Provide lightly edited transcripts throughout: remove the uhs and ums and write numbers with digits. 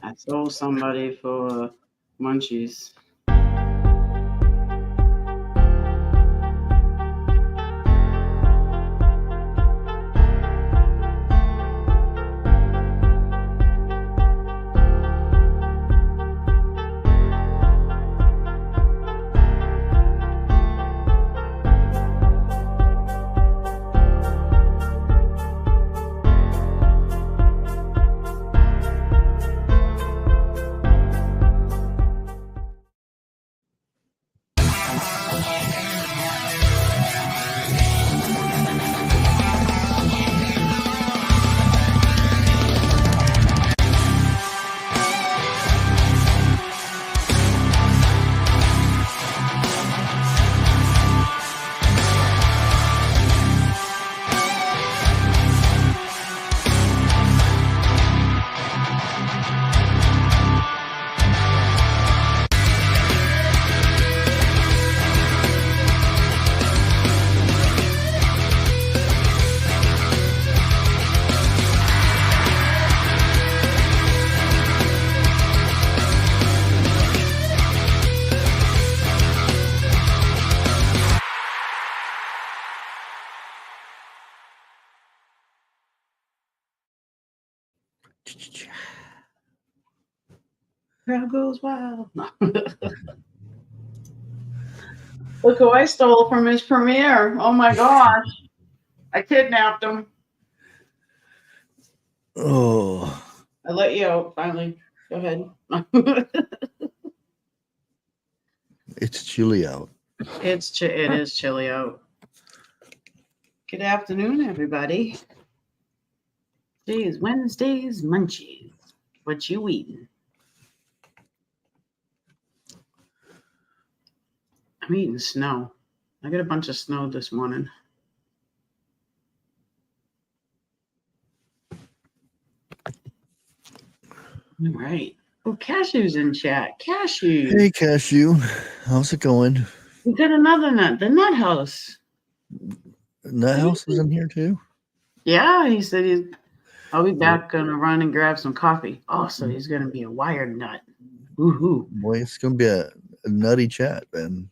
I sold somebody for Munchies. Crowd goes wild. Look who I stole from his premiere. Oh my gosh. I kidnapped him. Oh. I let you out finally. Go ahead. It's chilly out. It is chilly out. Good afternoon, everybody. Today is Wednesday's Munchies. What you eating? I'm eating snow. I got a bunch of snow this morning. All right. Oh, Cashew's in chat. Cashew. Hey, Cashew. How's it going? We got another nut. The Nut House. Nut House is in here too? Yeah, he said I'll be back, gonna run and grab some coffee. Oh, so he's gonna be a wired nut. Woohoo. Boy, it's gonna be a nutty chat, Ben.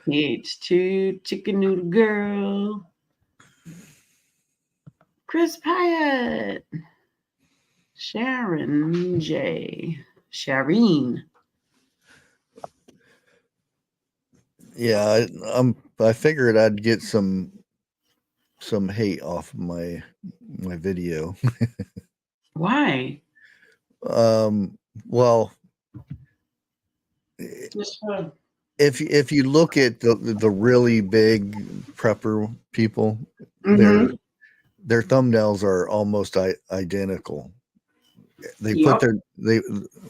H2 Chicken Noodle Girl. Chris Pyatt. Sharon J. Shireen. Yeah, I figured I'd get some hate off of my video. Why? Well, Just fun. if you look at the really big prepper people, Mm-hmm. their thumbnails are almost identical. They Yep. put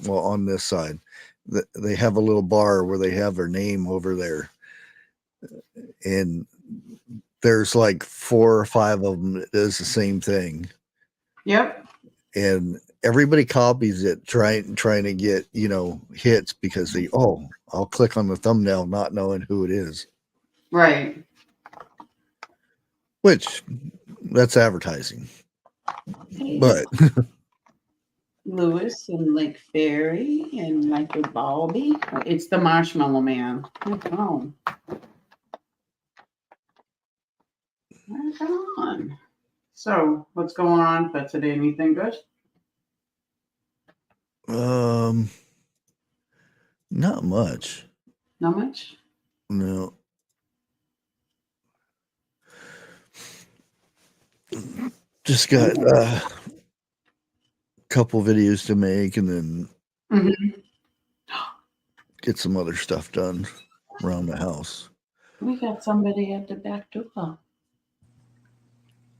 on this side, they have a little bar where they have their name over there, and there's like 4 or 5 of them that does the same thing. Yep. And everybody copies it, trying to get hits because I'll click on the thumbnail not knowing who it is. Right. Which that's advertising. But Lewis and Lake Ferry and Michael Balby. It's the Marshmallow Man. Oh. Right on. So, what's going on for today? Anything good? Not much. Not much? No. Just got a couple videos to make and then get some other stuff done around the house. We got somebody at the back door.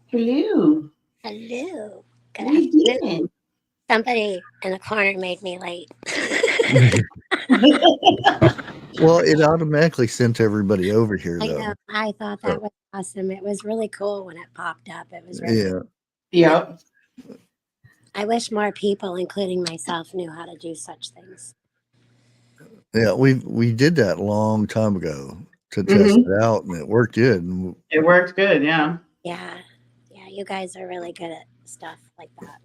Hello. Hello. Good What are you afternoon. doing? Somebody in the corner made me late. Well, it automatically sent everybody over here, I though. know. I thought that was awesome. It was really cool when it popped up. It was really Yeah. Yep. I wish more people, including myself, knew how to do such things. Yeah, we did that a long time ago to test it out, and it worked good. It worked good, yeah. Yeah. Yeah, you guys are really good at stuff like that.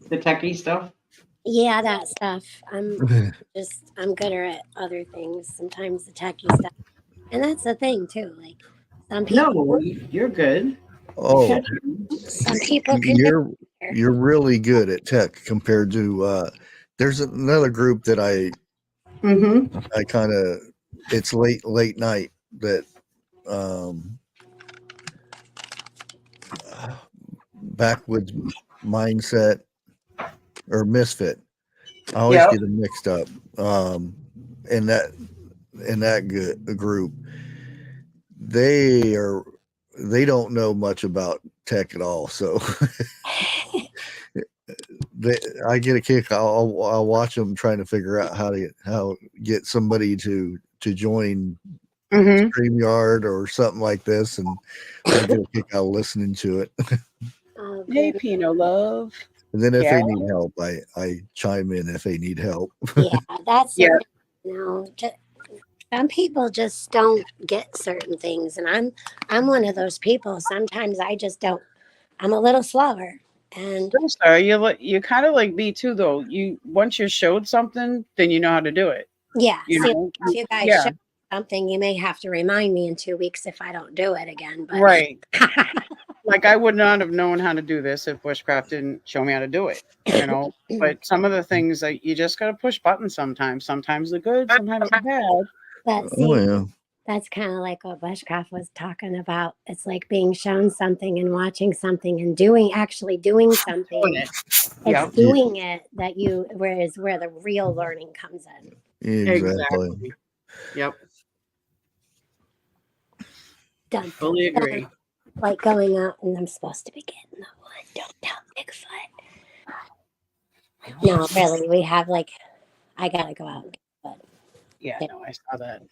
The techie stuff. Yeah, that stuff. I'm gooder at other things. Sometimes the techie stuff, and that's the thing too. Like some people, No, you're good. Oh, some people can do you're it. you're really good at tech compared to there's another group that Mm-hmm. I kind of it's late night that um backwoods mindset or misfit. I always Yep. get them mixed up. In that group, they are they don't know much about tech at all. So they, I get a kick. I'll watch them trying to figure out how get somebody to join Mm-hmm. StreamYard or something like this, and I get a kick out of listening to it. Oh, Hey, goodness. Pino Love. And then if Yeah. they need help, I chime in if they need help. Yeah, that's Yeah. some people just don't get certain things, and I'm one of those people. Sometimes I just don't. I'm a little slower, and I'm sorry. You kind of like me too, though. You once you're showed something, then you know how to do it. yeah. You See, know. if you guys Yeah. show something, you may have to remind me in 2 weeks if I don't do it again. But Right. Like I would not have known how to do this if Bushcraft didn't show me how to do it. You know. But some of the things that you just gotta push buttons sometimes. Sometimes they're good, sometimes they're bad. but Oh see, yeah, that's kind of like what Bushcraft was talking about. It's like being shown something and watching something and actually doing Doing something. it. It's Yep. doing it that where the real learning comes in. exactly. Yep. Done. Fully agree. Like going out and I'm supposed to be getting the wood. Don't tell Bigfoot. No, really, we have I gotta go out and get wood. Yeah. No, I saw that.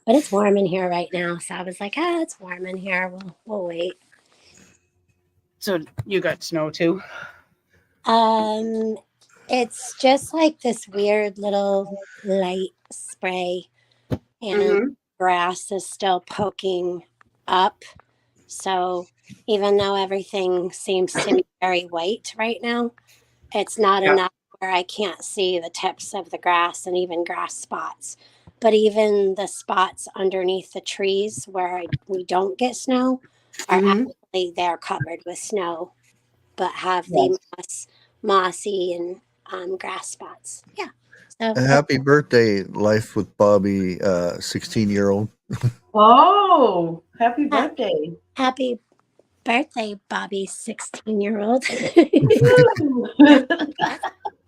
But it's warm in here right now, so I was like, it's warm in here. We'll wait. So you got snow too. It's just like this weird little light spray, and Mm-hmm. grass is still poking up. So even though everything seems to be very white right now, it's not Yeah. enough where I can't see the tips of the grass and even grass spots. But even the spots underneath the trees where we don't get snow are Mm-hmm. actually they're covered with snow, but have Yes. the mossy and grass spots. Yeah. So Happy birthday, Life with Bobby, 16-year-old. Oh, happy birthday. happy birthday, Bobby, 16-year-old.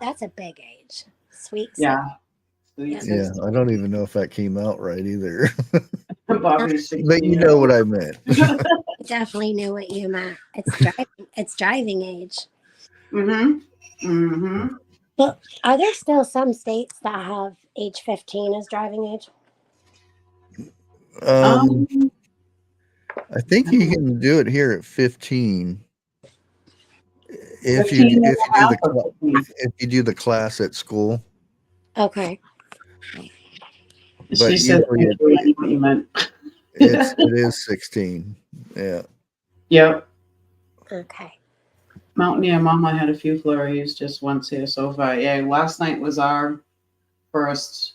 That's a big age. Sweet. Yeah. Sweet Yeah. Yeah, I don't even know if that came out right either. Bobby's 16 But you know what I meant. Definitely knew what you meant. It's driving age. Mm-hmm. Mm-hmm. But are there still some states that have age 15 as driving age? I think you can do it here at 15 if 15 and a half or 15? if you do the class at school. Okay. But She said, usually I knew what you meant. it is 16. Yeah. Yep. Okay. Mountaineer Mama had a few flurries just once here so far. Yeah, last night was our first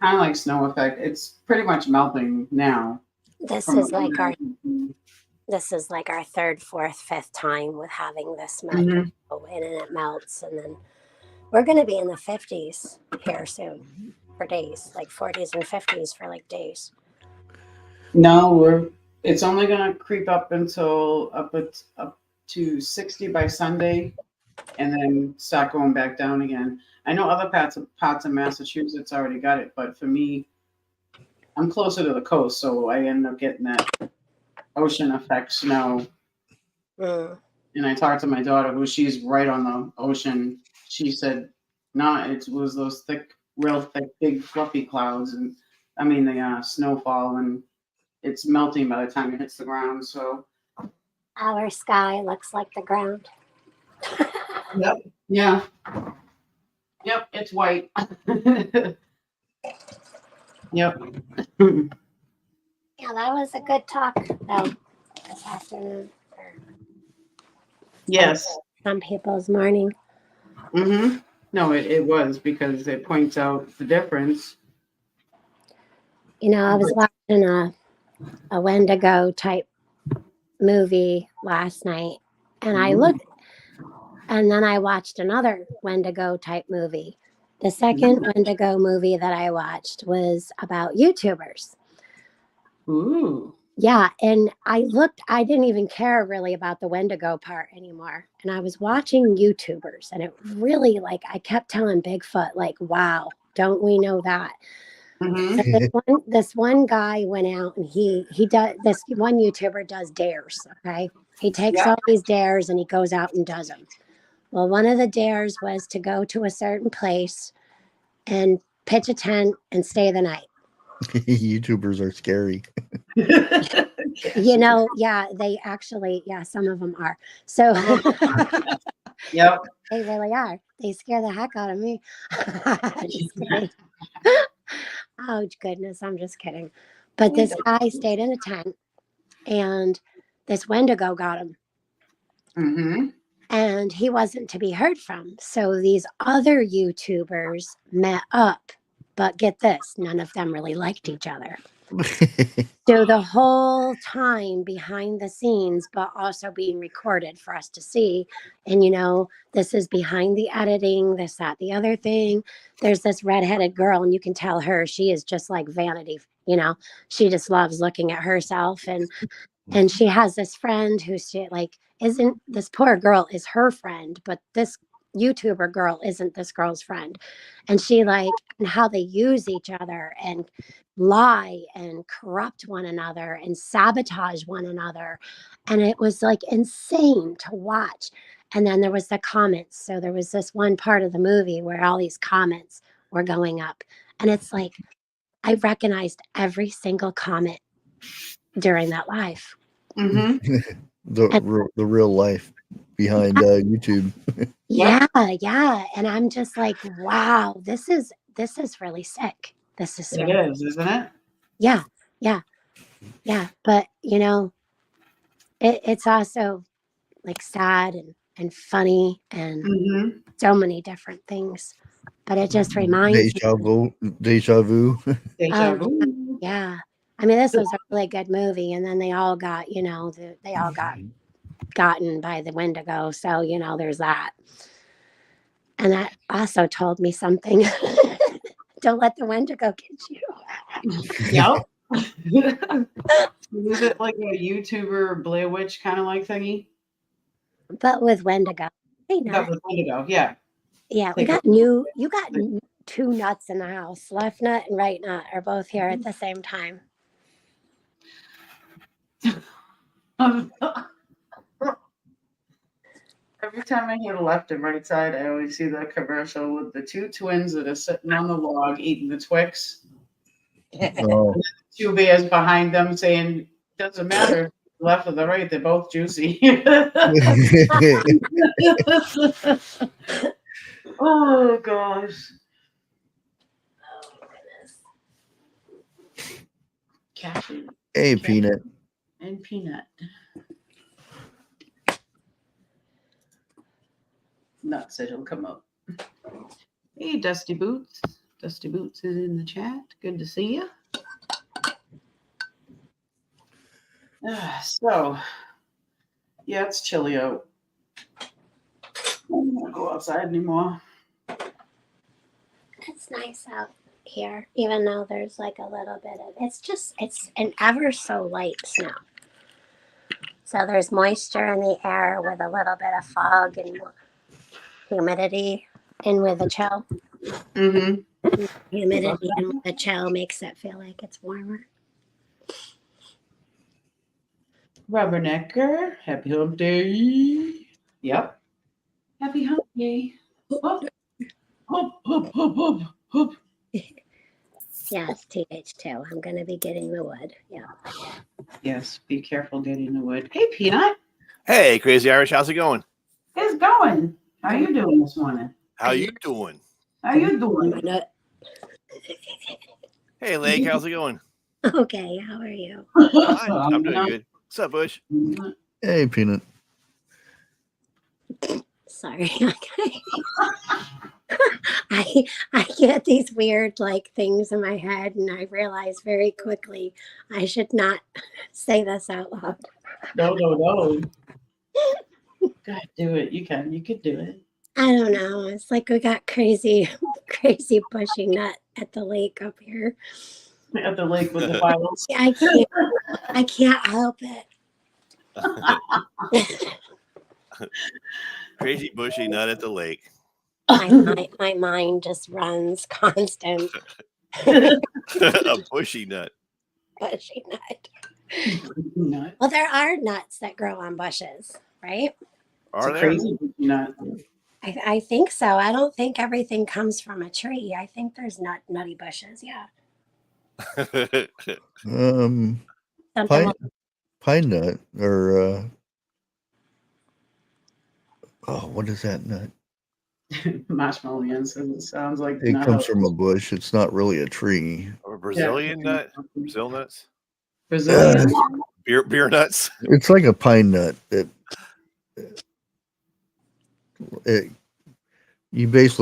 kind of like snow effect. It's pretty much melting now. This from- is like our third, fourth, fifth time with having this much Mhm. go in, and it melts, and then we're going to be in the 50s here soon for days, like 40s and 50s for like days. No, it's only gonna creep up until up to 60 by Sunday, and then start going back down again. I know other parts of Massachusetts already got it, but for me, I'm closer to the coast, so I end up getting that ocean effect snow. Mm. And I talked to my daughter, who she's right on the ocean. She said, "No, it was those real thick, big, fluffy clouds, and I mean the snowfall, and it's melting by the time it hits the ground." So, Our sky looks like the ground. yep, yeah, yep, it's white. Yep. Yeah, that was a good talk though this afternoon. Yes. some people's morning. Mm-hmm. No, it was because it points out the difference. You know, I was watching a Wendigo type movie last night, and I looked, and then I watched another Wendigo type movie. The second Wendigo movie that I watched was about YouTubers. Ooh. Yeah, and I didn't even care really about the Wendigo part anymore. And I was watching YouTubers, and it really, like, I kept telling Bigfoot, like, wow, don't we know that? Mm-hmm. So this one guy went out, and he does, this one YouTuber does dares, okay? He takes all these dares and he goes out and does them. Well, one of the dares was to go to a certain place and pitch a tent and stay the night. YouTubers are scary. You know, yeah, they actually, yeah, some of them are. So Yep. they really are. They scare the heck out of me. Just kidding. Oh, goodness, I'm just kidding. But this guy stayed in a tent, and this Wendigo got him. Mm-hmm. And he wasn't to be heard from. So these other YouTubers met up. But get this, none of them really liked each other. So the whole time behind the scenes, but also being recorded for us to see. And, you know, this is behind the editing, this, that, the other thing. There's this redheaded girl, and you can tell her, she is just like vanity. You know, she just loves looking at herself. And she has this friend who she like isn't, this poor girl is her friend, but this YouTuber girl isn't this girl's friend. And she like, and how they use each other and lie and corrupt one another and sabotage one another. And it was like insane to watch. And then there was the comments. So there was this one part of the movie where all these comments were going up. And it's like, I recognized every single comment during that live. Mm-hmm. the real life behind YouTube. Yeah, yeah. And I'm just like, wow, this is really sick. This is It really, is, isn't it? yeah, yeah, yeah. But you know, it's also like sad and funny and Mm-hmm. so many different things. But it just reminds me. Deja vu. Deja Oh, vu. yeah. I mean, this was a really good movie, and then they all got, you know, they all got gotten by the Wendigo. So, you know, there's that. And that also told me something. Don't let the Wendigo get you. Yep. Is it like a YouTuber Blair Witch kind of like thingy? But with Wendigo. Hey, That Nut. was Wendigo, yeah. Yeah, we got you got two nuts in the house. Left nut and right nut are both here at the same time. Every time I hear the left and right side, I always see the commercial with the two twins that are sitting on the log eating the Twix. Oh, Two bears behind them saying, doesn't matter, left or the right, they're both juicy. Oh, gosh. Cashew hey, Peanut. and peanut. Nut said he'll come up. Hey, Dusty Boots. Dusty Boots is in the chat. Good to see you. So, yeah, it's chilly out. I don't want to go outside anymore. It's nice out here, even though there's like a little bit of it's an ever so light snow. So there's moisture in the air with a little bit of fog and humidity, and with the chill. Mm-hmm. Humidity and with the chill makes it feel like it's warmer. Rubbernecker, happy hump day. Yep. Happy hump day. Hop, hop, hop, hop, hop, hop. Yes, TH2. I'm going to be getting the wood. Yeah. Yes, be careful getting the wood. Hey, Peanut. Hey, Crazy Irish, how's it going? It's going. How you doing this morning? How you doing? How you doing? Hey, Lake, how's it going? Okay, how are you? I'm doing good. What's up, Bush? Hey, Peanut. Sorry. I get these weird like things in my head, and I realize very quickly I should not say this out loud. No. God, do it. You can. You could do it. I don't know. It's like we got crazy bushy nut at the lake up here. At the lake with the files. I can't help it. Crazy bushy nut at the lake. My mind just runs constant. A bushy nut. Bushy nut. Nut. Well, there are nuts that grow on bushes, right? It's Are a there? crazy nut. I think so. I don't think everything comes from a tree. I think there's nutty bushes. Yeah. Something Pine nut or what is that nut? Marshmallow Jensen. It sounds like It nut comes house. from a bush. It's not really a tree. Or Brazilian nut? Brazil nuts? Brazilian. Beer nuts? It's like a pine nut. It's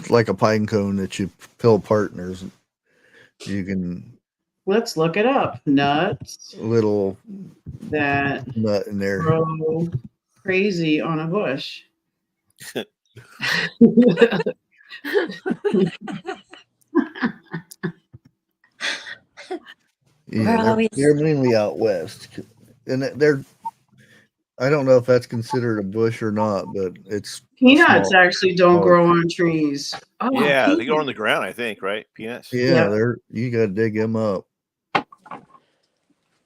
like a pine cone that you peel apart, and you can Let's look it up. Nuts little that nut in there. grow crazy on a bush. Yeah, they're mainly out west, and I don't know if that's considered a bush or not, but it's Peanuts small. actually don't grow on trees. Oh, Yeah, they go on peanuts. the ground, I think, right? Peanuts. Yeah, Yeah. you gotta dig them up.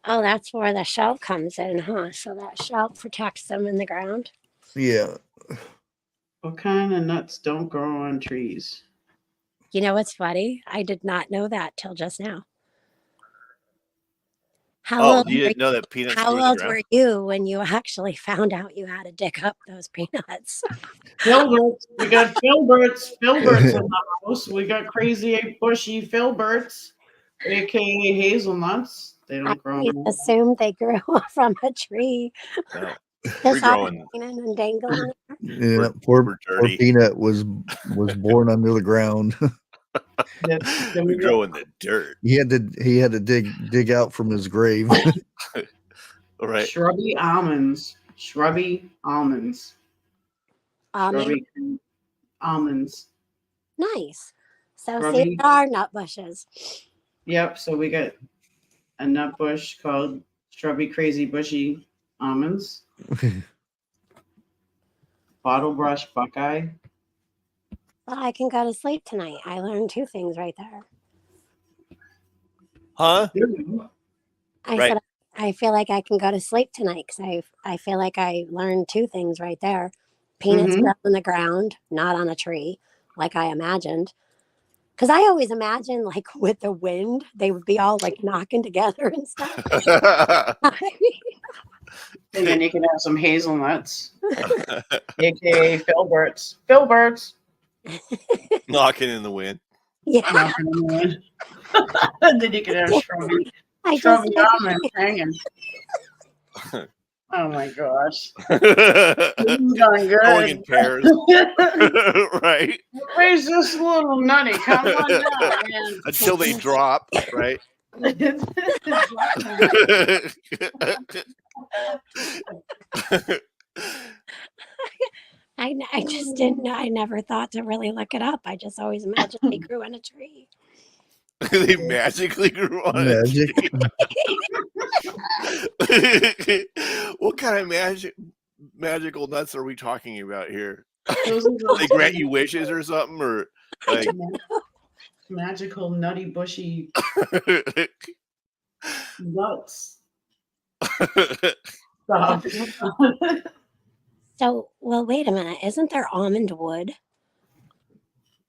Oh, that's where the shell comes in, huh? So that shell protects them in the ground. Yeah, What kind of nuts don't grow on trees? You know what's funny? I did not know that till just now. Oh, you didn't know that peanuts How grew in the old ground? were you when you actually found out you had to dig up those peanuts? Filberts. We got filberts. Filberts in the house. We got crazy bushy filberts, aka hazelnuts. They I don't grow. always assumed they grew from a tree. No. Just all Regrowing. hanging and dangling. yeah. We're Poor dirty. Peanut was born under the ground. We grow in the dirt. He had to dig out from his grave. All right. Shrubby almonds. Shrubby almonds. Shrubby almonds. Nice. So see, Shrubby. there are nut bushes. Yep. So we got a nut bush called Shrubby Crazy Bushy Almonds. Bottle brush Buckeye. But I can go to sleep tonight. I learned two things right there. Huh? I Right. said I feel like I can go to sleep tonight because I feel like I learned two things right there. Peanuts grow on the ground, not on a tree, like I imagined. Because I always imagine, like with the wind, they would be all like knocking together and stuff. And then you can have some hazelnuts, aka filberts. Filberts. Knocking in the wind. Yeah. Knocking in the wind. And then you can have shrubby almonds hanging. Oh my gosh. This is going good. Going in pairs. Right. Where's this little nutty? Come on down, man. Until they drop, right? I just didn't know. I never thought to really look it up. I just always imagined they grew in a tree. They magically grew on Magic. it. What kind of magical nuts are we talking about here? They grant you wishes or something, or like magical nutty bushy nuts. Stop. So, well, wait a minute. Isn't there almond wood?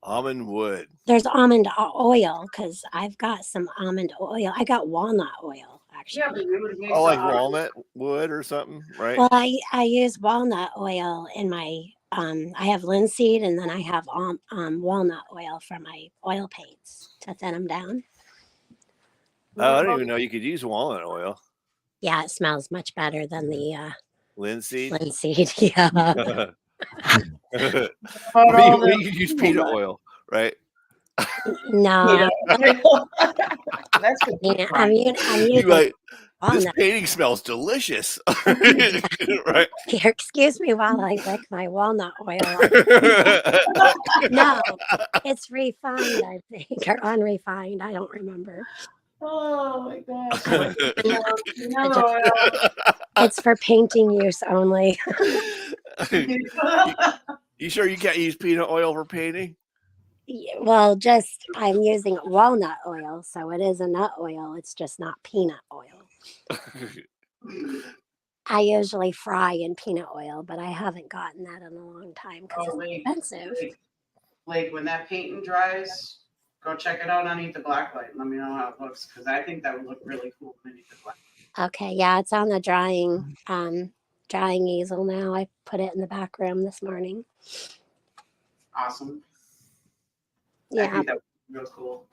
almond wood. There's almond oil because I've got some almond oil. I got walnut oil actually. Yeah, but you would make Oh, like some- walnut wood or something, right? Well, I use walnut oil in my I have linseed and then I have walnut oil for my oil paints to thin them down. Oh, I didn't even know you could use walnut oil. Yeah, it smells much better than the Linseed. linseed. Yeah. About all We the could use peanut oil, right? No, That's good. yeah, I'm You using like, this walnut. painting smells delicious, right? Here, excuse me while I lick my walnut oil. No, it's refined, I think, or unrefined. I don't remember. Oh my gosh. Peanut oil. It's for painting use only. You sure you can't use peanut oil for painting? Well, just I'm using walnut oil, so it is a nut oil. It's just not peanut oil. I usually fry in peanut oil, but I haven't gotten that in a long time because Oh, it's expensive. Like when that painting dries, go check it out underneath the black light. Let me know how it looks because I think that would look really cool underneath the black. Okay, yeah, it's on the drying easel now. I put it in the back room this morning. Awesome. I Yeah, think that would be real cool.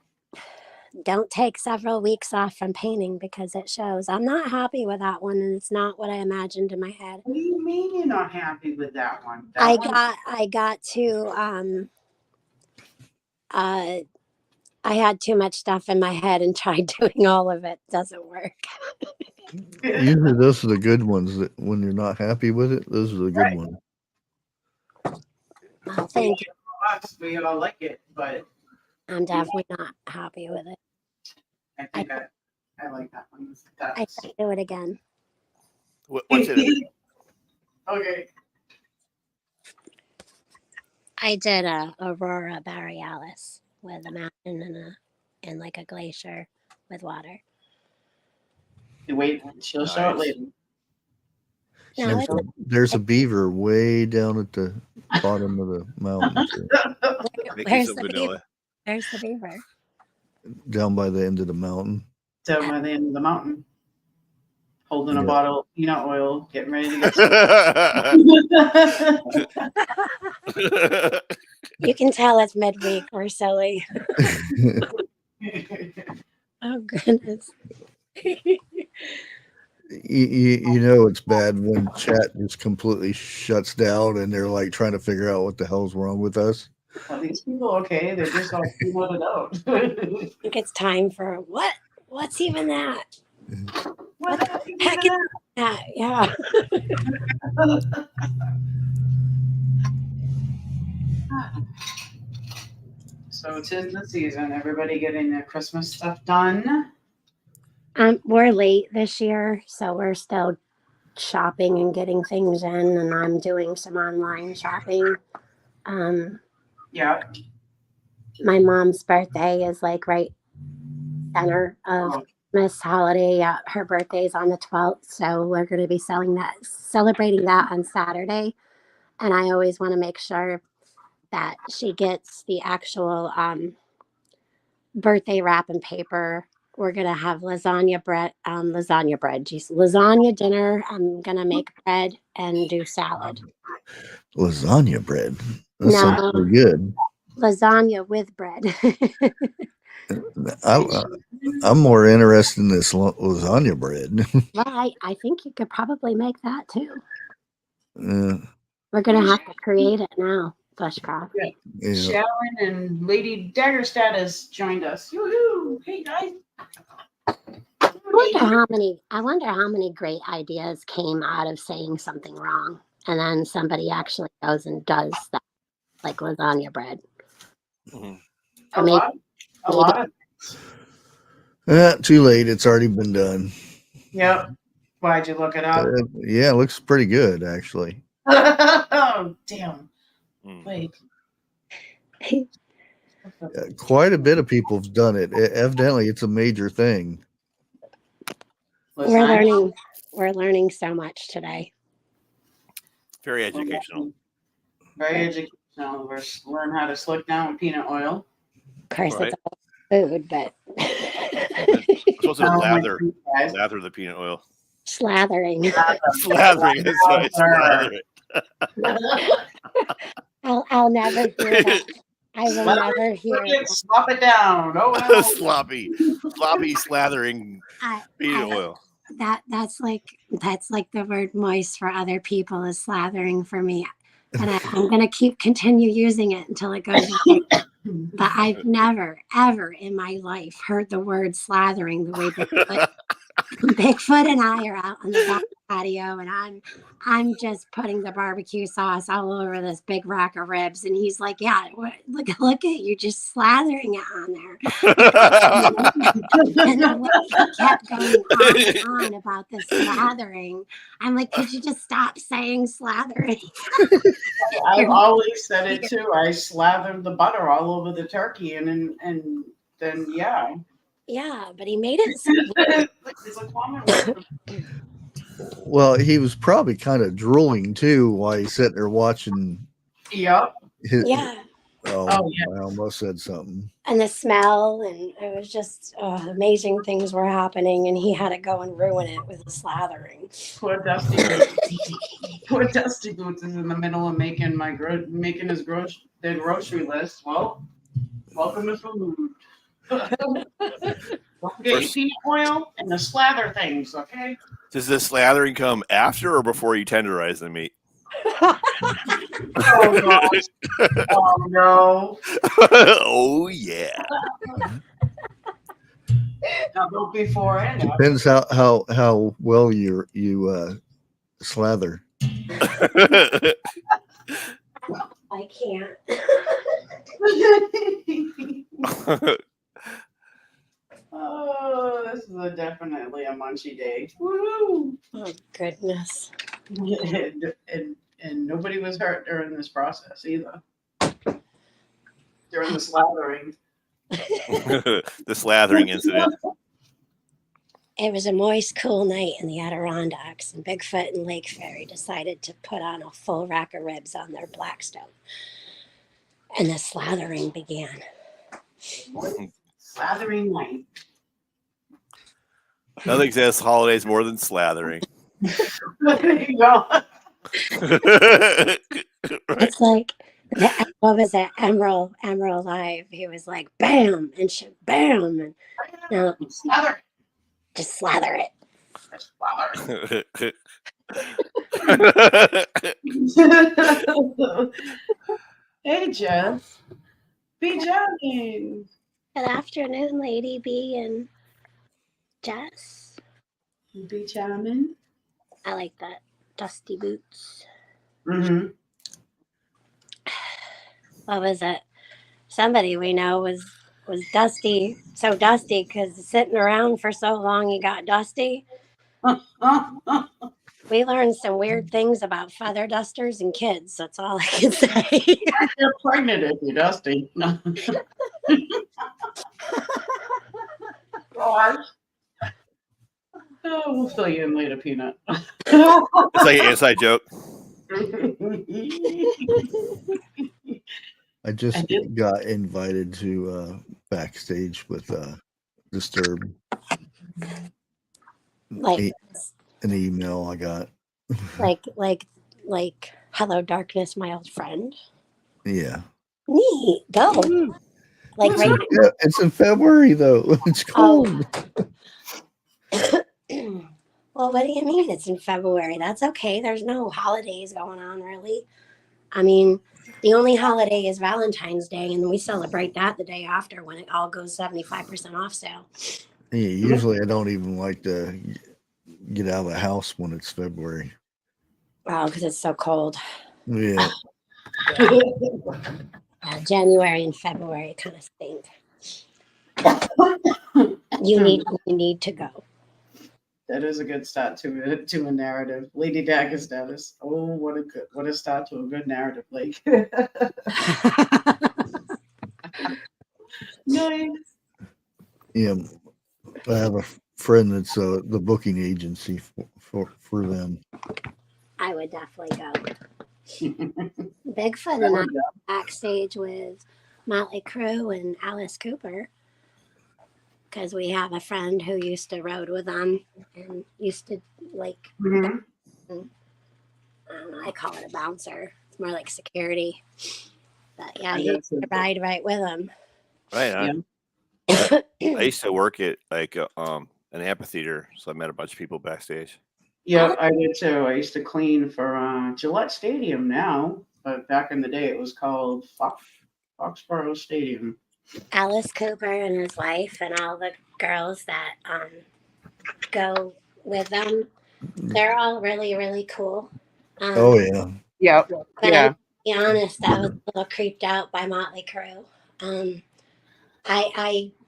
don't take several weeks off from painting because it shows. I'm not happy with that one, and it's not what I imagined in my head. What do you mean you're not happy with that one? That one? I got to I had too much stuff in my head and tried doing all of it. Doesn't work. Usually those are the good ones that when you're not happy with it, those are the good Right. ones. Well, thank you. We all like it, but I'm definitely not happy with it. I think I like that one. I That's can't do it again. What's in it? okay. I did a aurora borealis with a mountain and like a glacier with water. Wait, she'll show it Nice. later. No, There's a beaver way down at the bottom of the mountain, too, Make where's some the beaver? vanilla. Where's the beaver? down by the end of the mountain. Down by the end of the mountain, holding a Yeah. bottle of peanut oil, getting ready to get. You can tell it's midweek. We're silly. Oh goodness. You know it's bad when chat just completely shuts down and they're like trying to figure out what the hell's wrong with us. Are these people okay? They're just all peanutted out. I think it's time for what? What's even that? What the heck is that? Yeah. So 'tis the season. Everybody getting their Christmas stuff done. We're late this year, so we're still shopping and getting things in, and I'm doing some online shopping. Yeah. My mom's birthday is like right center of Christmas holiday. Yeah, her birthday's on the 12th, so we're going to be celebrating that on Saturday. And I always want to make sure that she gets the actual birthday wrap and paper. We're gonna have lasagna dinner. I'm gonna make bread and do salad. Lasagna bread. That No. sounds pretty good. Lasagna with bread. I'm more interested in this lasagna bread. Well, I think you could probably make that too. Yeah. We're gonna have to create it now, Bushcraft. Yeah. Sharon and Lady Daggerstad has joined us. Yoo-hoo! Hey guys. I wonder how many great ideas came out of saying something wrong, and then somebody actually goes and does that, like lasagna bread. Mm-hmm. A lot of Too late. It's already been done. Yep. Why'd you look it up? Yeah, it looks pretty good actually. Oh damn. Wait. Quite a bit of people have done it. Evidently, it's a major thing. We're learning so much today. Very educational. Very educational. We're learning how to slick down with peanut oil. Of course, Right. it's all food, but Supposed to lather the peanut oil. slathering. Slathering. That's right. Slather it. I'll never hear that. I will never hear it. Slop it down. Oh, wow. sloppy slathering peanut oil. That's like the word moist for other people is slathering for me. And I'm going to continue using it until it goes away. But I've never, ever in my life heard the word slathering the way Bigfoot and I are out on the back patio, and I'm just putting the barbecue sauce all over this big rack of ribs, and he's like, "Yeah, look at you, just slathering it on there." And the way he kept going on and on about the slathering, I'm like, "Could you just stop saying slathering?" I've always said it too. I slathered the butter all over the turkey, and then yeah. Yeah, but he made it. It's a common word. Well, he was probably kind of drooling too while he's sitting there watching. Yep. Yeah. Oh, yeah. I almost said something. And the smell, and it was just amazing things were happening, and he had to go and ruin it with the slathering. Poor Dusty Boots. Poor Dusty Boots is in the middle of making his grocery list. Well, welcome to food. Don't forget your peanut oil and the slather things, okay? Does the slathering come after or before you tenderize the meat? Oh gosh. Oh no. Oh yeah. Now go before and after. Depends how well you slather. I can't. Oh, this is definitely a munchy day. Woo! Oh goodness. And nobody was hurt during this process either. During the slathering. The slathering incident. It was a moist, cool night in the Adirondacks, and Bigfoot and Lake Fairy decided to put on a full rack of ribs on their Blackstone. And the slathering began. Slathering night. Nothing says holidays more than slathering. There you go. Right. It's like, what was that? Emerald Live. He was like, bam, and bam. And now, Slather. just slather it. Slather. Hey, Jess. Be jogging. Good afternoon, Lady B and Jess. Be jamming. I like that. Dusty Boots. Mm-hmm. What was it? Somebody we know was dusty, so dusty because sitting around for so long he got dusty. We learned some weird things about feather dusters and kids. That's all I can say. You're pregnant if you're dusty. No. Gosh. Oh, we'll fill you in later, Peanut. It's like an inside joke. I just got invited to backstage with Disturbed. Like An email I got. like hello darkness, my old friend. Yeah. Neat. Go. Like right Yeah, it's in February though. It's cold. Well, what do you mean it's in February? That's okay. There's no holidays going on really. I mean, the only holiday is Valentine's Day, and we celebrate that the day after when it all goes 75% off sale. Yeah, usually I don't even like to get out of the house when it's February. Oh, because it's so cold. Yeah. January and February kind of stink. You need to go. That is a good start to a narrative. Lady Dagger status. Oh, what a start to a good narrative, Blake. Nice. Yeah. I have a friend that's the booking agency for them. I would definitely go. Bigfoot and I backstage with Motley Crue and Alice Cooper because we have a friend who used to road with them and used to like. Mm-hmm. I don't know, I call it a bouncer. It's more like security. But yeah, he used to ride right with them. Right. I used to work at like an amphitheater, so I met a bunch of people backstage. Yeah, I did too. I used to clean for Gillette Stadium now. but back in the day, it was called Foxborough Stadium. Alice Cooper and his wife and all the girls that go with them, they're all really, really cool. Oh yeah. Yep. But Yeah. I'm to be honest, I was a little creeped out by Motley Crue.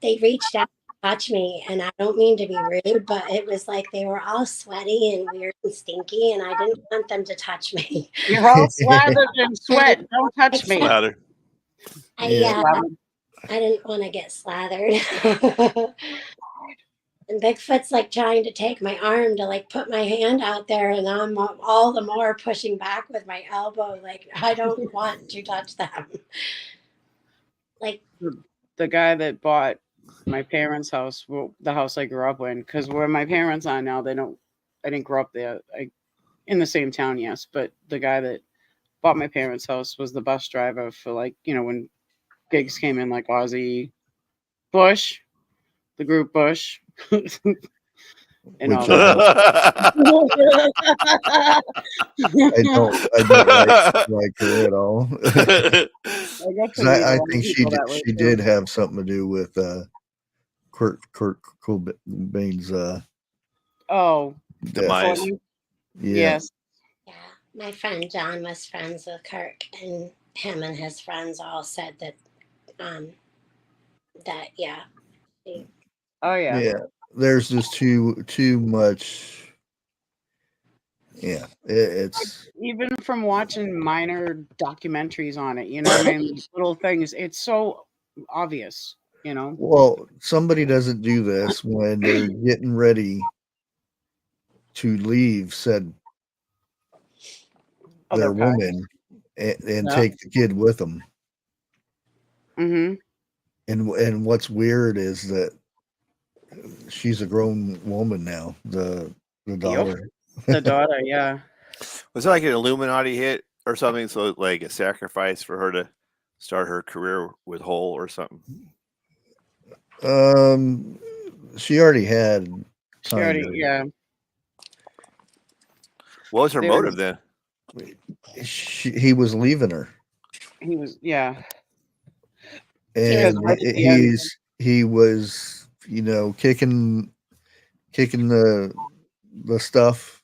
They reached out to touch me, and I don't mean to be rude, but it was like they were all sweaty and weird and stinky, and I didn't want them to touch me. You're all slathered in sweat. Don't touch me. Louder. Yeah. I didn't want to get slathered. And Bigfoot's like trying to take my arm to like put my hand out there, and I'm all the more pushing back with my elbow. Like, I don't want to touch them. Like, The guy that bought my parents' house, well, the house I grew up in, because where my parents are now, I didn't grow up there. In the same town, yes, but the guy that bought my parents' house was the bus driver for, like, when gigs came in, like Ozzy, Bush, the group Bush, and all Which I that. I don't like her at all. I got to meet a I lot of think people that way, she too. did have something to do with Kurt Cobain's Oh, death. Demise. Yeah. yes. yeah, my friend John was friends with Kirk, and him and his friends all said that, yeah. Oh, yeah. Yeah. There's just too much. Yeah, it's Even from watching minor documentaries on it, you know what I mean? Little things. It's so obvious, well, somebody doesn't do this when they're getting ready to leave said Other their parts. woman and Yeah. take the kid with them. Mm-hmm. And what's weird is that she's a grown woman now, the daughter. The daughter, yeah. Was it like an Illuminati hit or something? So like a sacrifice for her to start her career with Hole or something? She already had She already, yeah. What was her There motive was- then? he was leaving her. He was, yeah. And right at the end. he was, kicking the stuff,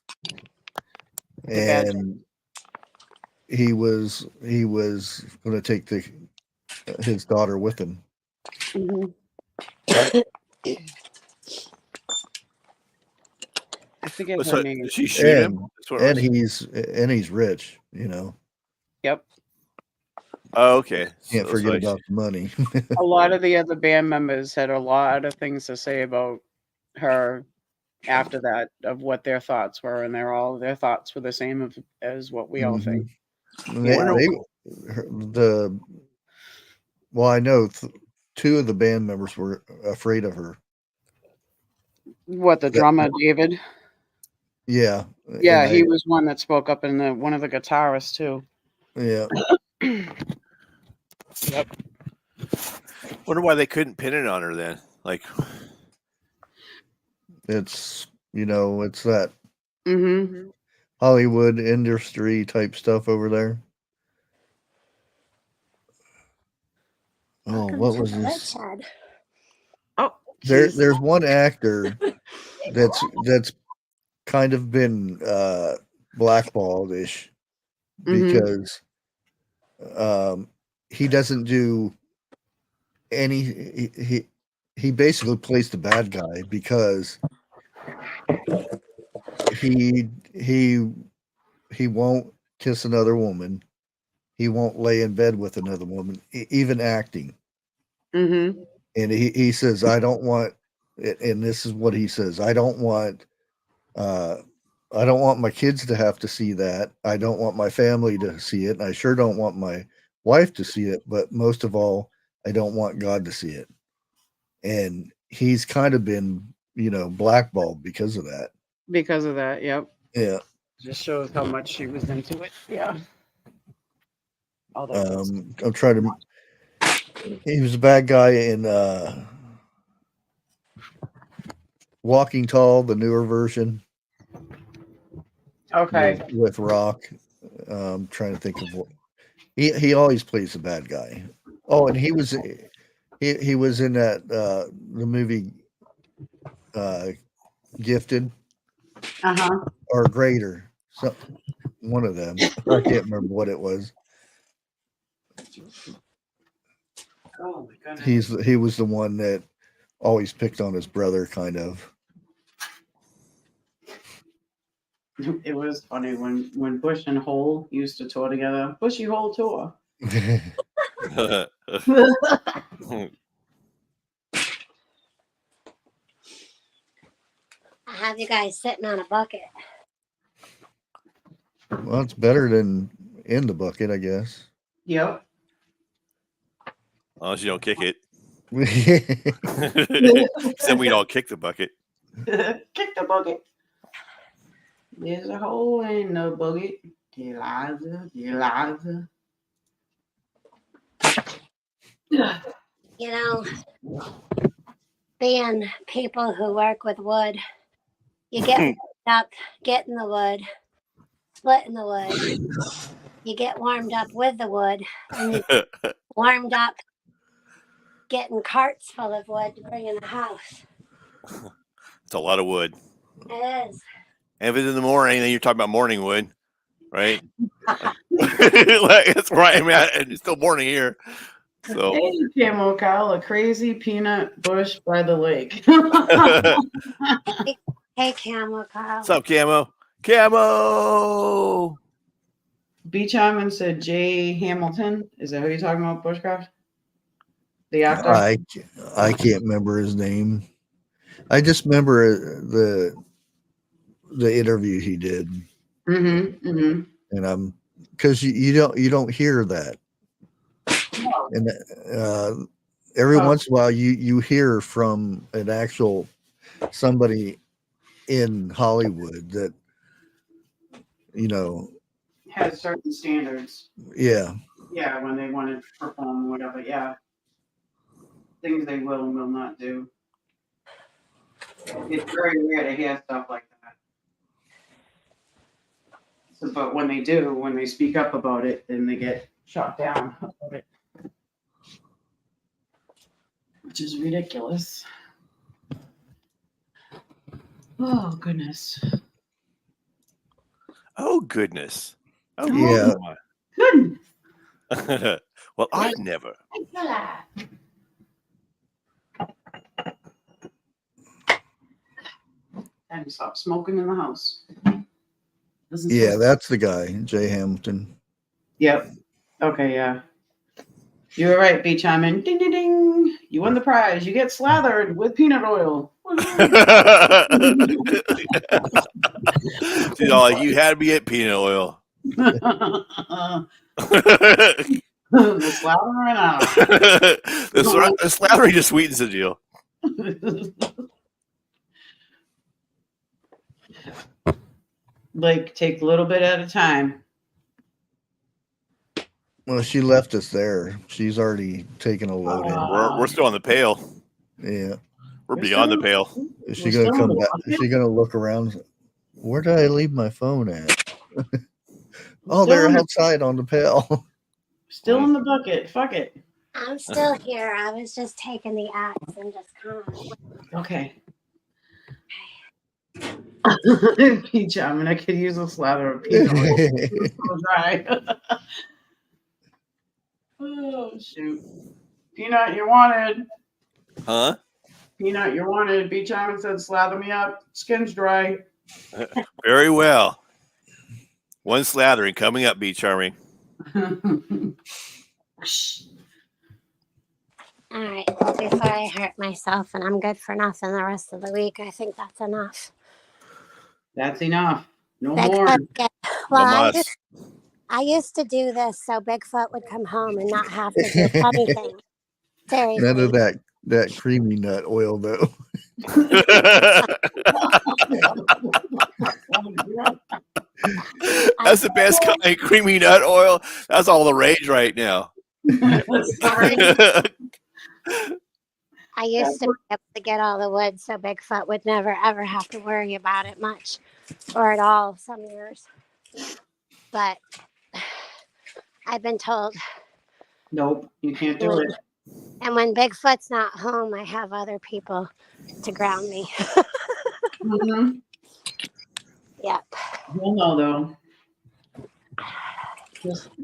bad and he was going to take his daughter with him. Mhm. I forget So her name. did she shoot him? That's what it And was? he's rich, Yep. Oh, okay. Can't So forget it's about the money. A lot of the other band members had a lot of things to say about her after that, of what their thoughts were, and their thoughts were the same as what we all think. Well, I know two of the band members were afraid of her. What, the drummer, David? Yeah. Yeah, and he was one that spoke up, and one of the guitarists too. Yeah. Yep. Wonder why they couldn't pin it on her then. Like, It's it's that Mm-hmm. Hollywood industry type stuff over there. Oh, welcome what to was the this? woodshed. Oh, jeez. There's one actor that's kind of been blackballed-ish because he doesn't do any he basically plays the bad guy because he won't kiss another woman. He won't lay in bed with another woman, even acting. Mm-hmm. And he says, I don't want, and this is what he says, I don't want my kids to have to see that. I don't want my family to see it. And I sure don't want my wife to see it. But most of all, I don't want God to see it. And he's kind of been, blackballed because of that. Because of that, yep. Yeah. Just shows how much she was into it. Yeah. All that good stuff. I'm trying to. He was a bad guy in Walking Tall, the newer version. Okay. With Rock. Trying to think of He always plays the bad guy. Oh, and he was in that the movie Gifted Uh-huh. or Greater. So one of them. I can't remember what it was. Oh my goodness. He was the one that always picked on his brother, kind of. It was funny when Bush and Hole used to tour together. Bushy Hole tour. I have you guys sitting on a bucket. Well, it's better than in the bucket, I guess. Yep. Unless you don't kick it. Yeah. Then we all kick the bucket. Kick the bucket. There's a hole in the bucket. Eliza. You know, being people who work with wood, you get up getting the wood, splitting the wood. You get warmed up with the wood, and you get warmed up getting carts full of wood to bring in the house. It's a lot of wood. It is. And if it's in the morning, then you're talking about morning wood, right? That's right. I mean, it's still morning here. So Hey, Camo Kyle, a crazy peanut bush by the lake. Hey, Camel Kyle. what's up, Camo? Camo. Beach Hyman said Jay Hamilton. Is that who you're talking about, Bushcraft? The actor? I can't remember his name. I just remember the interview he did, Mm-hmm. and because you don't hear that, and every once in a while you hear from an actual somebody in Hollywood that Has certain standards. yeah. Yeah, when they want to perform or whatever. Yeah. Things they will and will not do. It's very rare to hear stuff like that. So, but when they do, when they speak up about it, then they get shot down about it. Which is ridiculous. Oh, goodness. Oh goodness. Oh Yeah. Goodness. Well, I never. Time to stop smoking in the house. Yeah, that's the guy, Jay Hamilton. Yep. Okay, yeah. You were right, Beach Hyman. Ding, ding, ding. You won the prize. You get slathered with peanut oil. She's all like, you had me at peanut oil. The slathering out. The slathering just sweetens the deal. Like, take a little bit at a time. Well, she left us there. She's already taken a load in. We're still on the pail. Yeah. We're beyond the pail. Is she gonna come back? Is she gonna look around? Where did I leave my phone at? Oh, they're outside on the pail. Still in the bucket. Fuck it. I'm still here. I was just taking the axe and just kind of. Okay. Peach, I mean, I could use a slather of peanut oil. It's so dry. Oh, shoot. Peanut, you wanted. Huh? Peanut, you wanted. Beach Hyman said, slather me up. Skin's dry. Very well. One slathering coming up, Beach Charming. All right. Before I hurt myself and I'm good for nothing the rest of the week, I think that's enough. That's enough. No Bigfoot more. Well, I used to do this so Bigfoot would come home and not have to do anything. Seriously. None of that creamy nut oil, though. That's the best kind, creamy nut oil. That's all the rage right now. I used to be able to get all the wood so Bigfoot would never ever have to worry about it much or at all some years. But I've been told. Nope, you can't do it. And when Bigfoot's not home, I have other people to ground me. Mm-hmm. Yep. You'll know though.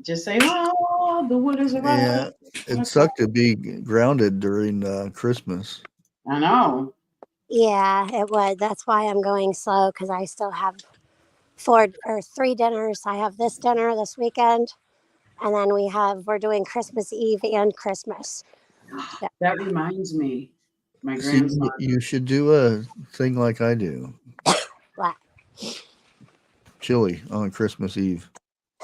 Just say, oh, the wood is around. Yeah, it sucked to be grounded during Christmas. I know. Yeah, it would. That's why I'm going slow, because I still have 3 dinners. I have this dinner this weekend, and then we're doing Christmas Eve and Christmas. That reminds me, my See, grandson. you should do a thing like I do. What? Chili on Christmas Eve.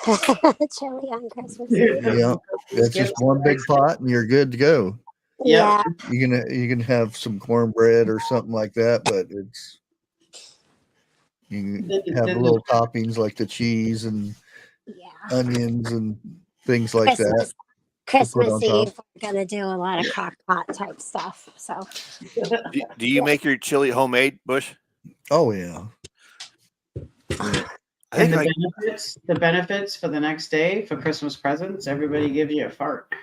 Chili on Christmas Eve. Yeah, that's just one big pot, and you're good to go. Yeah. You can have some cornbread or something like that, but you can have little toppings like the cheese and onions and things like that. Christmas Eve, we're gonna do a lot of crock pot type stuff. So, do you make your chili homemade, Bush? Oh yeah. I think the benefits for the next day for Christmas presents, everybody give you a fart.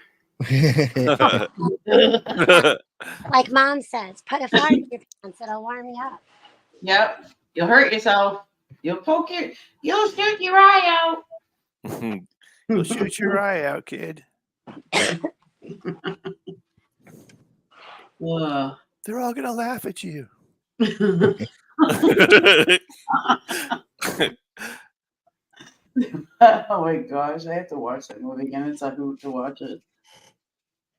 like Mom says, put a fart in your pants, it'll warm you up. Yep. You'll hurt yourself. You'll you'll shoot your eye out. You'll shoot your eye out, kid. They're all gonna laugh at you. Oh my gosh, I have to watch that movie again. It's a hoot to watch it.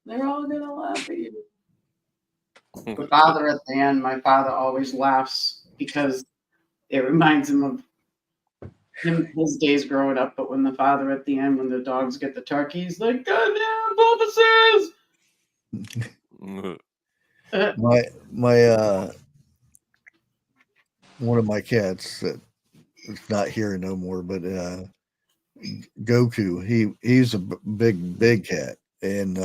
They're all gonna laugh at you. The father at the end, my father always laughs because it reminds him of his days growing up. But when the father at the end, when the dogs get the turkeys, like, goddamn, Bulbasaur's! my one of my cats that is not here no more, but Goku, he's a big cat, and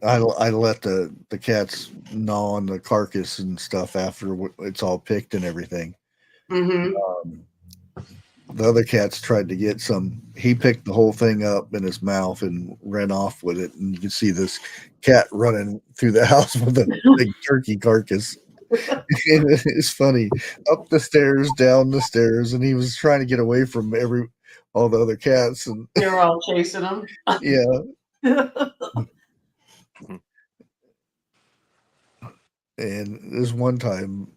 I let the cats gnaw on the carcass and stuff after it's all picked and everything. Mm-hmm. The other cats tried to get some. He picked the whole thing up in his mouth and ran off with it, and you can see this cat running through the house with a big turkey carcass. It's funny, up the stairs, down the stairs, and he was trying to get away from all the other cats, and they're all chasing him. Yeah. And this one time,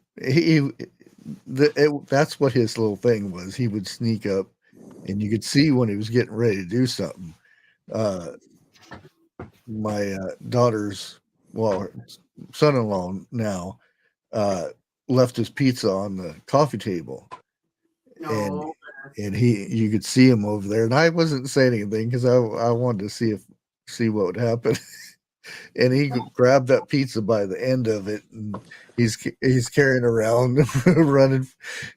that's what his little thing was. He would sneak up, and you could see when he was getting ready to do something. My daughter's, son-in-law now, left his pizza on the coffee table, and you could see him over there, and I wasn't saying anything because I wanted to see what would happen. And he grabbed that pizza by the end of it, and he's carrying around, running.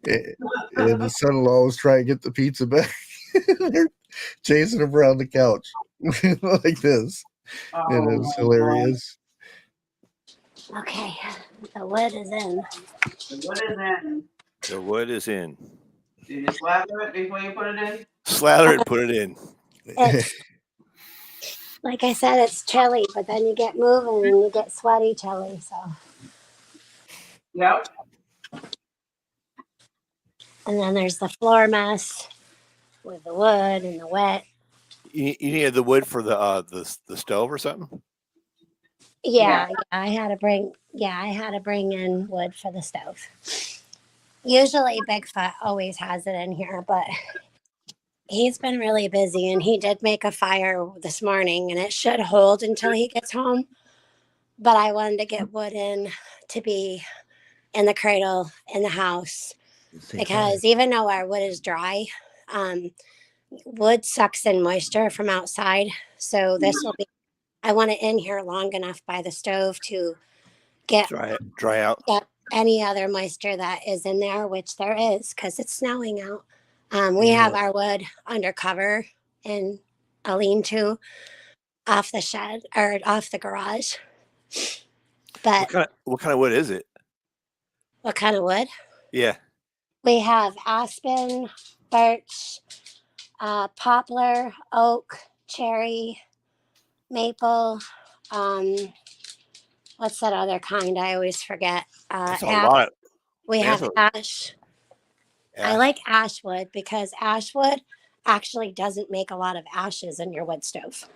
And his son-in-law was trying to get the pizza back. They're chasing him around the couch like this. And it was hilarious. Okay, the wood is in. The wood is in. The wood is in. Did you slather it before you put it in? Slather it, put it in. Like I said, it's chilly, but then you get moving and you get sweaty chilly. So. Yep. And then there's the floor mess with the wood and the wet. You needed the wood for the stove or something? Yeah, I had to bring in wood for the stove. Usually Bigfoot always has it in here, but he's been really busy, and he did make a fire this morning, and it should hold until he gets home. But I wanted to get wood in to be in the cradle in the house, because even though our wood is dry, wood sucks in moisture from outside. So I want it in here long enough by the stove to get dry out. Get any other moisture that is in there, which there is because it's snowing out. We have our wood under cover in a lean-to off the shed or off the garage. But what kind of wood is it? What kind of wood? Yeah. We have aspen, birch, poplar, oak, cherry, maple. What's that other kind? I always forget. That's a Ash. lot. We That's have a- ash. I Yeah. like ash wood because ash wood actually doesn't make a lot of ashes in your wood stove,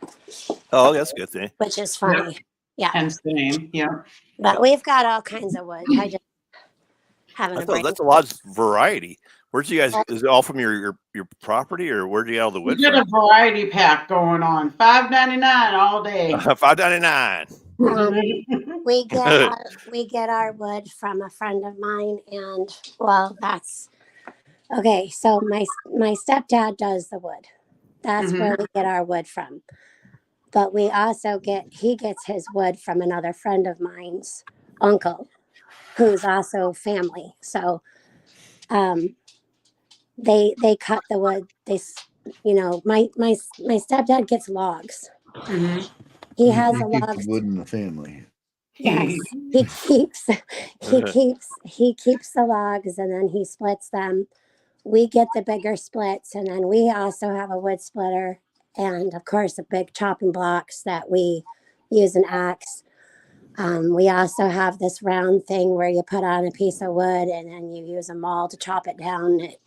Oh, that's a good thing. which is funny. Yeah, Hence the name. Yeah. but we've got all kinds of wood. I just haven't a brain. That's a lot of variety. Where'd you guys? Is it all from your property, or where'd you get all the We wood got from? a variety pack going on. $5.99 all day. $5.99. We get our wood from a friend of mine, and well, that's okay. So my stepdad does the wood. That's where we get our wood from. But we also he gets his wood from another friend of mine's uncle, who's also family. So, they cut the wood. My stepdad gets logs. He has They a keep log. the wood in the family. Yes, he keeps the logs, and then he splits them. We get the bigger splits, and then we also have a wood splitter, and of course, a big chopping blocks that we use an axe. We also have this round thing where you put on a piece of wood, and then you use a maul to chop it down. It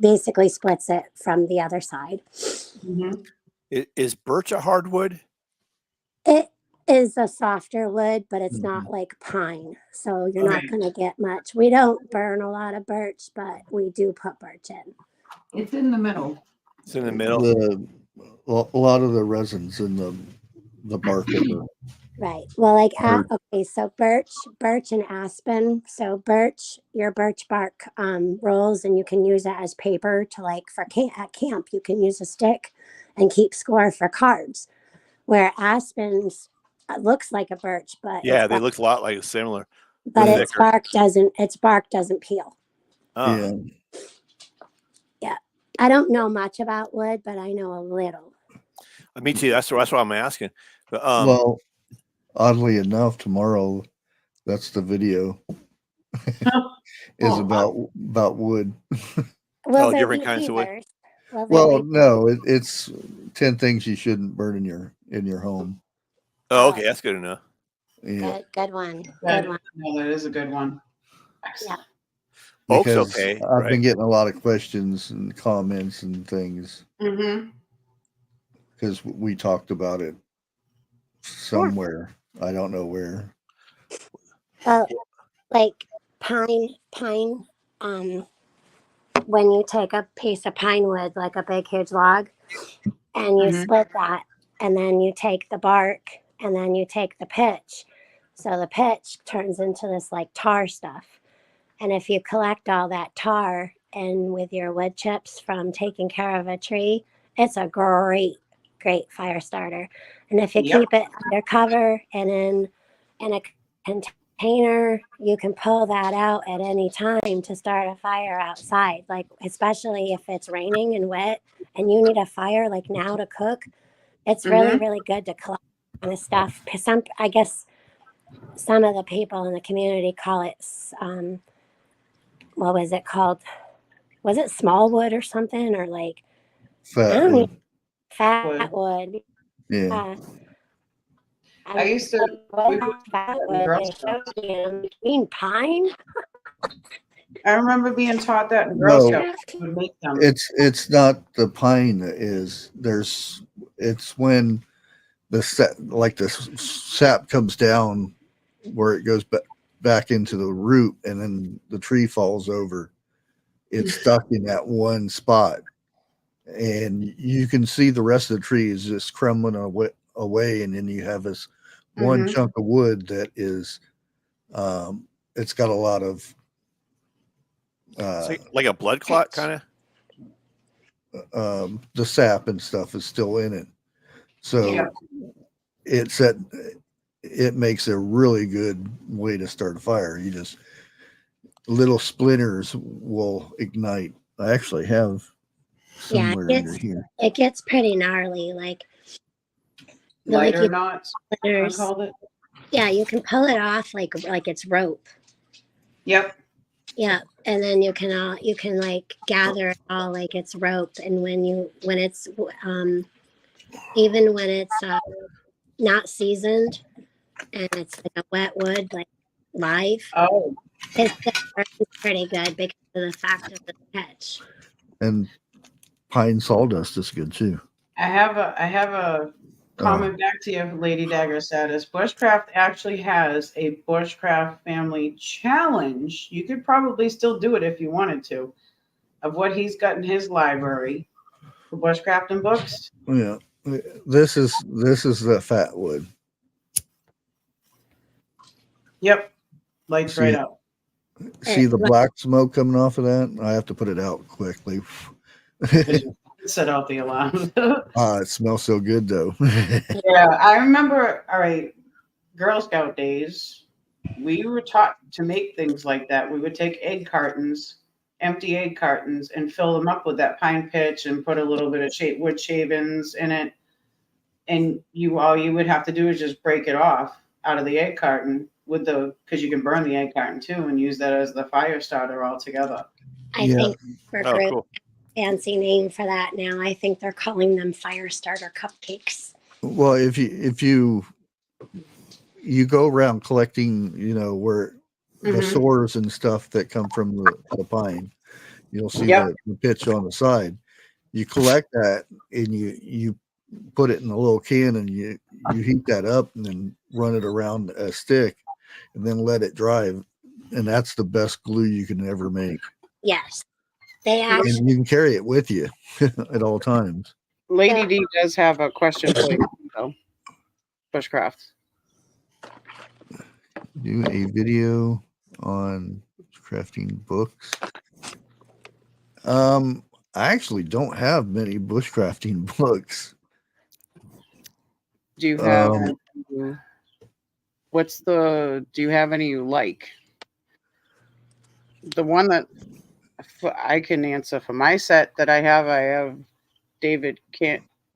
basically splits it from the other side. Is birch a hardwood? It is a softer wood, but it's not like pine, so you're not going to get much. We don't burn a lot of birch, but we do put birch in. It's in the middle. It's in the middle. A lot of the resins in the bark of the Right. Well, like Birch. okay, so birch and aspen. So birch, your birch bark rolls, and you can use it as paper to at camp. You can use a stick and keep score for cards. Where aspens looks like a birch, but Yeah, they look a lot like similar. But its bark doesn't peel. Oh. Yeah. I don't know much about wood, but I know a little. Me too. That's what I'm asking. But, well, oddly enough, tomorrow, that's the video is about wood. Will there different be kinds of wood. beavers? Will there Well, be- no, it's 10 things you shouldn't burn in your home. Oh, okay, that's good enough. Yeah, Good one. That, Good one. no, that is a good one. Yeah. Oak's because okay, I've right? been getting a lot of questions and comments and things because we talked about it somewhere. I don't know where. Like pine, when you take a piece of pine wood, like a big huge log, and you split that, and then you take the bark, and then you take the pitch. So the pitch turns into this like tar stuff. And if you collect all that tar and with your wood chips from taking care of a tree, it's a great fire starter. And if you keep it under cover and in a container, you can pull that out at any time to start a fire outside. Like, especially if it's raining and wet and you need a fire like now to cook, it's really, really good to collect kind of stuff. I guess some of the people in the community call it, what was it called? Was it small wood or something? Or like Fat wood. Fat wood. Yeah. I used to. Fat wood. You mean pine? I remember being taught that in Girl No, Scouts would make them. it's not the pine that is. It's when the sap comes down where it goes back into the root and then the tree falls over. It's stuck in that one spot, and you can see the rest of the tree is just crumbling away, and then you have this one chunk of wood that is it's got a lot of like a blood clot kind of the sap and stuff is still in it, so it makes a really good way to start a fire. You just little splinters will ignite. I actually have somewhere under here. It gets pretty gnarly, like lighter knots. I called it. Yeah, you can pull it off like it's rope. Yep. Yeah, and then you can like gather it all like it's rope, and when it's even when it's not seasoned and it's like a wet wood like live, Oh, it still burns pretty good because of the fact of the pitch. And pine sawdust is good too. I have a comment back to you, Lady Dagger status. Bushcraft actually has a Bushcraft family challenge. You could probably still do it if you wanted to, of what he's got in his library for bushcrafting books. Yeah, this is the fat wood. Yep, lights See right it? up. See the black smoke coming off of that? I have to put it out quickly. Set out the alarm. It smells so good though. Yeah, I remember. All right, Girl Scout days. We were taught to make things like that. We would take egg cartons, empty egg cartons, and fill them up with that pine pitch and put a little bit of wood shavings in it. And all you would have to do is just break it off out of the egg carton because you can burn the egg carton too and use that as the fire starter altogether. I think for cool. fancy name for that now. I think they're calling them fire starter cupcakes. Well, if you go around collecting, where the sores and stuff that come from the pine, you'll see the pitch on the side. You collect that and you put it in a little can and you heat that up and then run it around a stick and then let it dry. And that's the best glue you can ever make. Yes. They actually, and you can carry it with you at all times. Lady D does have a question for you, though. Bushcraft. Do a video on crafting books. I actually don't have many bushcrafting books. Do you have do you have any you like? The one that I can answer for my set that I have David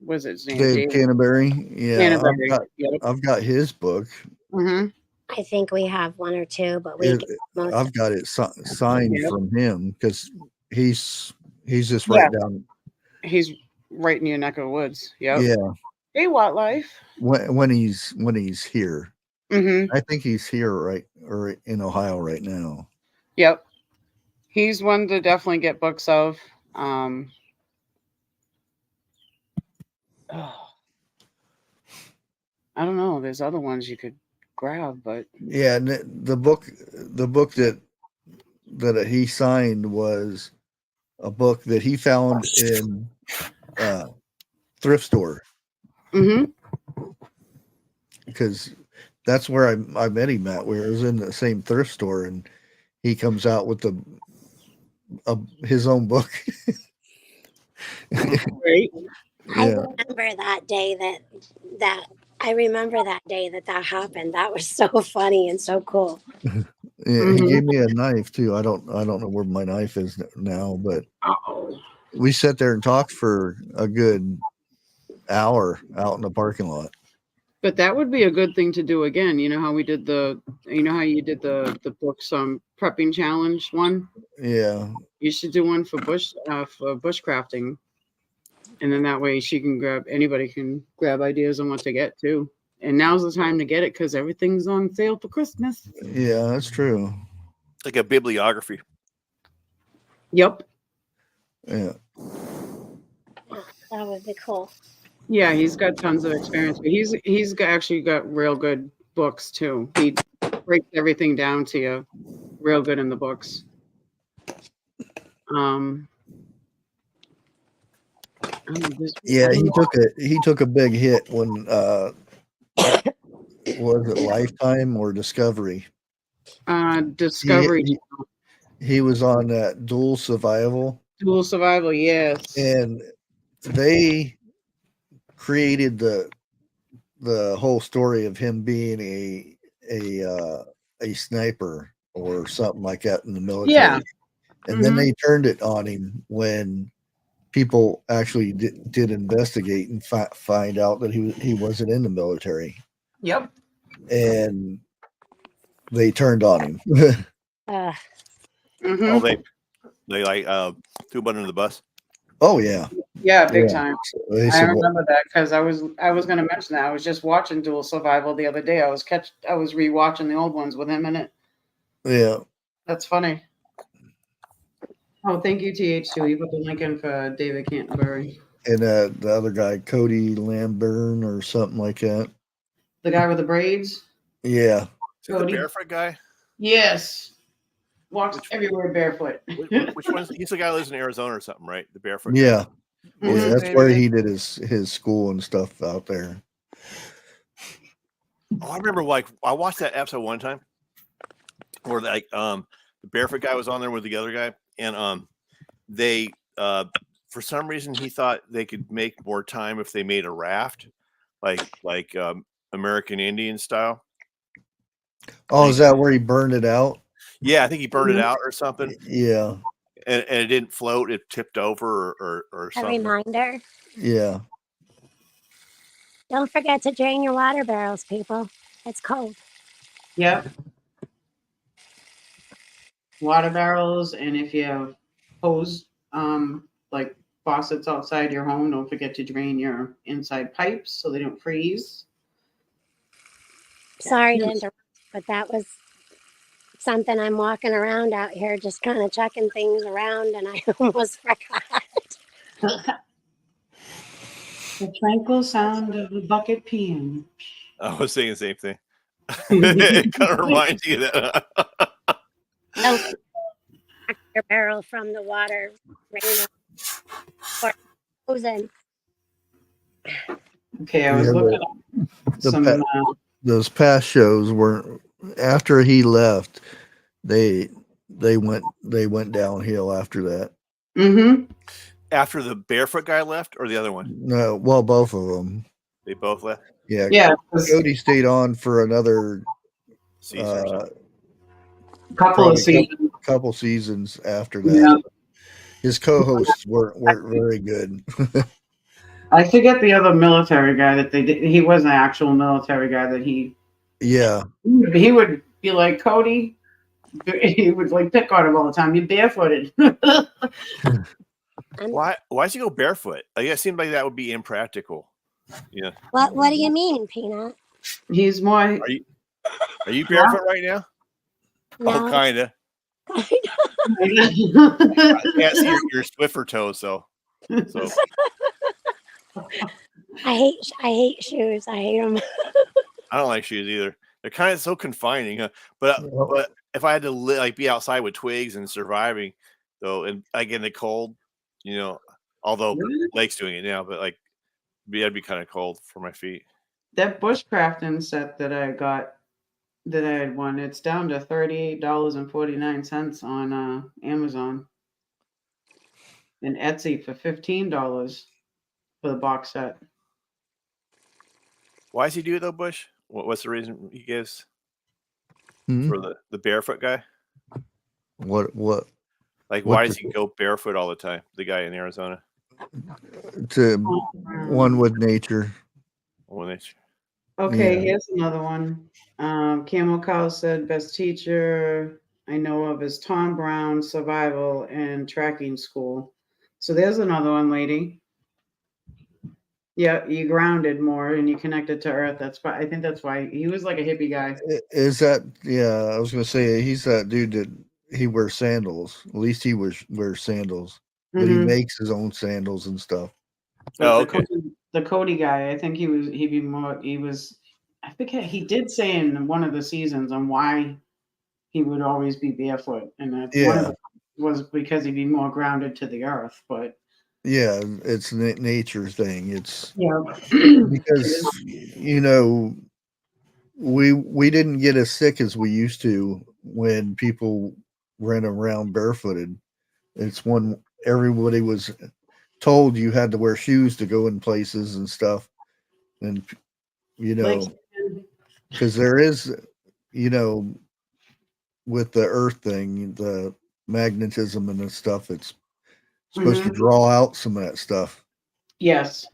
was his name? Dave Canterbury. Yeah, Canterbury. I've got his book. Mm-hmm. I think we have one or two, but I've got it signed from him because he's just right down. He's right in your neck of the woods. Yep. Yeah. Hey, Wildlife. When he's here, I think he's here or in Ohio right now. Yep. He's one to definitely get books of. I don't know. There's other ones you could grab, but yeah, the book that he signed was a book that he found in thrift store. Because that's where I met him at. Where it was in the same thrift store, and he comes out with his own book. Right. I remember that day that happened. That was so funny and so cool. Yeah, he gave me a knife too. I don't know where my knife is now, but we sat there and talked for a good hour out in the parking lot. But that would be a good thing to do again. You know how you did the books prepping challenge one? Yeah. You should do one for bushcrafting. And then that way anybody can grab ideas on what to get too. And now's the time to get it because everything's on sale for Christmas. Yeah, that's true. Like a bibliography. Yep. Yeah. That would be cool. Yeah, he's got tons of experience, but he's actually got real good books too. He breaks everything down to you real good in the books. Yeah, he took a big hit when was it Lifetime or Discovery? Discovery. He was on that Dual Survival. Dual Survival, yes. And they created the whole story of him being a sniper or something like that in the military. Yeah. And then they turned it on him when people actually did investigate and find out that he wasn't in the military. Yep. And they turned on him. Oh, Mhm. they like threw a button under the bus. Oh yeah. Yeah, big Yeah. time. They I said, well, remember that because I was going to mention that. I was just watching Dual Survival the other day. I was rewatching the old ones with him in it. yeah. That's funny. Oh, thank you, TH2. He put the link in for David Canterbury. And the other guy, Cody Lamburn or something like that. The guy with the braids? Yeah. Is that the Cody? barefoot guy? Yes. Walks Which- everywhere barefoot. Which one's he's the guy who lives in Arizona or something, right? The barefoot guy. Yeah. Mhm, Yeah. That's David. where he did his school and stuff out there. Oh, I remember like I watched that episode one time where like the barefoot guy was on there with the other guy, and they for some reason he thought they could make more time if they made a raft, like American Indian style. Oh, is that where he burned it out? Yeah, I think he burned it Mhm. out or something, Yeah. and it didn't float; it tipped over or A something. reminder. Yeah. Don't forget to drain your water barrels, people. It's cold. Yep. Water barrels, and if you have hose, like faucets outside your home, don't forget to drain your inside pipes so they don't freeze. Sorry to Yes. interrupt, but that was something I'm walking around out here just kind of checking things around, and I almost forgot. The tranquil sound of the bucket peeing. I was saying the same thing. It kind of reminds you of that. Don't forget your barrel from the water. Rain or frozen. Okay, I was Yeah, looking at the some. those past shows weren't after he left. They went downhill after that. Mm-hmm. After the barefoot guy left, or the other one? No, well, both of them. They both left. Yeah. Yeah, 'cause Cody stayed on for another Season or something. couple of probably seasons. couple seasons after that. Yeah. His co-hosts weren't very good. I forget the other military guy that they did. He was an actual military guy that he Yeah. would be like, Cody. He would like pick on him all the time. You're barefooted. Why does he go barefoot? Like, it seemed like that would be impractical. Yeah. What do you mean, Peanut? He's more. Are you barefoot right now? Oh, No. kind of. I can't see your Swiffer toes, so. I hate shoes. I hate them. I don't like shoes either. They're kind of so confining. Huh? But if I had to be outside with twigs and surviving, though, and like in the cold, although Lake's doing it now, but like that'd be kind of cold for my feet. That bushcrafting set that I got, that I had won, it's down to $38.49 on Amazon and Etsy for $15 for the box set. Why does he do it though, Bush? What's the reason he gives Hmm? for the barefoot guy? What Like, What why the- does he go barefoot all the time? The guy in Arizona. to one with nature. When they, Okay, Yeah. here's another one. Camel Cow said best teacher I know of is Tom Brown, survival and tracking school. So there's another one, lady. Yeah, you grounded more and you connected to earth. I think that's why he was like a hippie guy. Is that? Yeah, I was gonna say he's that dude that he wears sandals. At least he wears sandals, but he Mhm. makes his own sandals and stuff. Oh, The okay. the Cody guy, I think he was I think he did say in one of the seasons on why he would always be barefoot, and one of Yeah, it was because he'd be more grounded to the earth. But yeah, it's a nature thing. It's yeah, because we didn't get as sick as we used to when people ran around barefooted. It's when everybody was told you had to wear shoes to go in places and stuff, and like because there is, with the earth thing, the magnetism and the stuff, it's supposed to Mhm. draw out some of that stuff. Yes.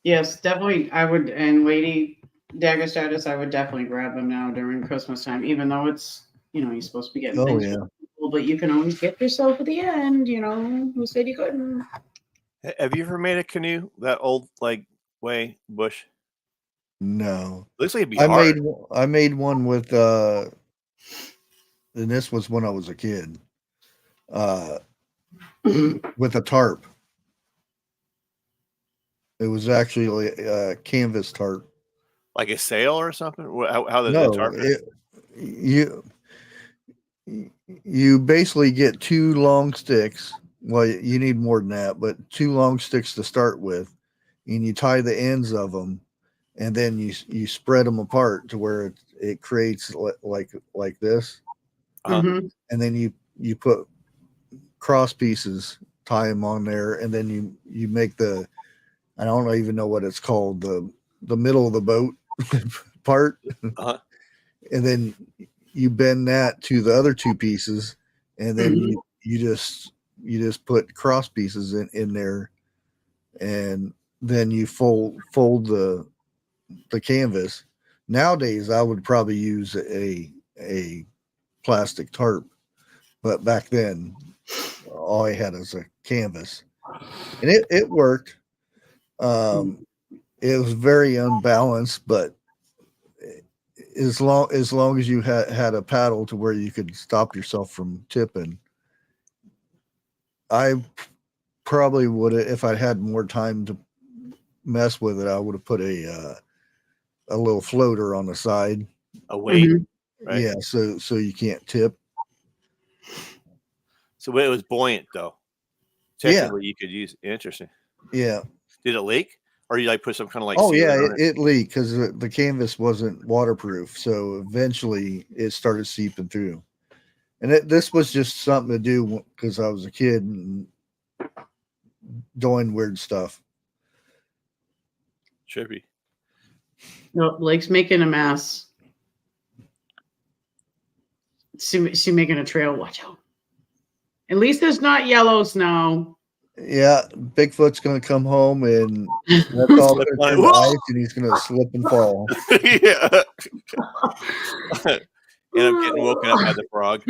Yes, definitely. I would, and lady, Dagger status, I would definitely grab them now during Christmas time, even though it's, you're supposed to be getting Oh things yeah. for people, but you can always get yourself at the end, who said you couldn't? Have you ever made a canoe that old way, Bush? No. Looks like it'd be I hard. made one with and this was when I was a kid. With a tarp. It was actually a canvas tarp. Like a sail or something? How the No, tarp? you basically get two long sticks. Well, you need more than that, but two long sticks to start with, and you tie the ends of them, and then you spread them apart to where it creates like this, Mhm. and then you put cross pieces, tie them on there, and then you make I don't even know what it's called, the middle of the boat part, Uh-huh. and then you bend that to the other two pieces, and then you just put cross pieces in there, and then you fold the canvas. Nowadays, I would probably use a plastic tarp, but back then, all I had was a canvas, and it worked. It was very unbalanced, but as long as you had a paddle to where you could stop yourself from tipping, I probably would have, if I had more time to mess with it, I would have put a little floater on the side. A weight, right? Yeah, so you can't tip. So it was buoyant though. Technically, you could use. Interesting. Yeah. Did it leak, or you put some kind of Oh yeah, sealant on it leaked because the canvas wasn't waterproof. So eventually, it started seeping through. And this was just something to do because I was a kid and doing weird stuff. Trippy. No, Blake's making a mess. She making a trail. Watch out. At least there's not yellow snow. Yeah, Bigfoot's gonna come home and that's all Slip gonna on it. turn to ice, and he's gonna slip and fall. Yeah. And I'm getting woken up by the frog.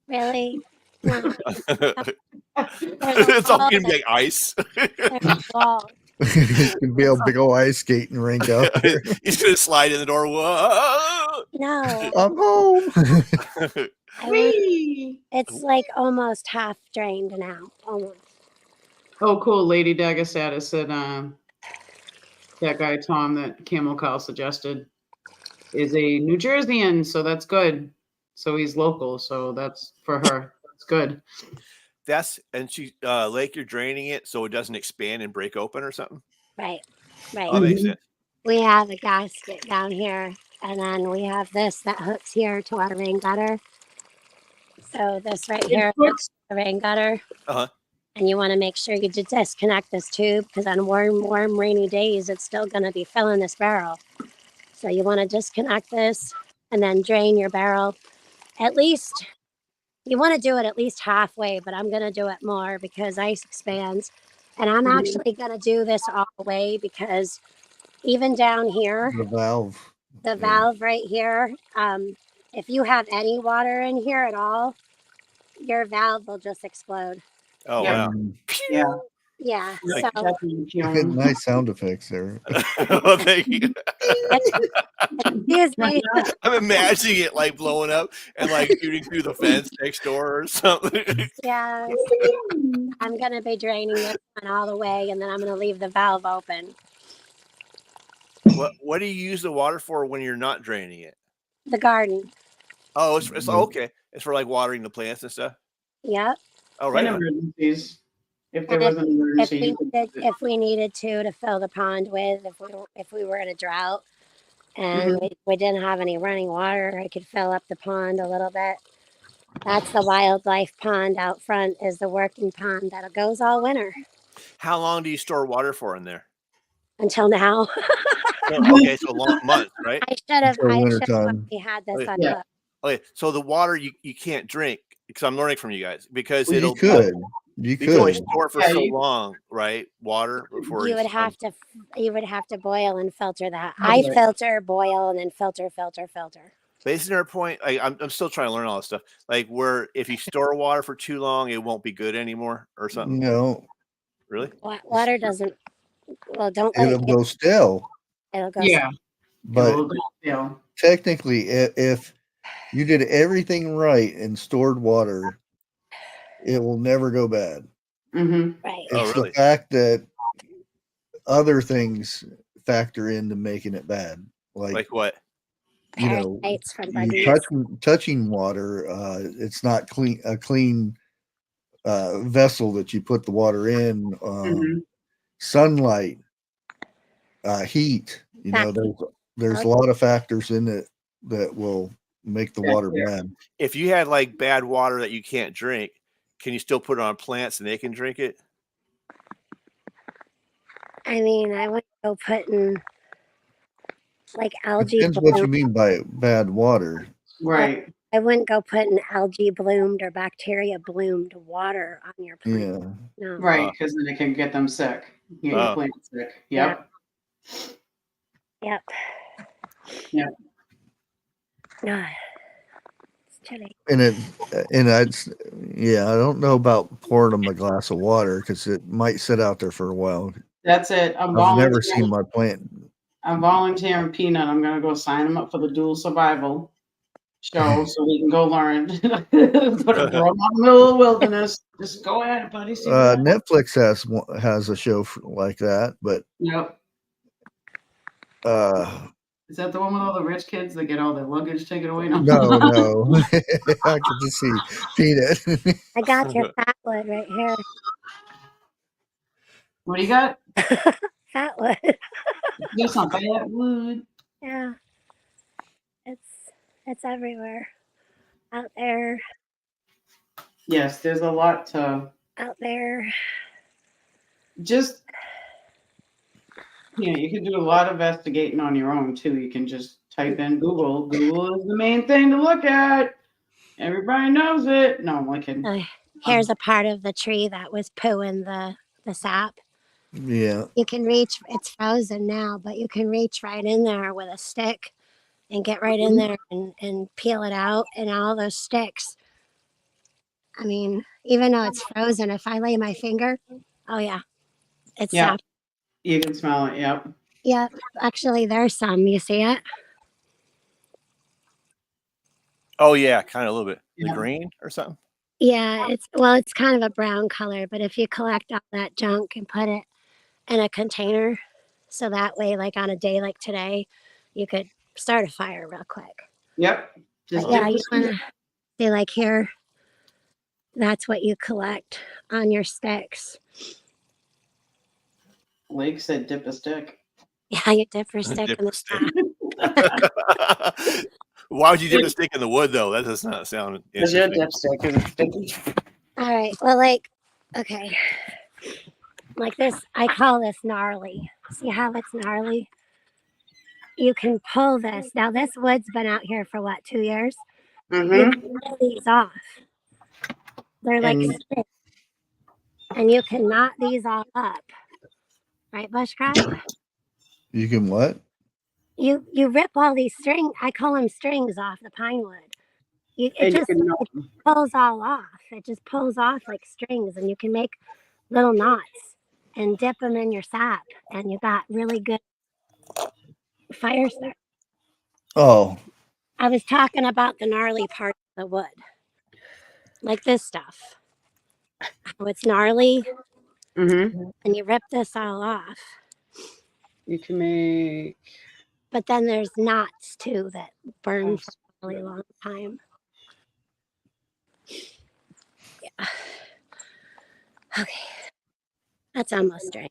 Really? No. It's all gonna be like ice. Wall. He's gonna be a big old ice skating rink out there. He's gonna slide in the door. Whoa! No. I'm home. It's like almost half drained now. Almost. Oh, cool. Lady Dagger status said that guy Tom that Camel Cow suggested is a New Jerseyan, so that's good. So he's local, so that's for her. That's good. And she Lake, you're draining it so it doesn't expand and break open or something. Right. Oh, that makes sense. We have a gasket down here, and then we have this that hooks here to our rain gutter. So this right here hooks the rain gutter. Uh-huh. And you want to make sure you disconnect this tube because on warm, rainy days, it's still going to be filling this barrel. So you want to disconnect this and then drain your barrel. At least, you want to do it at least halfway, but I'm going to do it more because ice expands. And I'm actually going to do this all the way because even down here, the valve right here, if you have any water in here at all, your valve will just explode. Oh, wow. Yeah. Yeah. Like- So Nice sound effects there. Well, thank you. excuse me. I'm imagining it like blowing up and like shooting through the fence next door or something. Yeah. I'm gonna be draining this one all the way, and then I'm gonna leave the valve open. What do you use the water for when you're not draining it? The garden. Oh, it's okay. It's for like watering the plants and stuff. Yep. Oh, right. In emergencies. If there And was an emergency. if we needed to fill the pond with, if we were in a drought and we didn't have any running water, I could fill up the pond a little bit. That's the wildlife pond out front is the working pond that goes all winter. How long do you store water for in there? Until now. Okay, so long months, right? I should have wintertime. we had this on Yeah. hook. Okay, so the water you can't drink because I'm learning from you guys because Well, it'll you could. You can only could. store it for Yeah, so you- long, right? Water before You would it's, have to boil and filter that. Oh, I right. filter, boil, and then filter. But isn't there a point? I'm still trying to learn all this stuff. Like where if you store water for too long, it won't be good anymore or something. No, Really? Water doesn't. Well, don't let it'll it get. go stale. It'll go. Yeah. But It'll go stale. technically, if you did everything right and stored water, it will never go bad. Mm-hmm. Right. Oh, It's really? the fact that other things factor into making it bad. Like what? You know, Parasites from you buggies. touching water, it's not clean vessel that you put the water in. Mm-hmm. Sunlight, heat. You know, there's a lot of factors in it that will make the water bad. If you had like bad water that you can't drink, can you still put it on plants and they can drink it? I mean, I wouldn't go putting like algae Depends what you bloom. mean by bad water. Right. I wouldn't go putting algae bloomed or bacteria bloomed water on your plant. Yeah. No. Right. Because then it can get them sick. Get your Oh. plant sick. Yep. Yep. Yep. No. It's chilly. And I don't know about pouring them a glass of water because it might sit out there for a while. That's it. I've never seen my plant. I'm volunteering Peanut. I'm gonna go sign him up for the dual survival show so we can go learn. Put a grow out in the middle of the wilderness. Just go ahead, buddy. See what happens. Netflix has a show like that, but Yep. Is that the one with all the rich kids that get all their luggage taken away? no. I could just see Peanut. I got your fat wood right here. What do you got? Fat wood. Yes, not bad wood. Yeah. It's everywhere. Out there. Yes, there's a lot to Out there. just. Yeah, you can do a lot of investigating on your own too. You can just type in Google. Google is the main thing to look at. Everybody knows it. No, I'm like kidding. Here's a part of the tree that was pooing the sap. Yeah. You can reach, it's frozen now, but you can reach right in there with a stick and get right in there and peel it out. And all those sticks, I mean, even though it's frozen, if I lay my finger, oh yeah, it's Yeah. sap. You can smell it. Yep. Yep. Actually, there's some. You see it? Oh yeah, kind of a little bit. The Yeah. green or something. Yeah. It's kind of a brown color, but if you collect all that junk and put it in a container, so that way, like on a day like today, you could start a fire real quick. Yep. Just Yeah, dip you the want to see like here. That's what you collect on your sticks. Lake said dip a stick. Yeah, you dip your stick Dip in a the stick. sap. Why would you dip a stick in the wood though? That does not sound Because your interesting. dipstick is sticky. All right. Well, like, okay. Like this, I call this gnarly. See how it's gnarly? You can pull this. Now, this wood's been out here for what, 2 years? Mm-hmm. You can pull these off. They're like And- sticks. And you can knot these all up. Right, Bushcraft? You can what? You rip all these strings. I call them strings off the pine wood. It And you just can pulls all off. It just pulls off like strings, and you can make little knots and dip them in your sap, and you got really good fire start. Oh, I was talking about the gnarly part of the wood, like this stuff. How it's gnarly, Mm-hmm. and you rip this all off. You can make. But then there's knots too that burn for a really long time. Yeah. Okay. That's almost right.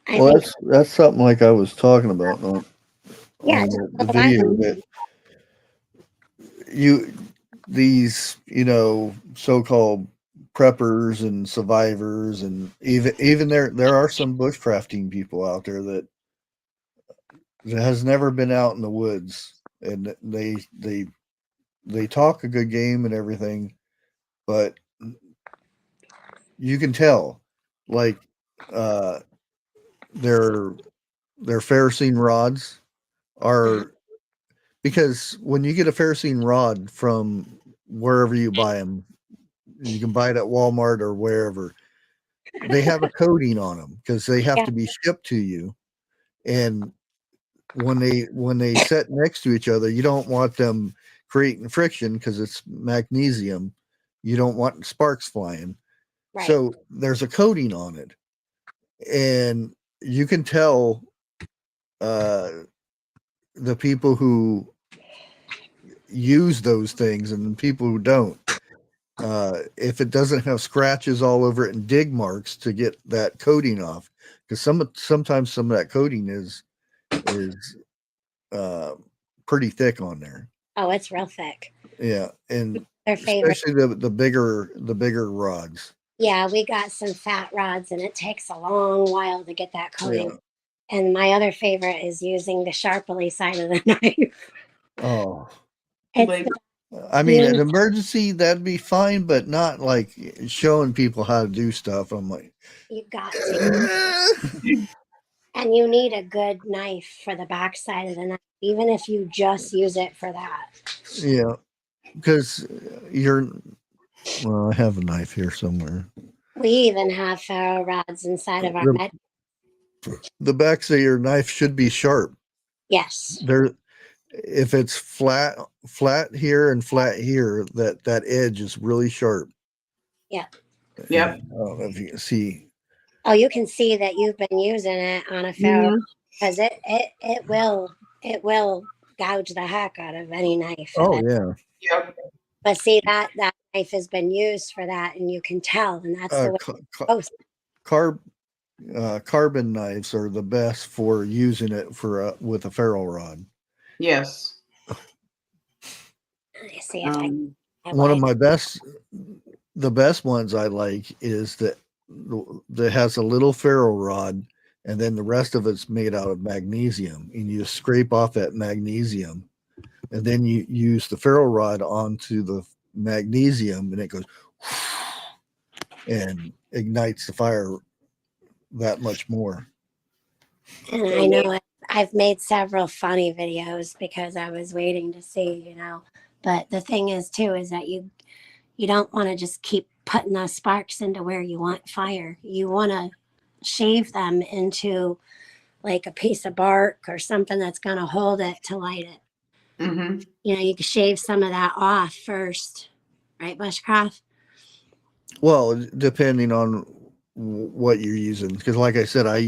I well, think, that's something like I was talking about on Yeah, on just the go video back. that these so-called preppers and survivors, and even there are some bushcrafting people out there that has never been out in the woods, and they they talk a good game and everything, but you can tell, like, their ferrocene rods are, because when you get a ferrocene rod from wherever you buy them, you can buy it at Walmart or wherever. They have a coating on them because they have to be shipped to you, and when they set next to each other, you don't want them creating friction because it's magnesium. You don't want sparks flying. Right. So there's a coating on it, and you can tell the people who use those things and the people who don't. If it doesn't have scratches all over it and dig marks to get that coating off, because sometimes some of that coating is pretty thick on there. Oh, it's real thick. Yeah, and Their favorite. especially the bigger rods. Yeah, we got some fat rods, and it takes a long while to get that coating. Yeah. And my other favorite is using the sharply side of the knife. Oh, It's Like, I mean, Yeah. an emergency that'd be fine, but not like showing people how to do stuff. I'm like, you got to. And you need a good knife for the back side of the knife, even if you just use it for that. yeah, because well, I have a knife here somewhere. We even have ferro rods inside of our med. The backs of your knife should be sharp. Yes. If it's flat here and flat here, that edge is really sharp. Yep. Yep. I don't know if you can see. Oh, you can see that you've been using it on a ferro because it will gouge the heck out of any knife. Oh yeah. Yep. But see that knife has been used for that, and you can tell, and that's the way. Carbon knives are the best for using it with a ferro rod. Yes. I see it. One of the best ones I like is that has a little ferro rod, and then the rest of it's made out of magnesium, and you scrape off that magnesium, and then you use the ferro rod onto the magnesium, and it goes and ignites the fire that much more. And I know I've made several funny videos because I was waiting to see, but the thing is too, is that you don't want to just keep putting those sparks into where you want fire. You want to shave them into like a piece of bark or something that's going to hold it to light it. Mm-hmm. You can shave some of that off first, right, Bushcraft? Well, depending on what you're using, because like I said, I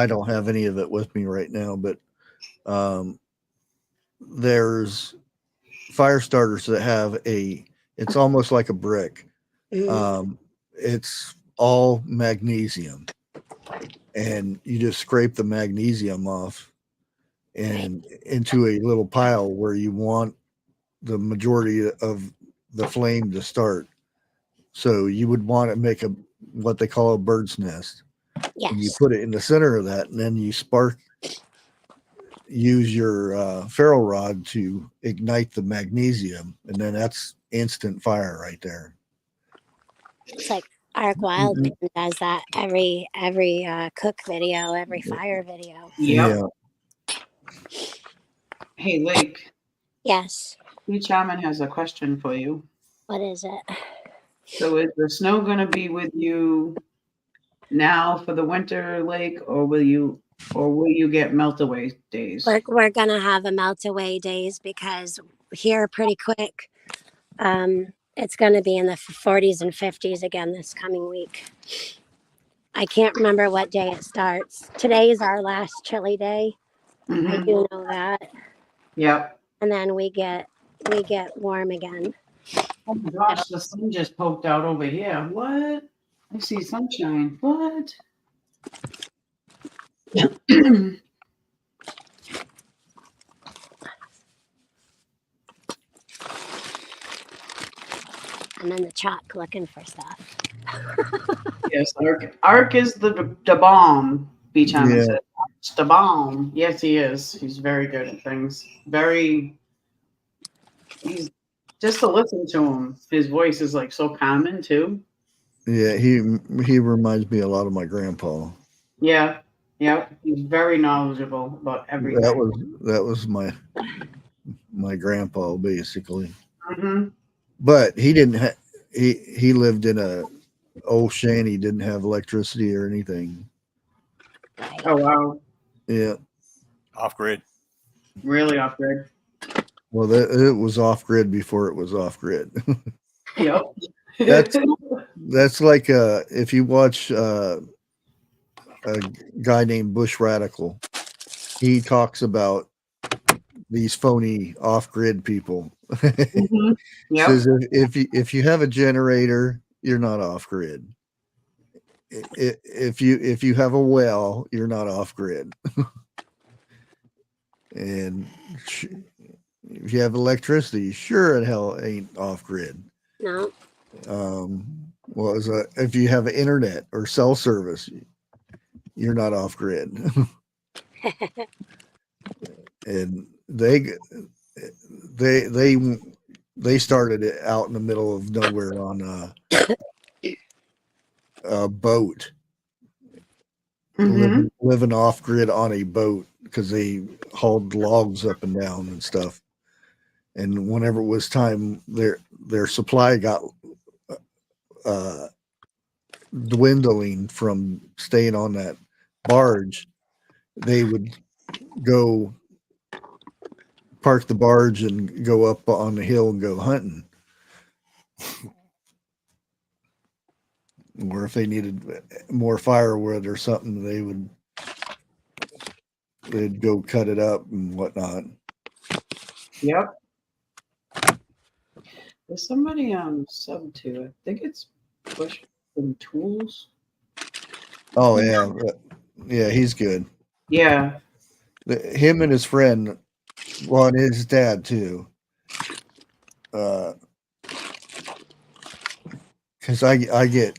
don't have any of it with me right now, but there's fire starters that have it's almost like a brick. Mm-hmm. It's all magnesium, and you just scrape the magnesium off and into a little pile where you want the majority of the flame to start. So you would want to make what they call a bird's nest. Yes. And you put it in the center of that, and then you use your ferro rod to ignite the magnesium, and then that's instant fire right there. It's like Arc Wildman does that every cook video, every fire video. Yep. Yeah. Hey, Lake. Yes. Chairman has a question for you. What is it? So is the snow going to be with you now for the winter, Lake, or will you get melt away days? We're gonna have a melt away days because here pretty quick. It's gonna be in the 40s and 50s again this coming week. I can't remember what day it starts. Today is our last chilly day. Mm-hmm. I do know that. Yep. And then we get warm again. Oh my gosh, the sun just poked out over here. What? I see sunshine. What? I'm in the chalk looking for stuff. Yes, Ark is the bomb. Beach Hammer said. It's the bomb. Yes, he is. He's very good at things. Very He's just to listen to him. His voice is like so common too. Yeah, he reminds me a lot of my grandpa. Yeah, yeah. He's very knowledgeable about everything. That was my grandpa basically. Hmm. But he didn't he lived in a old shanty, didn't have electricity or anything. Oh wow, Yeah. Off grid. really off grid. Well, it was off grid before it was off grid. Yep. That's like if you watch a guy named Bush Radical, he talks about these phony off grid people. Hmm. Yep. Says if you have a generator, you're not off grid. If you have a well, you're not off grid. And if you have electricity, sure as hell ain't off grid. No. If you have internet or cell service, you're not off grid. And they started it out in the middle of nowhere on a boat, Hmm. living off grid on a boat because they hauled logs up and down and stuff. And whenever it was time, their supply got dwindling from staying on that barge. They would go park the barge and go up on the hill and go hunting. Or if they needed more firewood or something, they'd go cut it up and whatnot. Yep. There's somebody on sub two. I think it's Push from Tools. Oh yeah, yeah, he's good. Yeah. Him and his friend, well, and his dad too. Because I get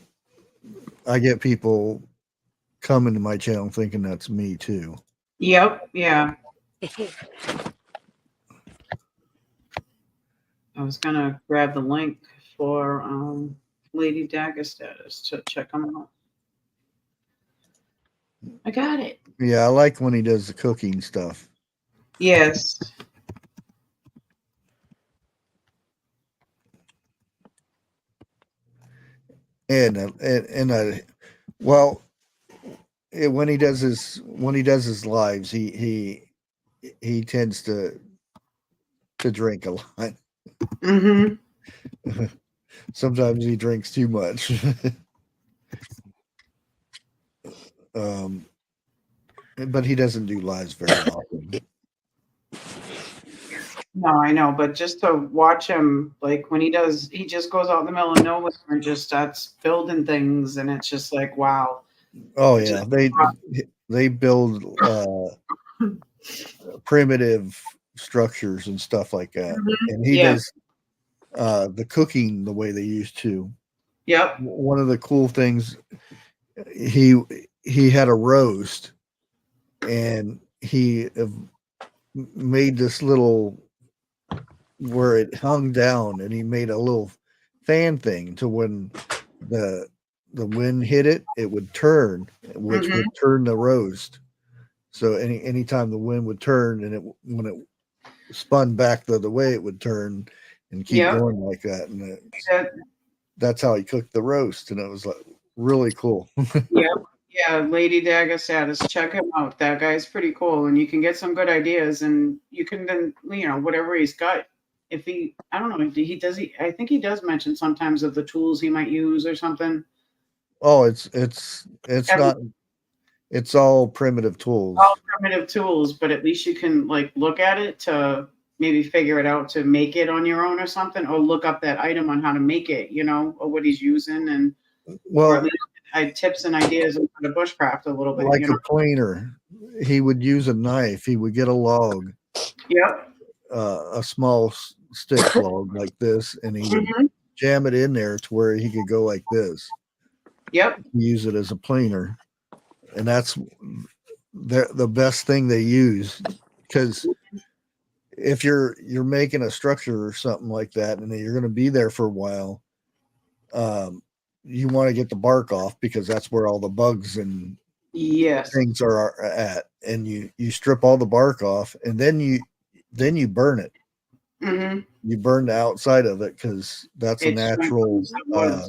people coming to my channel thinking that's me too. Yep. Yeah. I was gonna grab the link for Lady Dagger status to check them out. I got it. Yeah, I like when he does the cooking stuff. Yes. Well, when he does his lives, he tends to drink a lot. Mm-hmm. Sometimes he drinks too much. But he doesn't do lives very often. No, I know, but just to watch him, like when he does, he just goes out in the middle of nowhere and just starts building things, and it's just like, wow. Oh yeah, they build primitive structures and stuff like that, and he does the cooking the way they used to. Yep. One of the cool things, he had a roast, and he made this little where it hung down, and he made a little fan thing to when the wind hit it, it would turn, which would turn the roast. So anytime the wind would turn, and when it spun back the other way, it would turn and keep going like that. And that's how he cooked the roast, and it was like really cool. Yeah, Lady Dagger status. Check him out. That guy's pretty cool, and you can get some good ideas, and you can then, whatever he's got. If I don't know, I think he does mention sometimes of the tools he might use or something. Oh, it's not. It's all primitive tools. All primitive tools, but at least you can like look at it to maybe figure it out to make it on your own or something, or look up that item on how to make it, or what he's using, and or at least tips and ideas on how to bushcraft a little bit. Like a planer, he would use a knife. He would get a log. Yep. A small stick log like this, and he would jam it in there to where he could go like this. Yep. Use it as a planer, and that's the best thing they use, because if you're making a structure or something like that, and you're going to be there for a while, you want to get the bark off because that's where all the bugs and Yes. things are at, and you strip all the bark off, and then you burn it. Mm-hmm. You burn the outside of it because that's a It natural. strengthens the wood.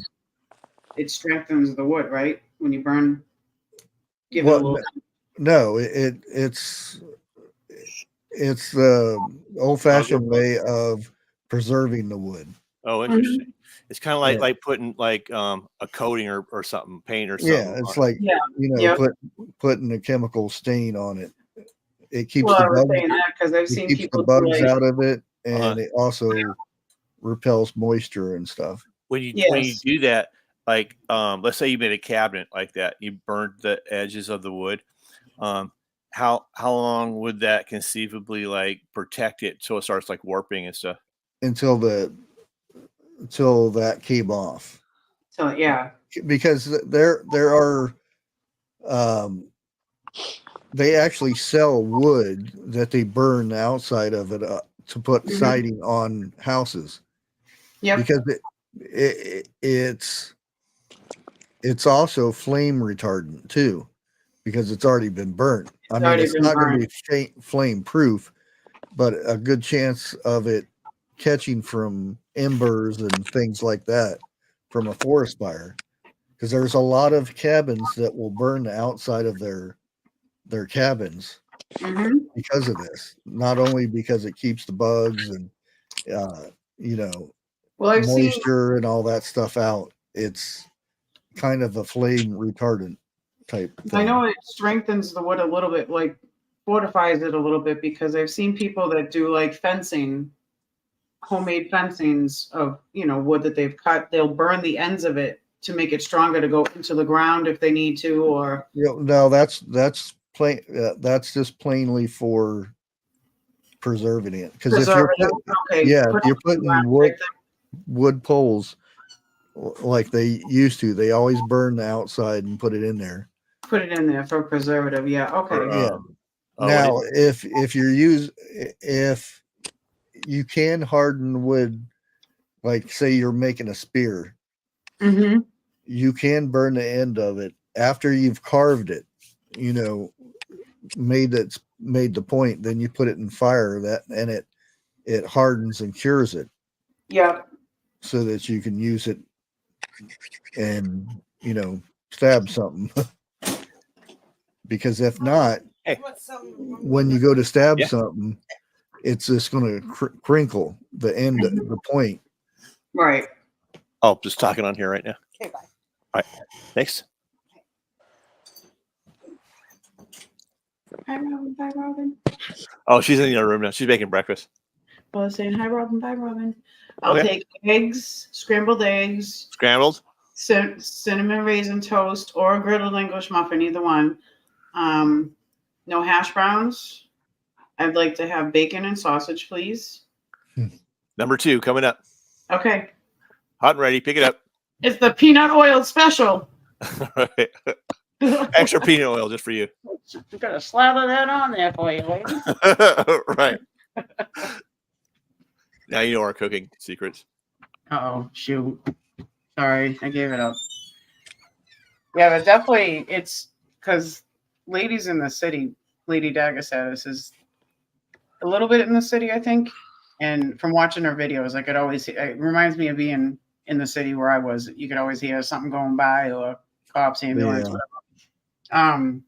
It strengthens the wood, right? When you burn, give it a Well, little. no, it's the old-fashioned way of preserving the wood. Oh, interesting. It's kind of like Yeah. putting like a coating or something, paint or Yeah, something. it's like Yeah. you know, Yep. putting a chemical stain on it. It keeps Well, I the was bugs. saying that because I've It seen keeps people the bugs do like, out of it, and Uh-huh. it also repels moisture and stuff. When you Yes. do that, like let's say you made a cabinet like that, you burned the edges of the wood. How long would that conceivably like protect it so it starts like warping and stuff? Until that came off, so yeah. because there are they actually sell wood that they burn the outside of it to put Mhm. siding on houses, Yep. because it's also flame retardant too, because it's already been burnt. I mean, already it's been not going to burned. be flame proof, but a good chance of it catching from embers and things like that from a forest fire, because there's a lot of cabins that will burn the outside of their cabins Mm-hmm. because of this. Not only because it keeps the bugs and you know, Well, I've seen. moisture and all that stuff out, it's kind of a flame retardant type thing. I know it strengthens the wood a little bit, like fortifies it a little bit, because I've seen people that do like fencing, homemade fencings of wood that they've cut. They'll burn the ends of it to make it stronger to go into the ground if they need to, or No, that's plain. That's just plainly for preserving it. Because if you're preservative. Okay. if put you're it in the putting ground wood type thing. wood poles like they used to, they always burn the outside and put it in there. Put it in there for preservative. Yeah. Okay. Or, Yeah. oh, Now, if you can harden wood, like say you're making a spear, Mm-hmm. you can burn the end of it after you've carved it, made the point, then you put it in fire, that and it hardens and cures it Yeah. so that you can use it and stab something. Because if not, when you go to stab Yeah. something, it's just going to crinkle the end, the point. Right. Oh, just talking on here right now. Okay, bye. All right. Thanks. Hi, Robin. Bye, Robin. Oh, she's in the other room now. She's making breakfast. Well, I was saying hi, Robin. Bye, Robin. I'll Okay. take eggs, scrambled eggs, Scrambled. cinnamon raisin toast, or a griddled English muffin, either one. No hash browns. I'd like to have bacon and sausage, please. Number 2 coming up. Okay. Hot and ready. Pick it up. It's the peanut oil special. All right. Extra peanut oil just for you. You gotta slather that on there for you, lady. Right. Now you know our cooking secrets. Oh shoot! Sorry, I gave it up. Yeah, but definitely it's because ladies in the city, Lady Dagasatis is a little bit in the city, I think. And from watching her videos, I could always see, it reminds me of being in the city where I was. You could always hear something going by or cops, ambulance, Yeah. whatever.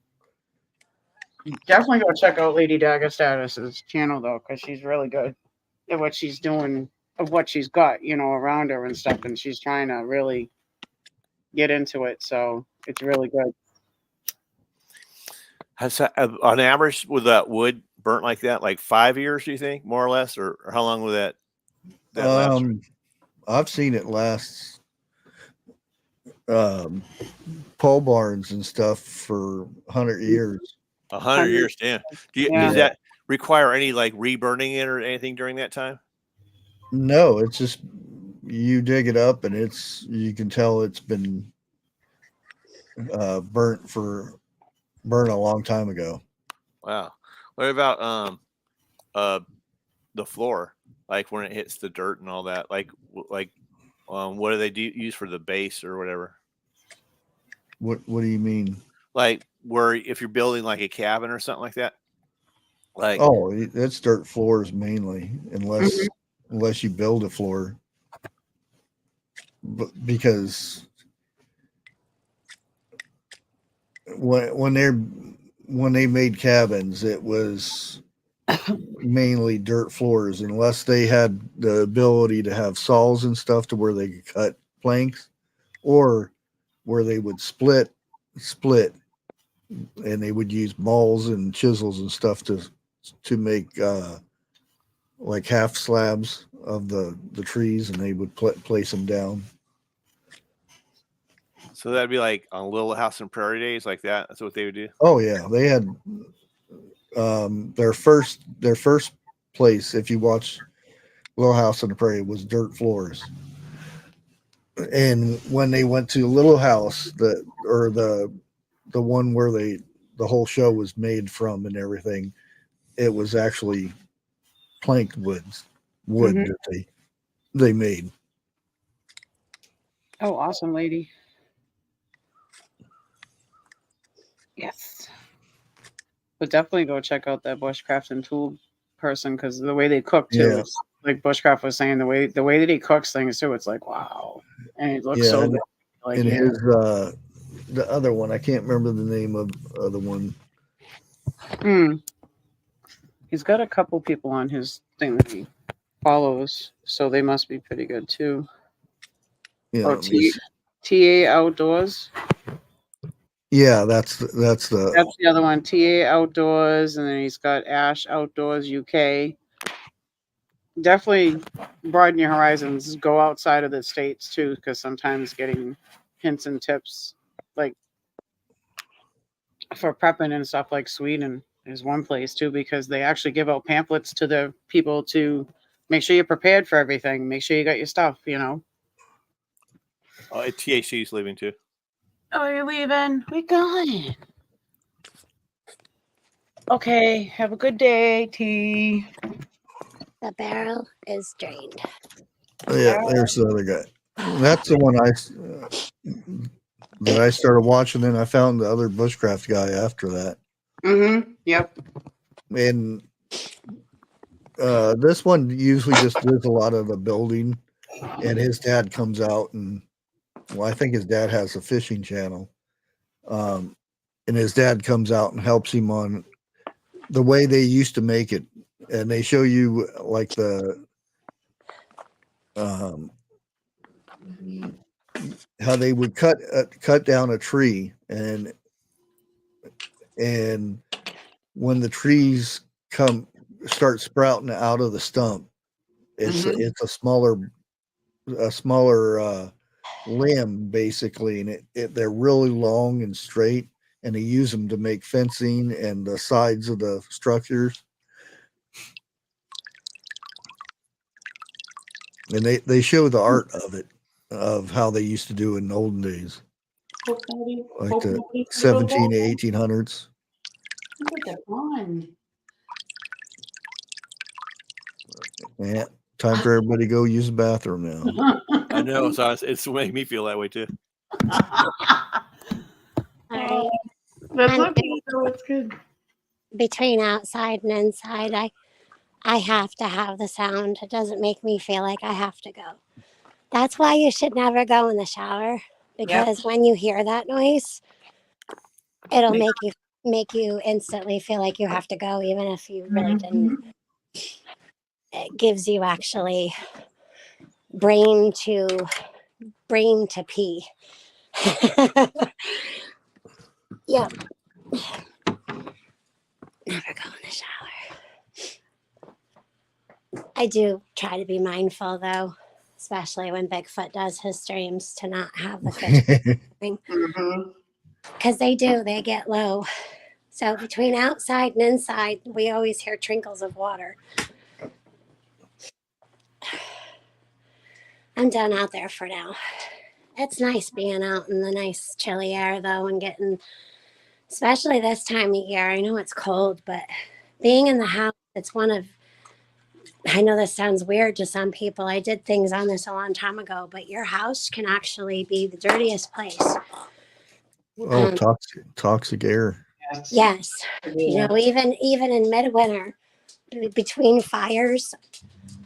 Definitely go check out Lady Dagastatus's channel though, because she's really good at what she's doing, of what she's got, around her and stuff, and she's trying to really get into it. So it's really good. On average, with that wood burnt like that, like 5 years, do you think, more or less, or how long will that last? I've seen it last pole barns and stuff for 100 years. 100 years, damn. Yeah. Does that require any like reburning it or anything during that time? No, it's just you dig it up and you can tell it's been burnt a long time ago. Wow. What about the floor, like when it hits the dirt and all that? Like what do they use for the base or whatever? What do you mean? Like where if you're building like a cabin or something like that? Like Oh, that's dirt floors mainly, Mhm. unless you build a floor. But because when they made cabins, it was mainly dirt floors, unless they had the ability to have saws and stuff to where they could cut planks, or where they would split, and they would use mauls and chisels and stuff to make like half slabs of the trees, and they would place them down. so that'd be like on Little House on Prairie days like that. That's what they would do. Oh yeah, they had their first place. If you watch Little House on the Prairie, was dirt floors. And when they went to Little House, the one where the whole show was made from and everything, it was actually planked wood Mhm. that they made. Oh, awesome, lady. Yes. But definitely go check out that bushcraft and tool person, because the way they cook too, Yeah. it's like Bushcraft was saying, the way that he cooks things too, it's like wow, and it looks Yeah, so and, good. Like and yeah. his the other one, I can't remember the name of the one. He's got a couple people on his thing that he follows, so they must be pretty good too. Yeah, Oh, TA Outdoors. yeah, that's the That's the other one. TA Outdoors, and then he's got Ash Outdoors UK. Definitely broaden your horizons. Go outside of the states too, because sometimes getting hints and tips, like for prepping and stuff, like Sweden is one place too, because they actually give out pamphlets to the people to make sure you're prepared for everything. Make sure you got your stuff. THC's leaving too. Oh, you're leaving? We going. Okay. Have a good day, T. The barrel is drained. yeah. There's the other guy. That's the one that I started watching, and I found the other bushcraft guy after that. Yep. And this one usually just does a lot of the building, and his dad comes out and, well, I think his dad has a fishing channel, and his dad comes out and helps him on the way they used to make it, and they show you like the how they would cut down a tree, and when the trees start sprouting out of the stump, it's a smaller limb basically, and they're really long and straight, and they use them to make fencing and the sides of the structures. And they show the art of it, of how they used to do in the olden days, like the 17 to 1800s. Look at that. Yeah, time for everybody to go use the bathroom now. I know, so it's making me feel that way too. All right. That's And okay, though. It's good. between outside and inside, I have to have the sound. It doesn't make me feel like I have to go. That's why you should never go in the shower, because when you hear that noise, it'll make you instantly feel like you have to go, even if you really didn't. It gives you actually brain to pee. Yep. Never go in the shower. I do try to be mindful, though, especially when Bigfoot does his streams, to not have the fish because they get low. So between outside and inside, we always hear trickles of water. I'm done out there for now. It's nice being out in the nice chilly air, though, and getting, especially this time of year. I know it's cold, but being in the house, it's one of I know this sounds weird to some people. I did things on this a long time ago, but your house can actually be the dirtiest place. Oh, toxic air. Yes. Yeah. Even in midwinter, between fires,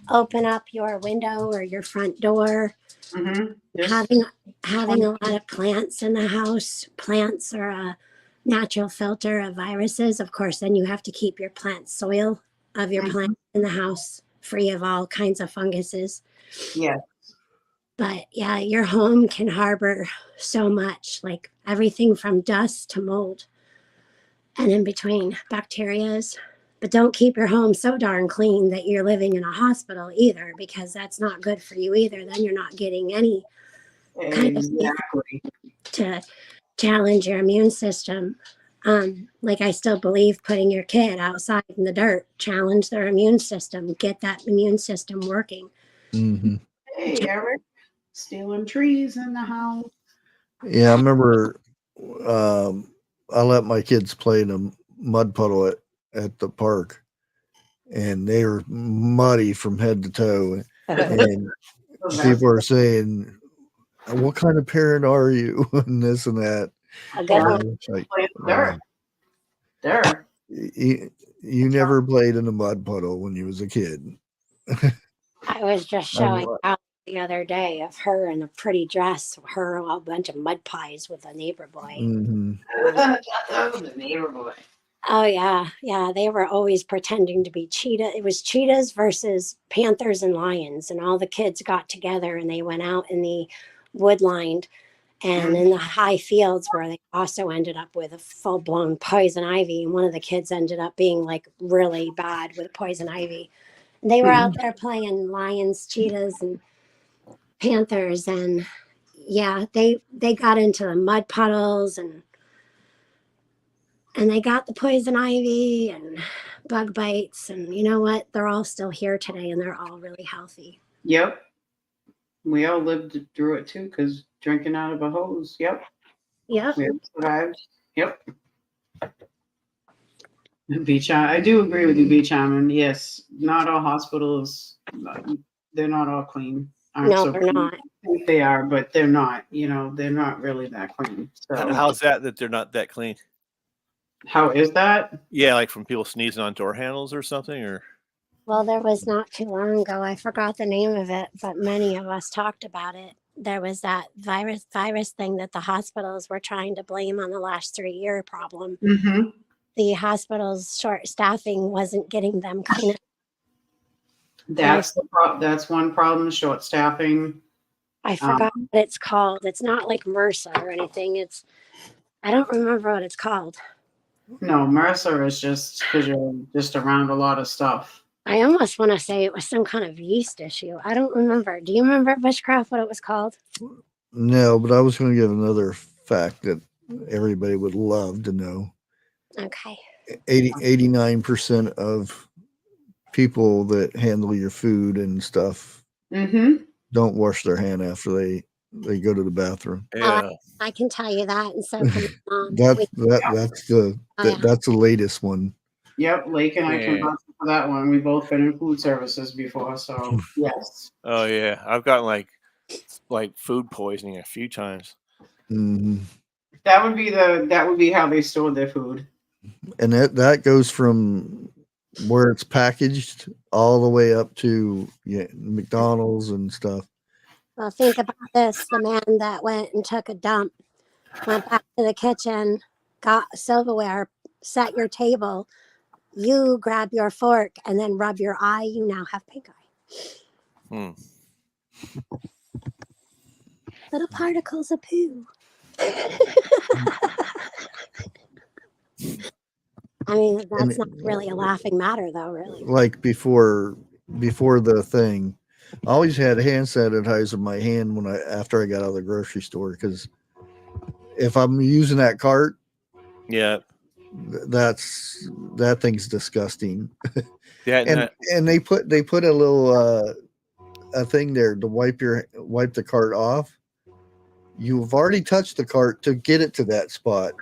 open up your window or your front door. Having a lot of plants in the house. Plants are a natural filter of viruses. Of course, then you have to keep your plant soil of your plant in the house free of all kinds of funguses. Yeah. But yeah, your home can harbor so much, like everything from dust to mold and in between bacterias. But don't keep your home so darn clean that you're living in a hospital either, because that's not good for you either. Then you're not getting any kind of to challenge your immune system. Like I still believe putting your kid outside in the dirt, challenge their immune system, get that immune system working. Mm-hmm. Hey, Eric, stealing trees in the house. Yeah, I remember I let my kids play in a mud puddle at the park, and they were muddy from head to toe. And people are saying, "What kind of parent are you?" and this and that. A good one. Like, Dirt. you never played in a mud puddle when you was a kid. I was just showing out the other day of her in a pretty dress, her a bunch of mud pies with a neighbor boy. Mm-hmm. The neighbor boy. Oh yeah, they were always pretending to be cheetah. It was cheetahs versus panthers and lions, and all the kids got together and they went out in the wood lined and in the high fields where they also ended up with a full blown poison ivy. And one of the kids ended up being like really bad with poison ivy. And they were out there playing lions, cheetahs, and panthers, and yeah, they got into the mud puddles and they got the poison ivy and bug bites, and you know what? They're all still here today, and they're all really healthy. Yep. We all lived through it too, because drinking out of a hose. Yep. Yep. We survived. Yep. Beach. I do agree with you, Beach Almond. Yes, not all hospitals. They're not all clean. No, they're not. I think they are, but they're not. They're not really that clean. So How's that they're not that clean? How is that? Yeah, like from people sneezing on door handles or something, or. Well, there was not too long ago, I forgot the name of it, but many of us talked about it. There was that virus thing that the hospitals were trying to blame on the last 3-year problem. Mm-hmm. The hospitals' short staffing wasn't getting them clean. That's that's one problem. Short staffing. I forgot what it's called. It's not like MRSA or anything. I don't remember what it's called. No, MRSA is just because you're just around a lot of stuff. I almost want to say it was some kind of yeast issue. I don't remember. Do you remember, Bushcraft, what it was called? No, but I was going to give another fact that everybody would love to know. Okay. 89% of people that handle your food and stuff don't wash their hand after they go to the bathroom. Yeah. I can tell you that, and so can Mom. That's the latest one. Yep, Lake and I can vouch for that one. We've both been in food services before, so yes. Oh yeah, I've gotten like food poisoning a few times. Mm-hmm. That would be how they stored their food. And that goes from where it's packaged all the way up to McDonald's and stuff. Well, think about this. The man that went and took a dump, went back to the kitchen, got silverware, set your table, you grab your fork and then rub your eye, you now have pink eye. Little particles of poo. I mean, that's not really a laughing matter, though, really. Like before the thing, I always had hand sanitizer in my hand after I got out of the grocery store, because if I'm using that cart, that thing's disgusting. Yeah, and they put a little a thing there to wipe the cart off. You've already touched the cart to get it to that spot.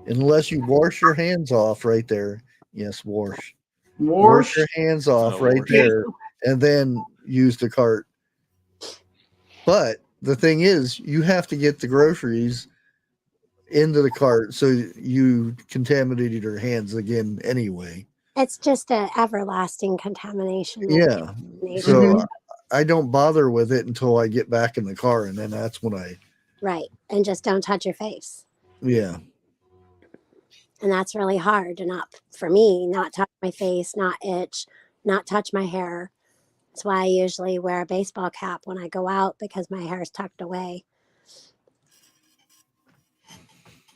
Unless you wash your hands off right there. Yes, wash your hands off there. and then use the cart. But the thing is, you have to get the groceries into the cart, so you contaminated your hands again anyway. It's just an everlasting contamination. Yeah. Contamination. So I don't bother with it until I get back in the car, and then that's when I. Right. And just don't touch your face. Yeah. And that's really hard to not, for me, not touch my face, not itch, not touch my hair. That's why I usually wear a baseball cap when I go out, because my hair is tucked away.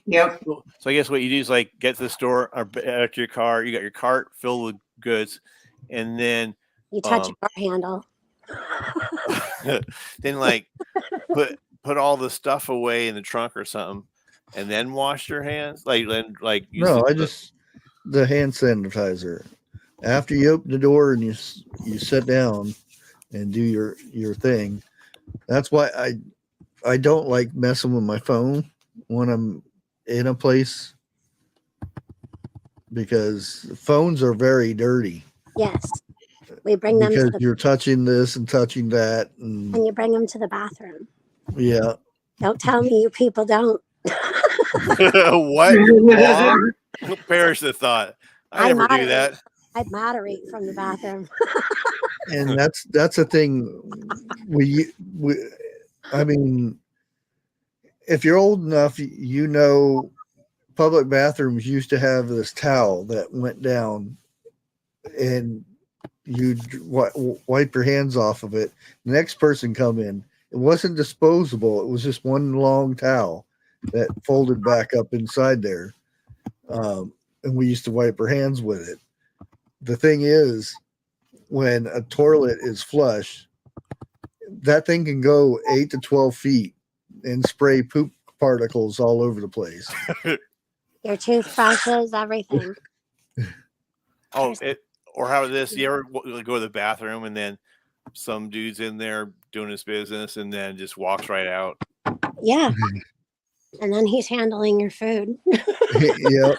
Yep. So I guess what you do is like get to the store or at your car. You got your cart filled with goods, and then You touch your door handle. then like put all the stuff away in the trunk or something, and then wash your hands. Like use No, I just the hand sanitizer. After you open the door and you sit down and do your thing. That's why I don't like messing with my phone when I'm in a place, because phones are very dirty. Yes. We bring them Because to you're touching this and touching that, and and you bring them to the bathroom. yeah. Don't tell me you people don't. what? Mom? Perish the thought. I never do that. I'd moderate from the bathroom. And that's a thing. I mean, if you're old enough, you know, public bathrooms used to have this towel that went down, and you'd wipe your hands off of it. The next person come in. It wasn't disposable. It was just one long towel that folded back up inside there. And we used to wipe our hands with it. The thing is, when a toilet is flush, that thing can go 8 to 12 feet and spray poop particles all over the place. Your toothbrushes, everything. Or how this? You ever go to the bathroom and then some dude's in there doing his business and then just walks right out? Yeah. And then he's handling your food. Yep.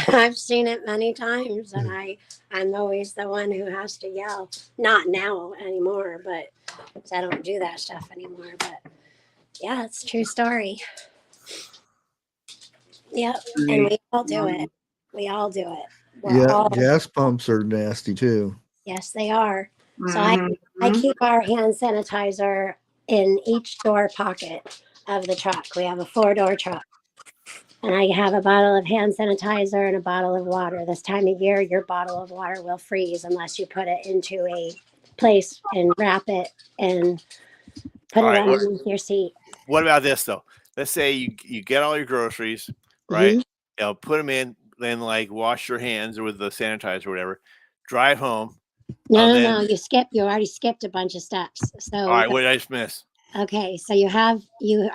I've seen it many times, and I'm always the one who has to yell. Not now anymore, but I don't do that stuff anymore. But yeah, it's a true story. Yep. And we all do it. We all do it. Yeah, gas pumps are nasty too. Yes, they are. So I keep our hand sanitizer in each door pocket of the truck. We have a 4-door truck. And I have a bottle of hand sanitizer and a bottle of water. This time of year, your bottle of water will freeze unless you put it into a place and wrap it and put it on your seat. What about this though? Let's say you get all your groceries, right? Mm-hmm. Put them in, then like wash your hands with the sanitizer or whatever. Drive home. No. You already skipped a bunch of steps. So all right, what did I just miss? Okay, so you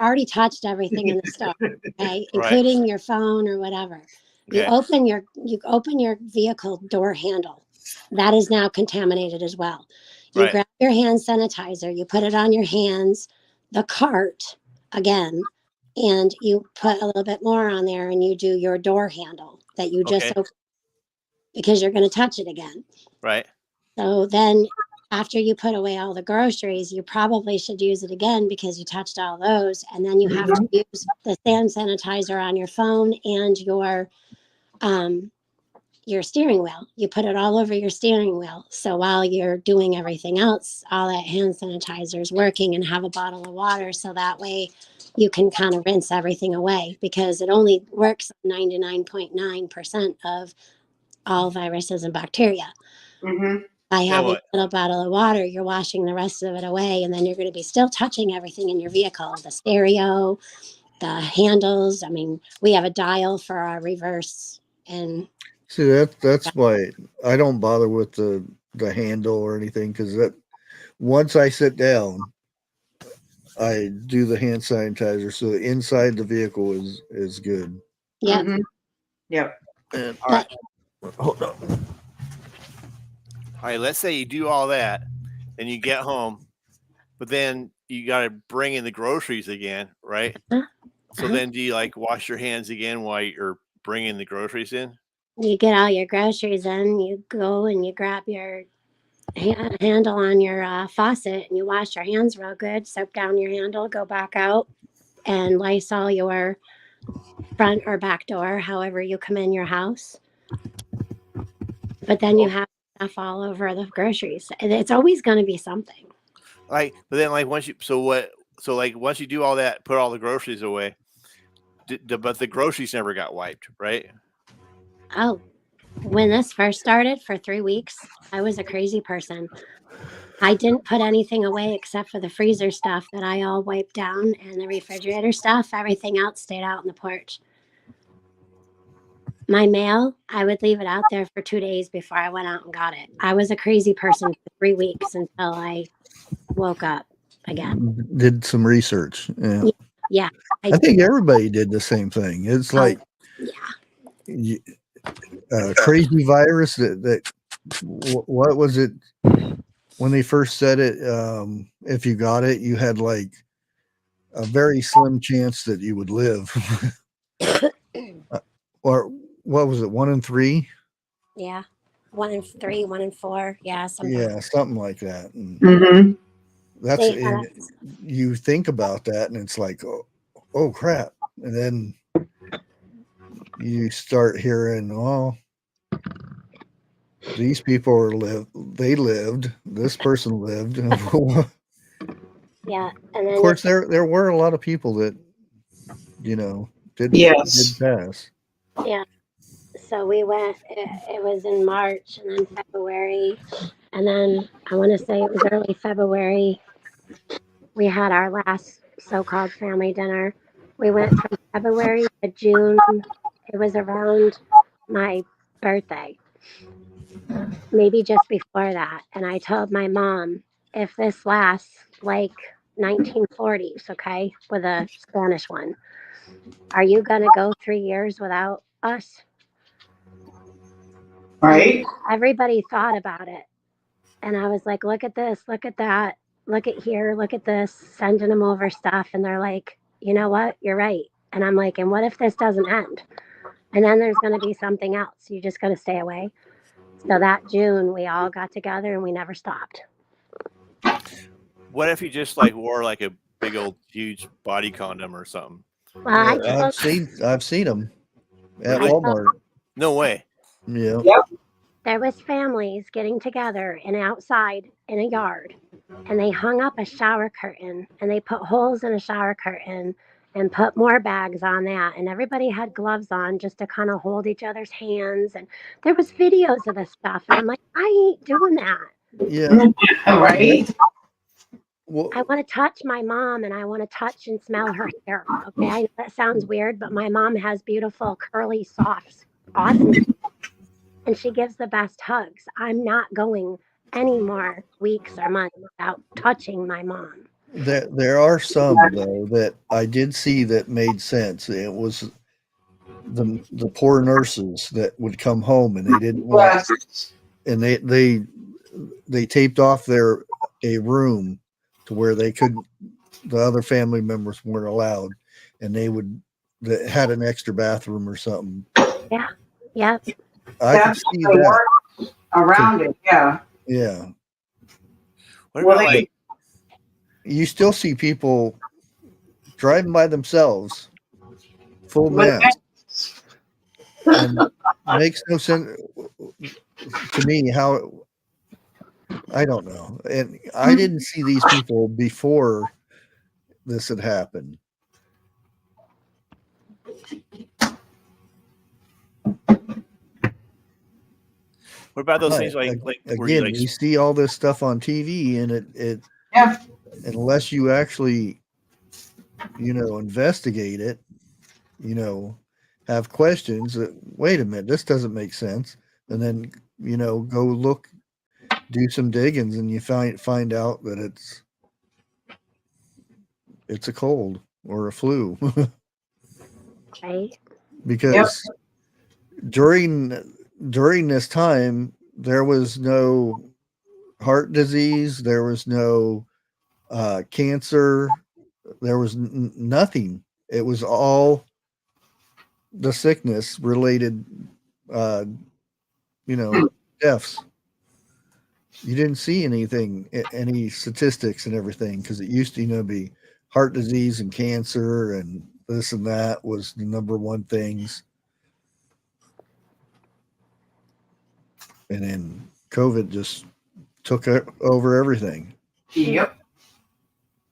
already touched everything in the store, okay, including your phone or whatever. Okay. You open your vehicle door handle. That is now contaminated as well. You grab your hand sanitizer, you put it on your hands, the cart again, and you put a little bit more on there, and you do your door handle that you just opened, because you're going to touch it again. Right. So then, after you put away all the groceries, you probably should use it again because you touched all those. And then you have to use the hand sanitizer on your phone and your steering wheel. You put it all over your steering wheel. So while you're doing everything else, all that hand sanitizer is working, and have a bottle of water. So that way you can kind of rinse everything away, because it only works 99.9% of all viruses and bacteria. Mm-hmm. By having a little bottle of water, you're washing the rest of it away, and then you're going to be still touching everything in your vehicle, the stereo, the handles. I mean, we have a dial for our reverse. And see, that's why I don't bother with the handle or anything, because that once I sit down, I do the hand sanitizer, so inside the vehicle is good. Yeah. Mm-hmm. Yep. And all right, hold on. All right, let's say you do all that and you get home, but then you got to bring in the groceries again, right? So then do you like wash your hands again while you're bringing the groceries in? You get all your groceries in, you go and you grab your handle on your faucet and you wash your hands real good, soap down your handle, go back out and Lysol your front or back door, however you come in your house. But then you have stuff all over the groceries. It's always going to be something. Like, but then like once you once you do all that, put all the groceries away, but the groceries never got wiped, right? Oh, when this first started for 3 weeks, I was a crazy person. I didn't put anything away except for the freezer stuff that I all wiped down and the refrigerator stuff. Everything else stayed out on the porch. My mail, I would leave it out there for 2 days before I went out and got it. I was a crazy person for 3 weeks until I woke up again. Did some research. Yeah. Yeah. I think everybody did the same thing. It's like crazy virus what was it when they first said it? If you got it, you had like a very slim chance that you would live. Or what was it? 1 in 3? Yeah. 1 in 3, 1 in 4. Yeah. Something like that. And Mm-hmm. that's and you think about that and it's like, oh crap. And then you start hearing, oh, these people they lived, this person lived. Yeah. And then of course there were a lot of people that, did pass. Yeah. So we went, it was in March and then February. And then I want to say it was early February. We had our last so-called family dinner. We went from February to June. It was around my birthday, maybe just before that. And I told my mom, if this lasts like 1940s, okay, with a Spanish one, are you going to go 3 years without us? Right. Everybody thought about it. And I was like, look at this, look at that, look at here, look at this, sending them over stuff. And they're like, you know what? You're right. And I'm like, and what if this doesn't end? And then there's going to be something else. You're just going to stay away. So that June, we all got together and we never stopped. What if you just like wore like a big old huge body condom or something? Well, I've seen them at Walmart. No way. Yeah. Yep. There was families getting together and outside in a yard, and they hung up a shower curtain and they put holes in a shower curtain and put more bags on that, and everybody had gloves on just to kind of hold each other's hands, and there was videos of this stuff, and I'm like, I ain't doing that. Yeah. Right. Well, I want to touch my mom and I want to touch and smell her hair. Okay, I know that sounds weird, but my mom has beautiful, curly, soft, awesome, and she gives the best hugs. I'm not going any more weeks or months without touching my mom. there are some though that I did see that made sense. It was the poor nurses that would come home and they didn't want, and they taped off a room to where the other family members weren't allowed, and they had an extra bathroom or something. Yeah. Yep. I could see that around it. Yeah. Yeah. What about like you still see people driving by themselves, full mask, and makes no sense to me how. I don't know. And I didn't see these people before this had happened. What about those things like again, you see all this stuff on TV and it unless you actually investigate it, have questions that, wait a minute, this doesn't make sense, and then go look, do some diggings, and you find out that it's a cold or a flu. Right. Because during this time there was no heart disease, there was no cancer, there was nothing. It was all the sickness related deaths. you didn't see anything, any statistics and everything, because it used to, be heart disease and cancer and this and that was the number one things. And then COVID just took over everything. Yep.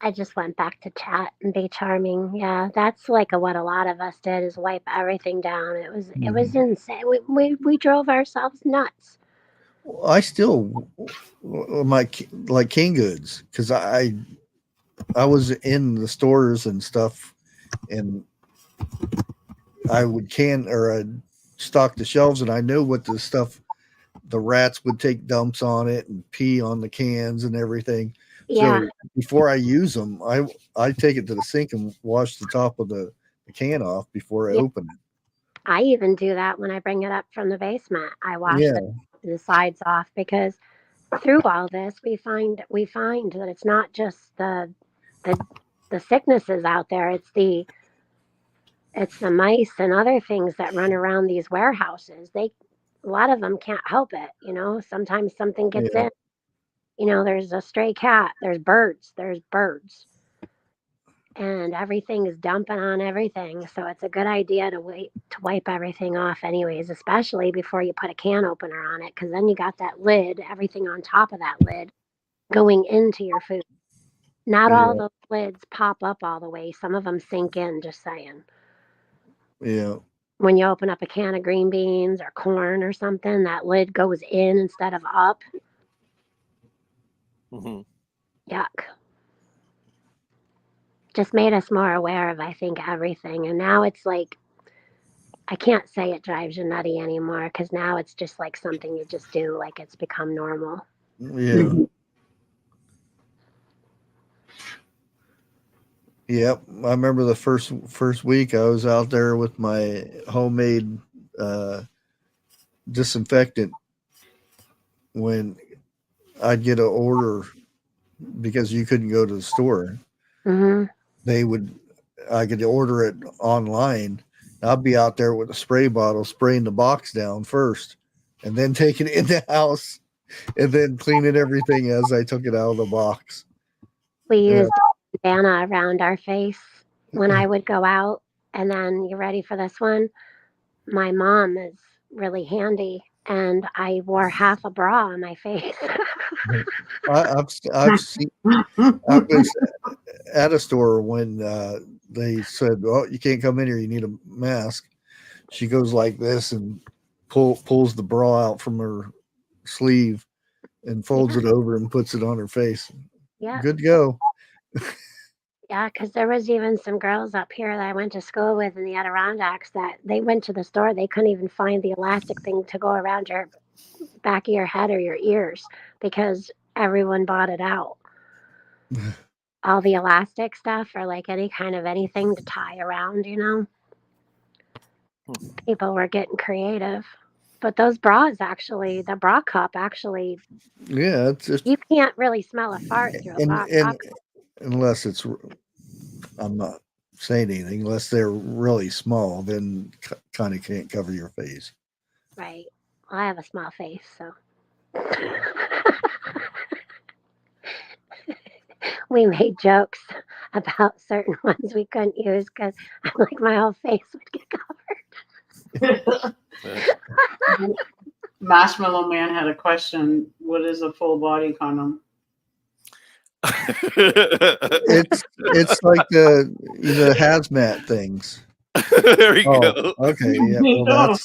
I just went back to chat and be charming. Yeah, that's like what a lot of us did, is wipe everything down. It was insane. We drove ourselves nuts. I still my like King Goods, because I was in the stores and stuff, and I would I'd stock the shelves, and I knew what the stuff, the rats would take dumps on it and pee on the cans and everything. Yeah. So before I use them, I take it to the sink and wash the top of the can off before I open it. I even do that when I bring it up from the basement. I wash Yeah. the sides off, because through all this we find that it's not just the sicknesses out there. It's the mice and other things that run around these warehouses. A lot of them can't help it. Sometimes something gets in. There's a stray cat. There's birds. And everything is dumping on everything. So it's a good idea to wipe everything off anyways, especially before you put a can opener on it, because then you got that lid, everything on top of that lid going into your food. Not all those lids pop up all the way. Some of them sink in, just saying. Yeah. When you open up a can of green beans or corn or something, that lid goes in instead of up. Mm-hmm. Yuck. Just made us more aware of, I think, everything. And now it's like, I can't say it drives you nutty anymore, because now it's just like something you just do, like it's become normal. Yeah. Yep. I remember the first week I was out there with my homemade disinfectant, when I'd get an order, because you couldn't go to the store. Mm-hmm. I could order it online. I'd be out there with a spray bottle, spraying the box down first, and then taking it in the house, and then cleaning everything as I took it out of the box. We used bandana around our face when I would go out. And then, you ready for this one? My mom is really handy, and I wore half a bra on my face. I've seen. I was at a store when they said, "Oh, you can't come in here. You need a mask." She goes like this and pulls the bra out from her sleeve and folds it over and puts it on her face. Yeah. Good to go. Yeah, because there was even some girls up here that I went to school with in the Adirondacks that they went to the store. They couldn't even find the elastic thing to go around your back of your head or your ears, because everyone bought it out. All the elastic stuff, or like any kind of anything to tie around, People were getting creative. But those bras, actually, the bra cup, actually, Yeah, it's just, you can't really smell a fart through a bra cup. Unless it's, I'm not saying anything, unless they're really small, then kind of can't cover your face. Right. Well, I have a small face, so. We made jokes about certain ones we couldn't use, because like my whole face would get covered. Marshmallow Man had a question. What is a full body condom? It's like the hazmat things. There we go. Okay, yeah. Well,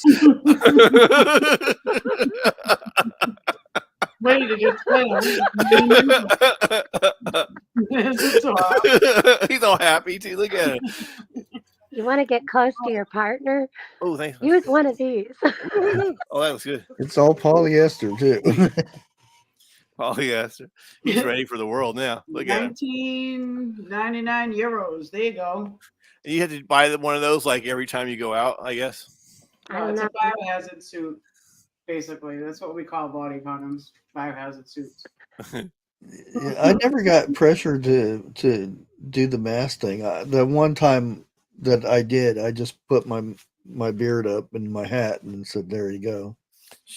Wait, did you explain? He's all happy too. Look at him. You want to get close to your partner? Oh, thanks. Use one of these. Oh, that was good. It's all polyester too. Polyester. He's ready for the world now. Look at him. 1999 euros. There you go. You had to buy one of those like every time you go out, I guess. It's a biohazard suit, basically. That's what we call body condoms. Biohazard suits. Yeah, I never got pressured to do the mask thing. The one time that I did, I just put my beard up in my hat and said, "There you go."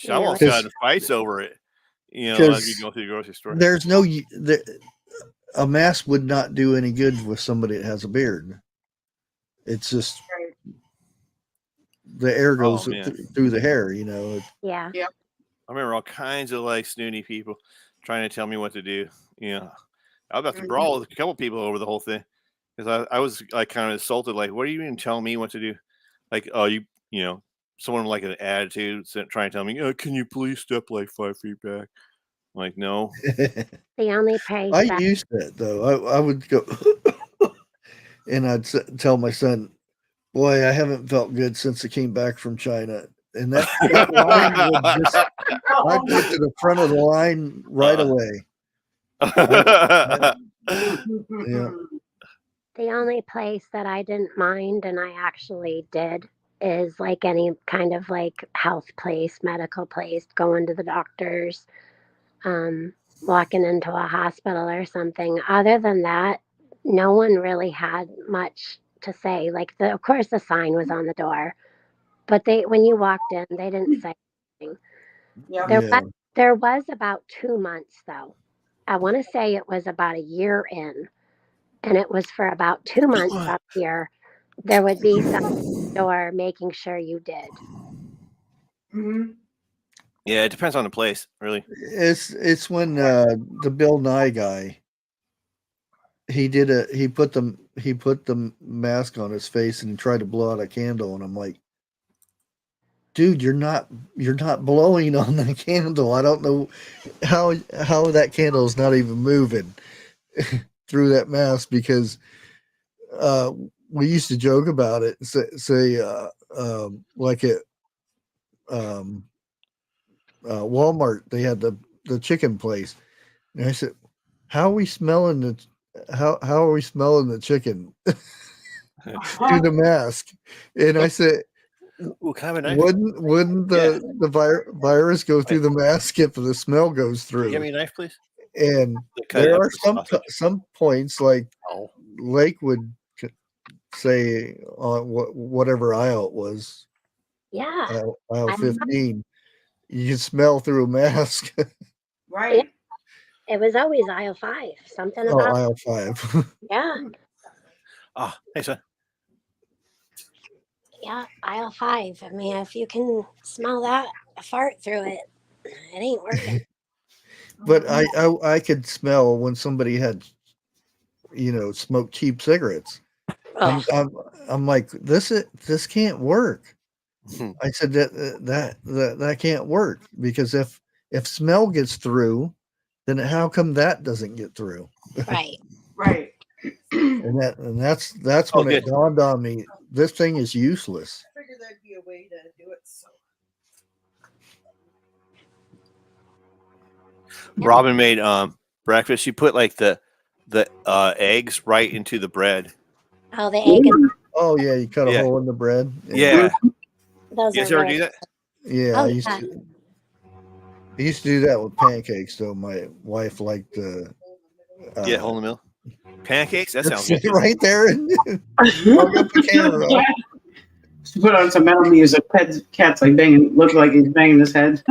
I almost got in fights over it. You know, as you 'Cause go through the grocery store. there's no a mask would not do any good with somebody that has a beard. It's just the air goes man. through the hair, you know. Yeah. I remember all kinds of like snooty people trying to tell me what to do. You know, I was about to brawl with a couple people over the whole thing because I was like kind of insulted. Like, what are you even telling me what to do? Like, oh, you know, someone like an attitude trying to tell me, can you please step like 5 feet back? I'm like, no. The only place I that used that though. I would go and I'd tell my son, "Boy, I haven't felt good since I came back from China." And that line would just, I'd get to the front of the line right away. Yeah. the only place that I didn't mind and I actually did is like any kind of like health place, medical place, going to the doctors, walking into a hospital or something. Other than that, no one really had much to say. Like of course the sign was on the door, but when you walked in, they didn't say anything. Yeah. There was about 2 months though. I want to say it was about a year in, and it was for about 2 months up here. There would be some door making sure you did. Yeah, it depends on the place, really. It's when the Bill Nye guy, he put the mask on his face and he tried to blow out a candle, and I'm like, dude, you're not blowing on the candle. I don't know how that candle is not even moving through that mask, because we used to joke about it. Say like at Walmart, they had the chicken place, and I said, how are we smelling the chicken through the mask? And I said, What kind of knife? Wouldn't the virus go through the mask if the smell goes through? Give me a knife, please. And there are some points, like Lake would say on whatever aisle it was. Yeah. Aisle 15. You can smell through a mask. Right. It was always aisle 5. Something Oh, about aisle 5. yeah. Hey, son. Yeah, aisle 5. I mean, if you can smell that fart through it, it ain't working. But I could smell when somebody had, smoked cheap cigarettes. I'm like, this can't work. I said that can't work, because if smell gets through, then how come that doesn't get through? Right. Right. and that's when it dawned on me, this thing is useless. I figured there'd be a way to do it. So. Robin made breakfast. She put like the eggs right into the bread. Oh, the egg. Oh yeah, you cut a hole in the bread. Yeah. Those you guys ever do that? Yeah, Oh, I used to do that with pancakes. So my wife liked the hole in the middle. Pancakes? That sounds good. Right there. And plug up the camera. Put on some metal music. Cat's like banging. Looks like he's banging his head.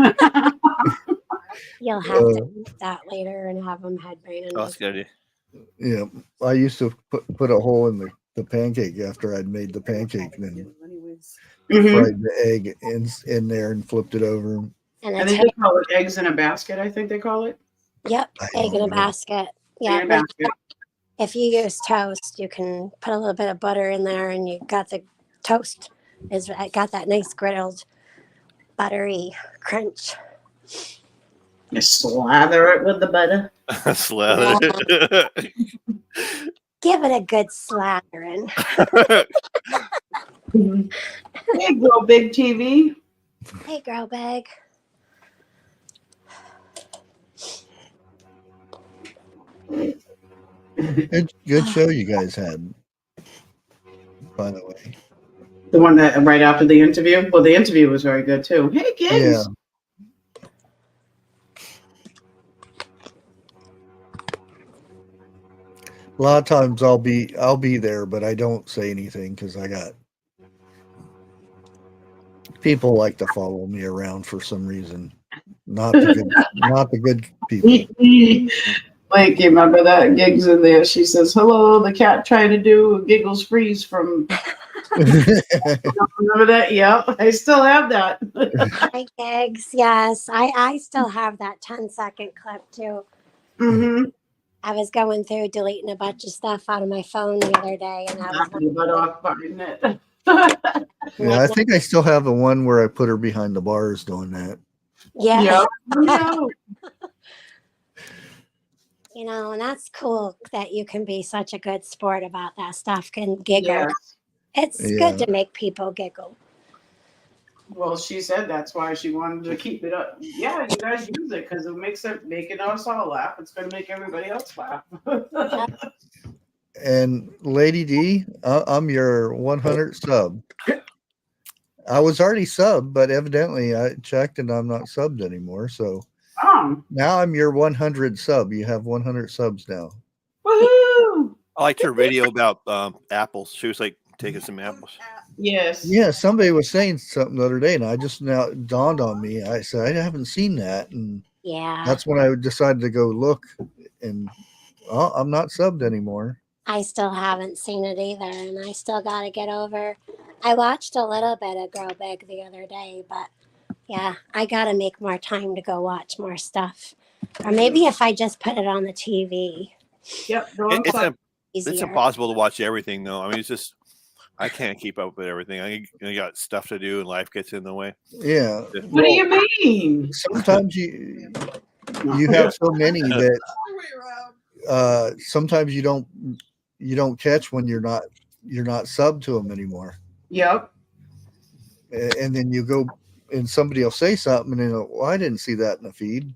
You'll have to eat that later and have them headbanging. Oh, that's a good idea. Yeah, I used to put a hole in the pancake after I'd made the pancake, and then fried the egg in there and flipped it over. And I think they call it eggs in a basket. I think they call it. Yep, egg in a basket. Yeah, if you use toast, you can put a little bit of butter in there, and you got the toast. Got that nice grilled, buttery crunch. You slather it with the butter. Slather it. Give it a good slathering. Hey, Grow Big TV. Hey, Grow Big. Good show you guys had, by the way. The one that right after the interview. Well, the interview was very good too. Hey, kids. Yeah. A lot of times I'll be there, but I don't say anything because I got people like to follow me around for some reason. not the good people. Like, you remember that Gigs in there? She says, "Hello, the cat trying to do Giggles Freeze from." Remember that? Yep, I still have that. Hi, Gigs. Yes, I still have that 10-second clip too. Mm-hmm. I was going through deleting a bunch of stuff out of my phone the other day, and I was Knocking your butt off, pardon it. Yeah, I think I still have the one where I put her behind the bars doing that. yeah. Yeah. You know, and that's cool that you can be such a good sport about that stuff and giggle. Yes. It's Yeah. good to make people giggle. Well, she said that's why she wanted to keep it up. Yeah, you guys use it because it makes it making us all laugh. It's going to make everybody else laugh. And Lady D, I'm your 100 sub. I was already subbed, but evidently I checked and I'm not subbed anymore. So now I'm your 100 sub. You have 100 subs now. Woohoo! I liked her video about apples. She was like taking some apples. Yes. Yeah, somebody was saying something the other day, and I just now dawned on me. I said I haven't seen that, and Yeah. that's when I decided to go look. And I'm not subbed anymore. I still haven't seen it either, and I still got to get over. I watched a little bit of Grow Big the other day, but yeah, I got to make more time to go watch more stuff. Or maybe if I just put it on the TV. Yep. It's impossible to watch everything, though. I mean, it's just I can't keep up with everything. I got stuff to do, and life gets in the way. Yeah. What do you mean? Sometimes you have so many that sometimes you don't catch when you're not subbed to them anymore. Yep. And then you go and somebody will say something and then well, I didn't see that in the feed,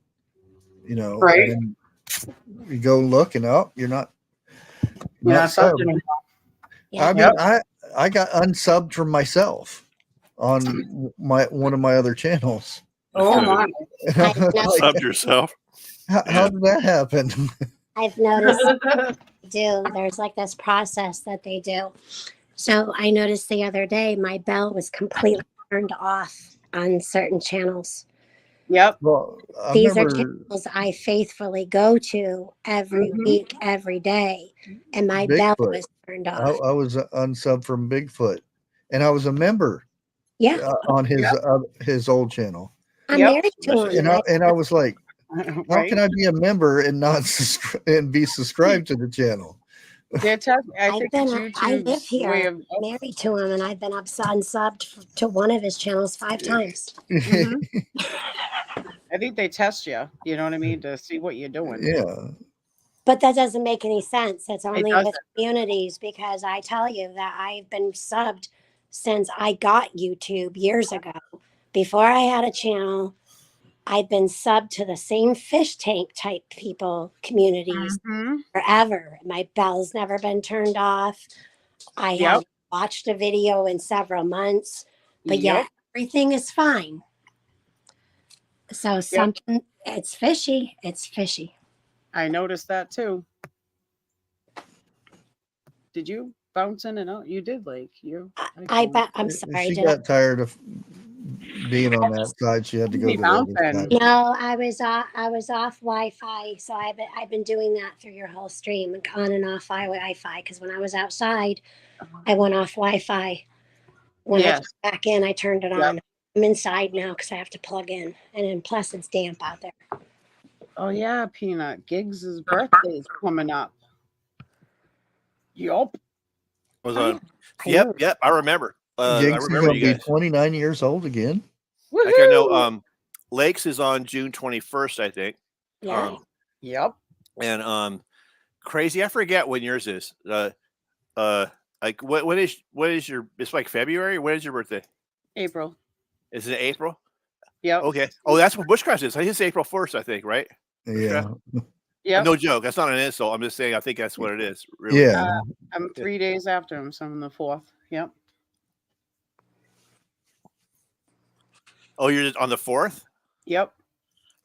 Right. And you go look and you're not subbed subbed. anymore. Yeah. I mean, I got unsubbed from myself on one of my other channels. Oh my! Subbed yourself. How did that happen? I've noticed there's like this process that they do. So I noticed the other day my bell was completely turned off on certain channels. Yep. Well, These are channels I faithfully go to every week, every day, and my bell was turned off. I was unsubbed from Bigfoot, and I was a member. Yeah. On his old channel. I'm married to him, and I was like, how Right? can I be a member and not and be subscribed to the channel? I think it's I live YouTube's way here, of married to him, and I've been unsubbed to one of his channels 5 times. I think they test you. You know what I mean, to see what you're doing. Yeah. But that doesn't make any sense. It's only with doesn't. communities, because I tell you that I've been subbed since I got YouTube years ago. Before I had a channel, I've been subbed to the same fish tank type people communities forever. My bell's never been turned off. I haven't watched a video in several months, but yet everything is fine. So something, it's fishy. It's fishy. I noticed that too. Did you bounce in and out? You did, like you. I'm sorry. She got tired of being on that side. She had to go to the other side. No, I was off Wi-Fi, so I've been doing that through your whole stream, on and off Wi-Fi. Because when I was outside, I went off Wi-Fi. When I came back in, I turned it on. I'm inside now because I have to plug in, and then plus it's damp out there. Oh yeah, Peanut. Giggs' birthday is coming up. Yup. Was on. Yep. I remember. I Giggs is remember going you to guys. be 29 years old again. Like I know. Lakes is on June 21st, I think. Yeah. Yep. And crazy. I forget when yours is. Like what is your? It's like February. When is your birthday? April. Is it April? Yep. Okay. Oh, that's what Bushcraft is. I think it's April 1st, I think, right? Yeah. Yeah. No joke. That's not an insult. I'm just saying I think that's what it is. Really. Yeah. I'm 3 days after him, so I'm the 4th. Yep. Oh, you're just on the 4th? Yep.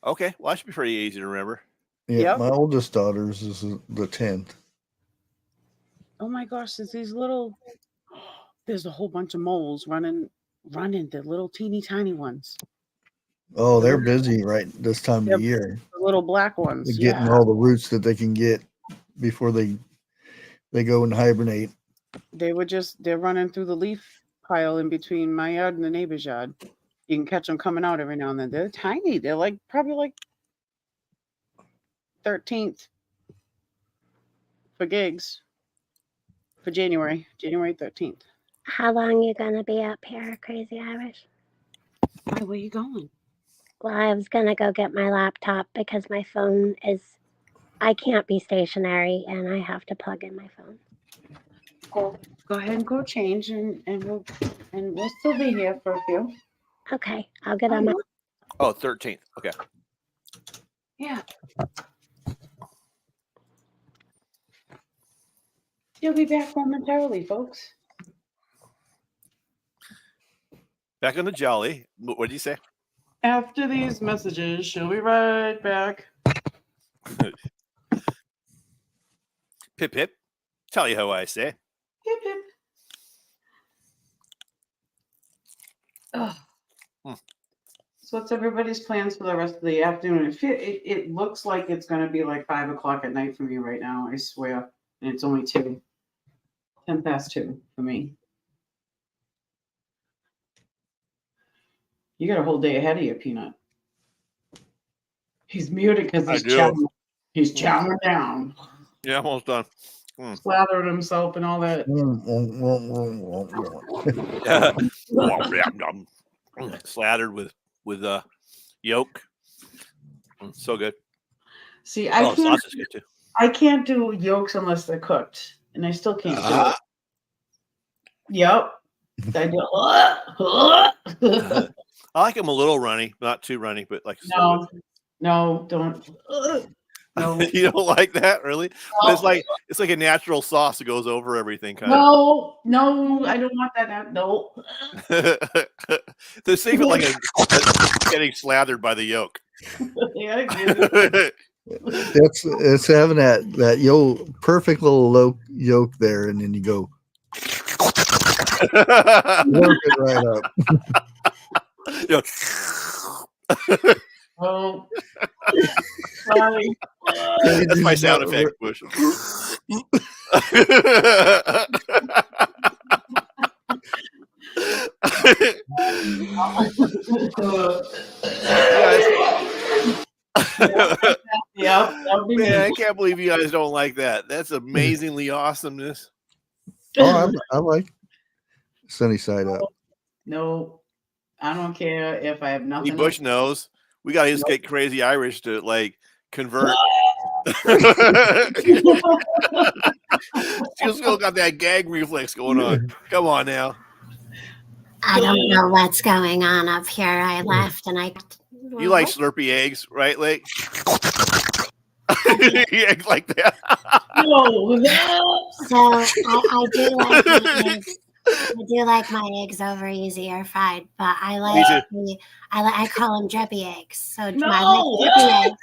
Okay. Well, that should be pretty easy to remember. Yeah. My oldest daughter's is the 10th. Oh my gosh, there's these little. There's a whole bunch of moles running. They're little teeny tiny ones. Oh, they're busy right this time of Yep. the year. The little black They're ones. getting Yeah. all the roots that they can get before they go and hibernate. They're running through the leaf pile in between my yard and the neighbor's yard. You can catch them coming out every now and then. They're tiny. They're like probably like 13th for gigs for January 13th. How long you gonna be up here, Crazy Irish? Why, where you going? Well, I was gonna go get my laptop because my phone I can't be stationary and I have to plug in my phone. Go ahead and go change and we'll still be here for a few. Okay, I'll get on my. Oh, 13th. Okay. Yeah. You'll be back momentarily, folks. Back on the jolly. What did you say? After these messages, she'll be right back. Pip pip. Tell you how I say. Hip, hip. Ugh. So what's everybody's plans for the rest of the afternoon? It looks like it's going to be like 5 o'clock at night for me right now, I swear. And it's only 10 past 2 for me. You got a whole day ahead of you, Peanut. He's muted because he's chowing down. Yeah, almost done. Slathering himself and all that. Slattered with yolk. So good. See, Sauce is good too. I can't do yolks unless they're cooked, and I still can't do it. Yep. I do. I like them a little runny, not too runny, but like No, don't. No. You don't like that, really? No. But it's like a natural sauce that goes over everything, kind No, I don't want that. No. of. They save it like a getting slathered by the yolk. Yeah, I It's having that perfect little yolk there, and then you go work it right up. Oh, sorry. That's my sound effect, Bush. Yeah, that'll be Man, I me. can't believe you guys don't like that. That's amazingly awesomeness. Oh, I like sunny side up. No, I don't care if I have nothing. Bush knows. We got to just get Crazy Irish to like convert. She still got that gag reflex going on. Come on now. I don't know what's going on up here. I left and I. You like Slurpee eggs, right, Lake? Eggs like that. No. So I do like my eggs. I do like my eggs over easy or fried, but I I call them drippy eggs. So I like drippy eggs,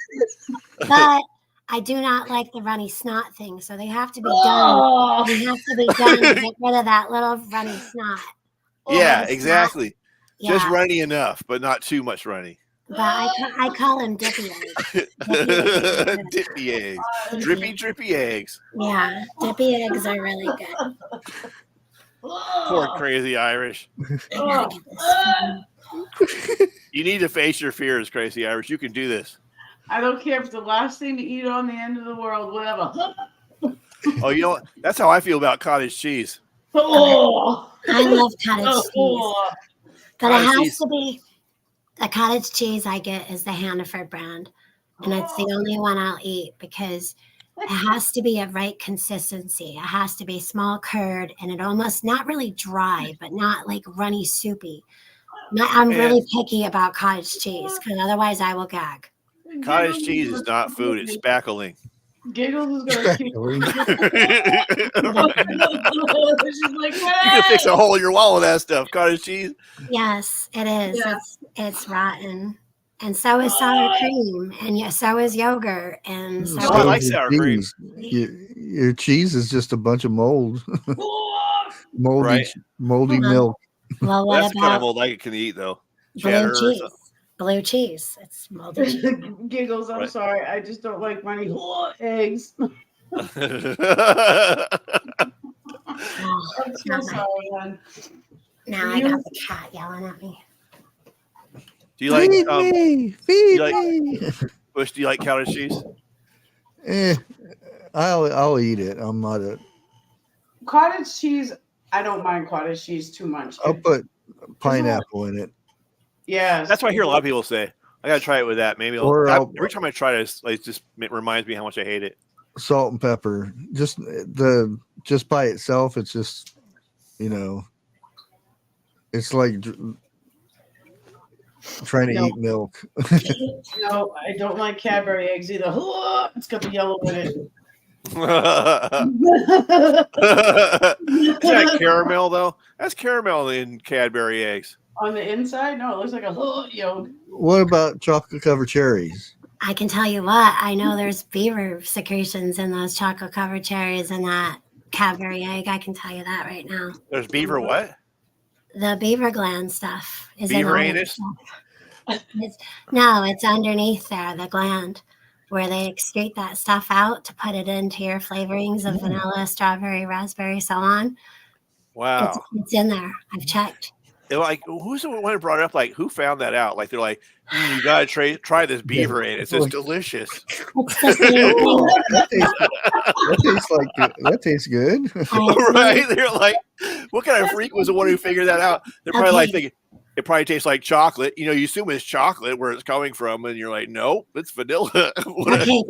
but I do not like the runny snot thing. So they have to be done. They have to be done to get rid of that little runny snot. Yeah, exactly. Yeah. Just runny enough, but not too much runny. But I call them dippy eggs. Dippy eggs. Drippy eggs. Yeah, dippy eggs are really good. Poor Crazy Irish. You need to face your fears, Crazy Irish. You can do this. I don't care if it's the last thing to eat on the end of the world, whatever. Oh, you know what? That's how I feel about cottage cheese. Oh. I love cottage cheese. But Cottage it has cheese. to be the cottage cheese I get is the Hannaford brand. And it's the only one I'll eat because it has to be a right consistency. It has to be small curd and it almost not really dry, but not like runny soupy. I'm really picky about cottage cheese because otherwise I will gag. Cottage cheese is not food, it's spackling. Giggles is gonna keep. She's like, You can fix a hole in your wall with that stuff. Cottage cheese. Yes, it is. Yeah. It's rotten. And so is sour cream. And so is yogurt. And so I like sour cream. Your cheese is just a bunch of mold. moldy Right. moldy milk. well, what That's the kind of about mold I can eat, though. blue Cheddar or cheese? something. blue cheese. It's moldy cheese. Giggles. I'm Right. sorry. I just don't like runny eggs. Oh, I'm so not my- sorry, hon. now I got the cat yelling at me. Do you like Feed me, feed you like- me. Bush? Do you like cottage cheese? I'll eat it. I'm not a. Cottage cheese. I don't mind cottage cheese too much. I'll put pineapple in it. Yes. That's what I hear a lot of people say. I gotta try it with that. Maybe every time I try it, it just reminds me how much I hate it. Salt and pepper. Just by itself, it's just, it's like trying to eat milk. No, I don't like Cadbury eggs either. It's got the yellow in it. Is that caramel though? That's caramel in Cadbury eggs. On the inside, no, it looks like a yolk. What about chocolate covered cherries? I can tell you what, I know there's beaver secretions in those chocolate covered cherries and that Cadbury egg. I can tell you that right now. There's beaver what? The beaver gland stuff is Beaver in all anus? No, it's underneath there, the gland, where they excrete that stuff out to put it into your flavorings of vanilla, strawberry, raspberry, so on. Wow. It's in there. I've checked. Like, who's the one who brought it up? Like, who found that out? Like, they're like, you gotta try this beaver anus. It's delicious. It's the same thing. That tastes good. Right? They're like, what kind of freak was the one who figured that out? They're probably like thinking, it probably tastes like chocolate. You assume it's chocolate where it's coming from, and you're like, no, it's vanilla. Okay,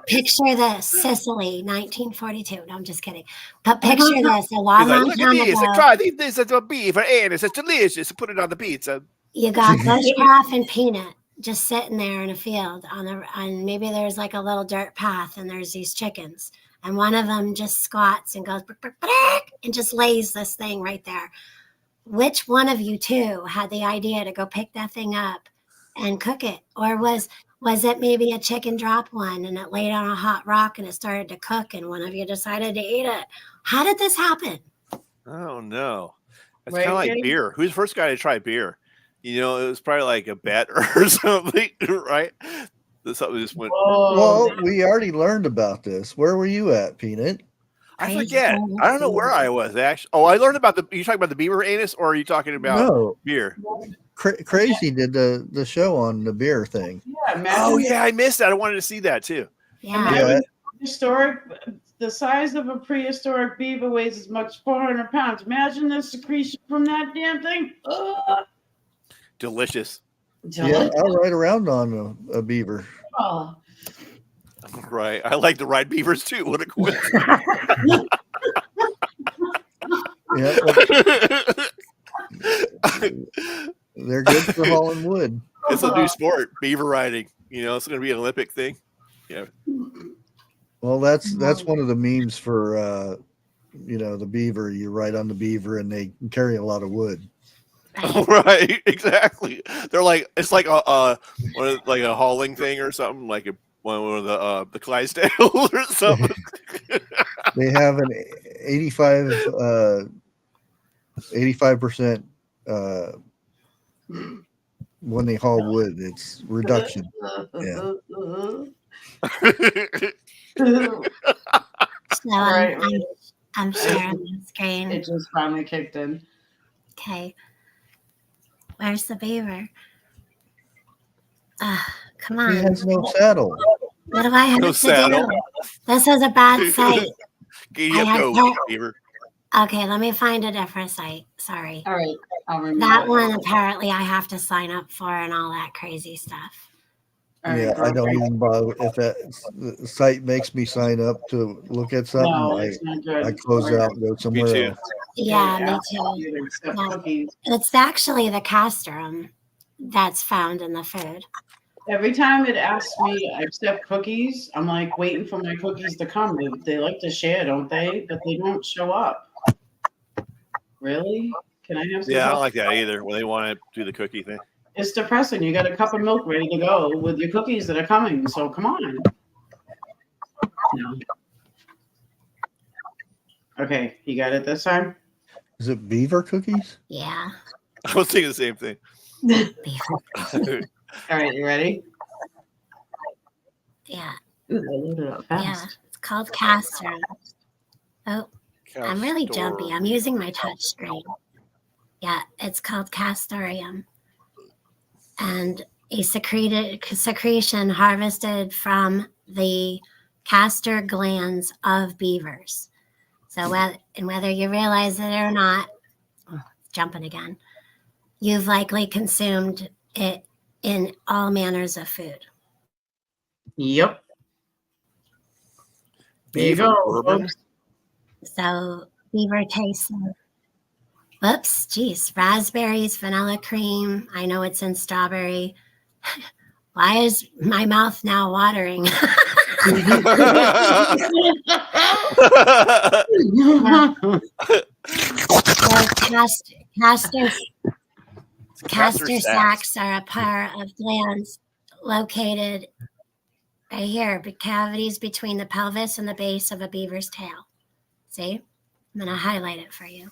picture this, Sicily, 1942. No, I'm just kidding. But picture this, a long, long Look at time this. ago. I tried this. It's a beaver anus. It's delicious. Put it on the pizza. You got bushcraft and peanut just sitting there in a field on maybe there's like a little dirt path, and there's these chickens, and one of them just squats and goes and just lays this thing right there. Which one of you two had the idea to go pick that thing up and cook it? Or was it maybe a chicken drop one and it laid on a hot rock and it started to cook and one of you decided to eat it? How did this happen? I don't know. It's Right, kind of like Jay? beer. Who's the first guy to try beer? It was probably like a bet or something, right? Something just went. Oh, Well, we already learned about this. Where were you at, Peanut? I forget. I don't know where I was actually. Oh, I learned about you talking about the beaver anus, or are you talking about No, beer? Crazy did the show on the beer thing. yeah, imagine Oh yeah, I missed that. I wanted to see that too. Yeah. Yeah. the size of a prehistoric beaver weighs as much as 400 pounds. Imagine the secretion from that damn thing. Delicious. Yeah, I'll ride around on a beaver. Oh. Right. I like to ride beavers too. What a coincidence. Yeah, they're good for hauling wood. It's a new sport, beaver riding. It's going to be an Olympic thing. Yeah. Well, that's one of the memes for the beaver. You ride on the beaver and they carry a lot of wood. Right. Exactly. They're like, it's like a hauling thing or something, like one of the Clydesdale or something. They have an 85% when they haul wood, it's reduction. Yeah. So Right. I'm sharing the screen. It just finally kicked in. Okay. Where's the beaver? Come He on. has no saddle. What do I have No to saddle. do? This is a bad site. Giddy up, I go, had- beaver. Okay, let me find a different site. Sorry. All right. I'll remember That one apparently I have to sign up for and all that crazy stuff. All right, Yeah, I don't girlfriend. even bother if that site makes me sign up to look at something. No, it's not good. I close out and go somewhere too. else. Yeah, me I'll too. do it except Yeah. cookies. It's actually the castrum that's found in the food. Every time it asks me, I accept cookies. I'm like waiting for my cookies to come. They like to share, don't they? But they don't show up. Really? Can I have some? Yeah, I don't cookies? like that either. When they want to do the cookie thing. It's depressing. You got a cup of milk ready to go with your cookies that are coming. So come on. No. Okay, you got it this time? Is it beaver cookies? Yeah. I was thinking the same thing. Beaver. All right, you ready? Yeah, Ooh, I loaded up yeah. fast. It's called castor. Oh, I'm really jumpy. I'm using my touch screen. Yeah, it's called castoreum. And a secretion harvested from the castor glands of beavers. So whether you realize it or not, jumping again, you've likely consumed it in all manners of food. Yep. There you Beaver go, bourbon? folks. So beaver tastes. Whoops, geez, raspberries, vanilla cream. I know it's in strawberry. Why is my mouth now watering? Castor sacs are a pair of glands located right here, cavities between the pelvis and the base of a beaver's tail. See? I'm going to highlight it for you.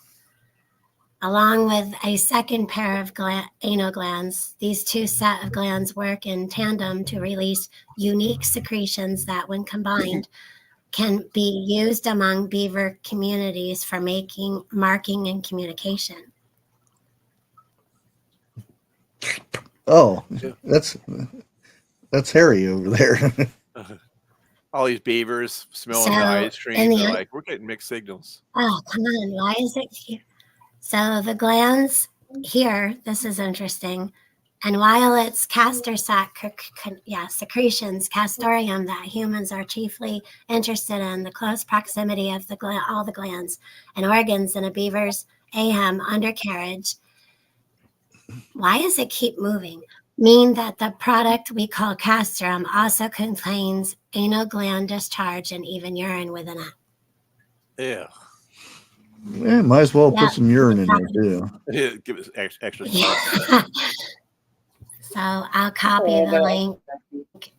Along with a second pair of anal glands, these two set of glands work in tandem to release unique secretions that, when combined, can be used among beaver communities for marking, and communication. Oh, that's Harry over there. All these beavers smelling So, the ice cream. They're like, we're getting mixed signals. Oh, come on. Why is it here? So the glands here, this is interesting. And while it's castor secretions, castoreum, that humans are chiefly interested in, the close proximity of all the glands and organs in a beaver's undercarriage. Why does it keep moving? Mean that the product we call castoreum also contains anal gland discharge and even urine within it. Yeah. Yeah, might as well put some urine in there too. Give it extra. Yeah. So I'll copy the link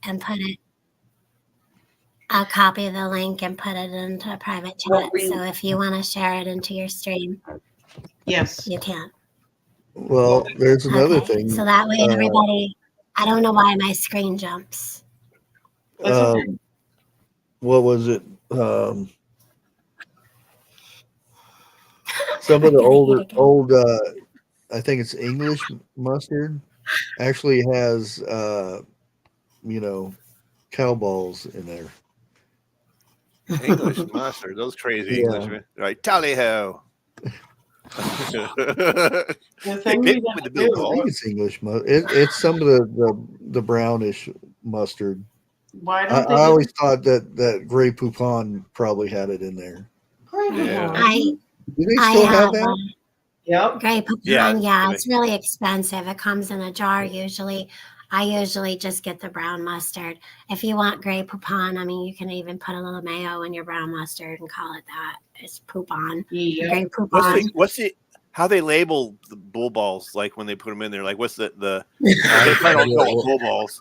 and put it. I'll copy the link and put it into a private chat. So if you want to share it into your stream, yes, you can. Well, there's another thing. So that way, everybody. I don't know why my screen jumps. What was it? Some of the old, I think it's English mustard, actually has, cow balls in there. English mustard, those crazy Englishmen. Right, tally ho. the thing Hit we with gotta the do, I think it's English mustard. It's some of the brownish mustard. why I don't they always thought that Grey Poupon probably had it in there. Yeah. Do they still have that? Yep. Grey Poupon, yeah, it's really expensive. It comes in a jar usually. I usually just get the brown mustard. If you want Grey Poupon, I mean, you can even put a little mayo in your brown mustard and call it that. It's Poupon. Yep. Grey Poupon. What's the how they label the bull balls? Like when they put them in there, like what's the they probably don't call it bull balls.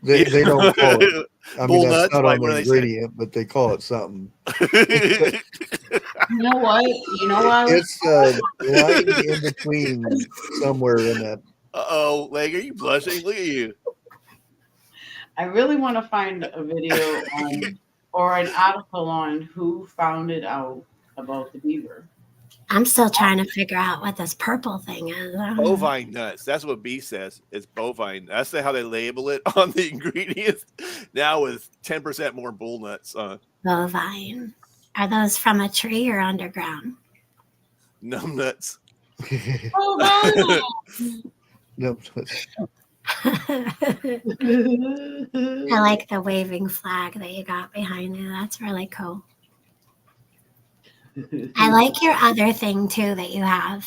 They don't call it. I mean, Bull that's nuts, not like, on what the do they say? ingredient, but they call it something. You know what? You know what? It's lying in between somewhere in that. Uh-oh, Leg, are you blushing? Look at you. I really want to find a video on or an article on who found it out about the beaver. I'm still trying to figure out what this purple thing is. Bovine nuts. That's what B says. It's bovine. That's how they label it on the ingredients. Now with 10% more bull nuts. Bovine. Are those from a tree or underground? Numb nuts. Oh, No, I like the waving flag that you got behind you. That's really cool. I like your other thing too that you have.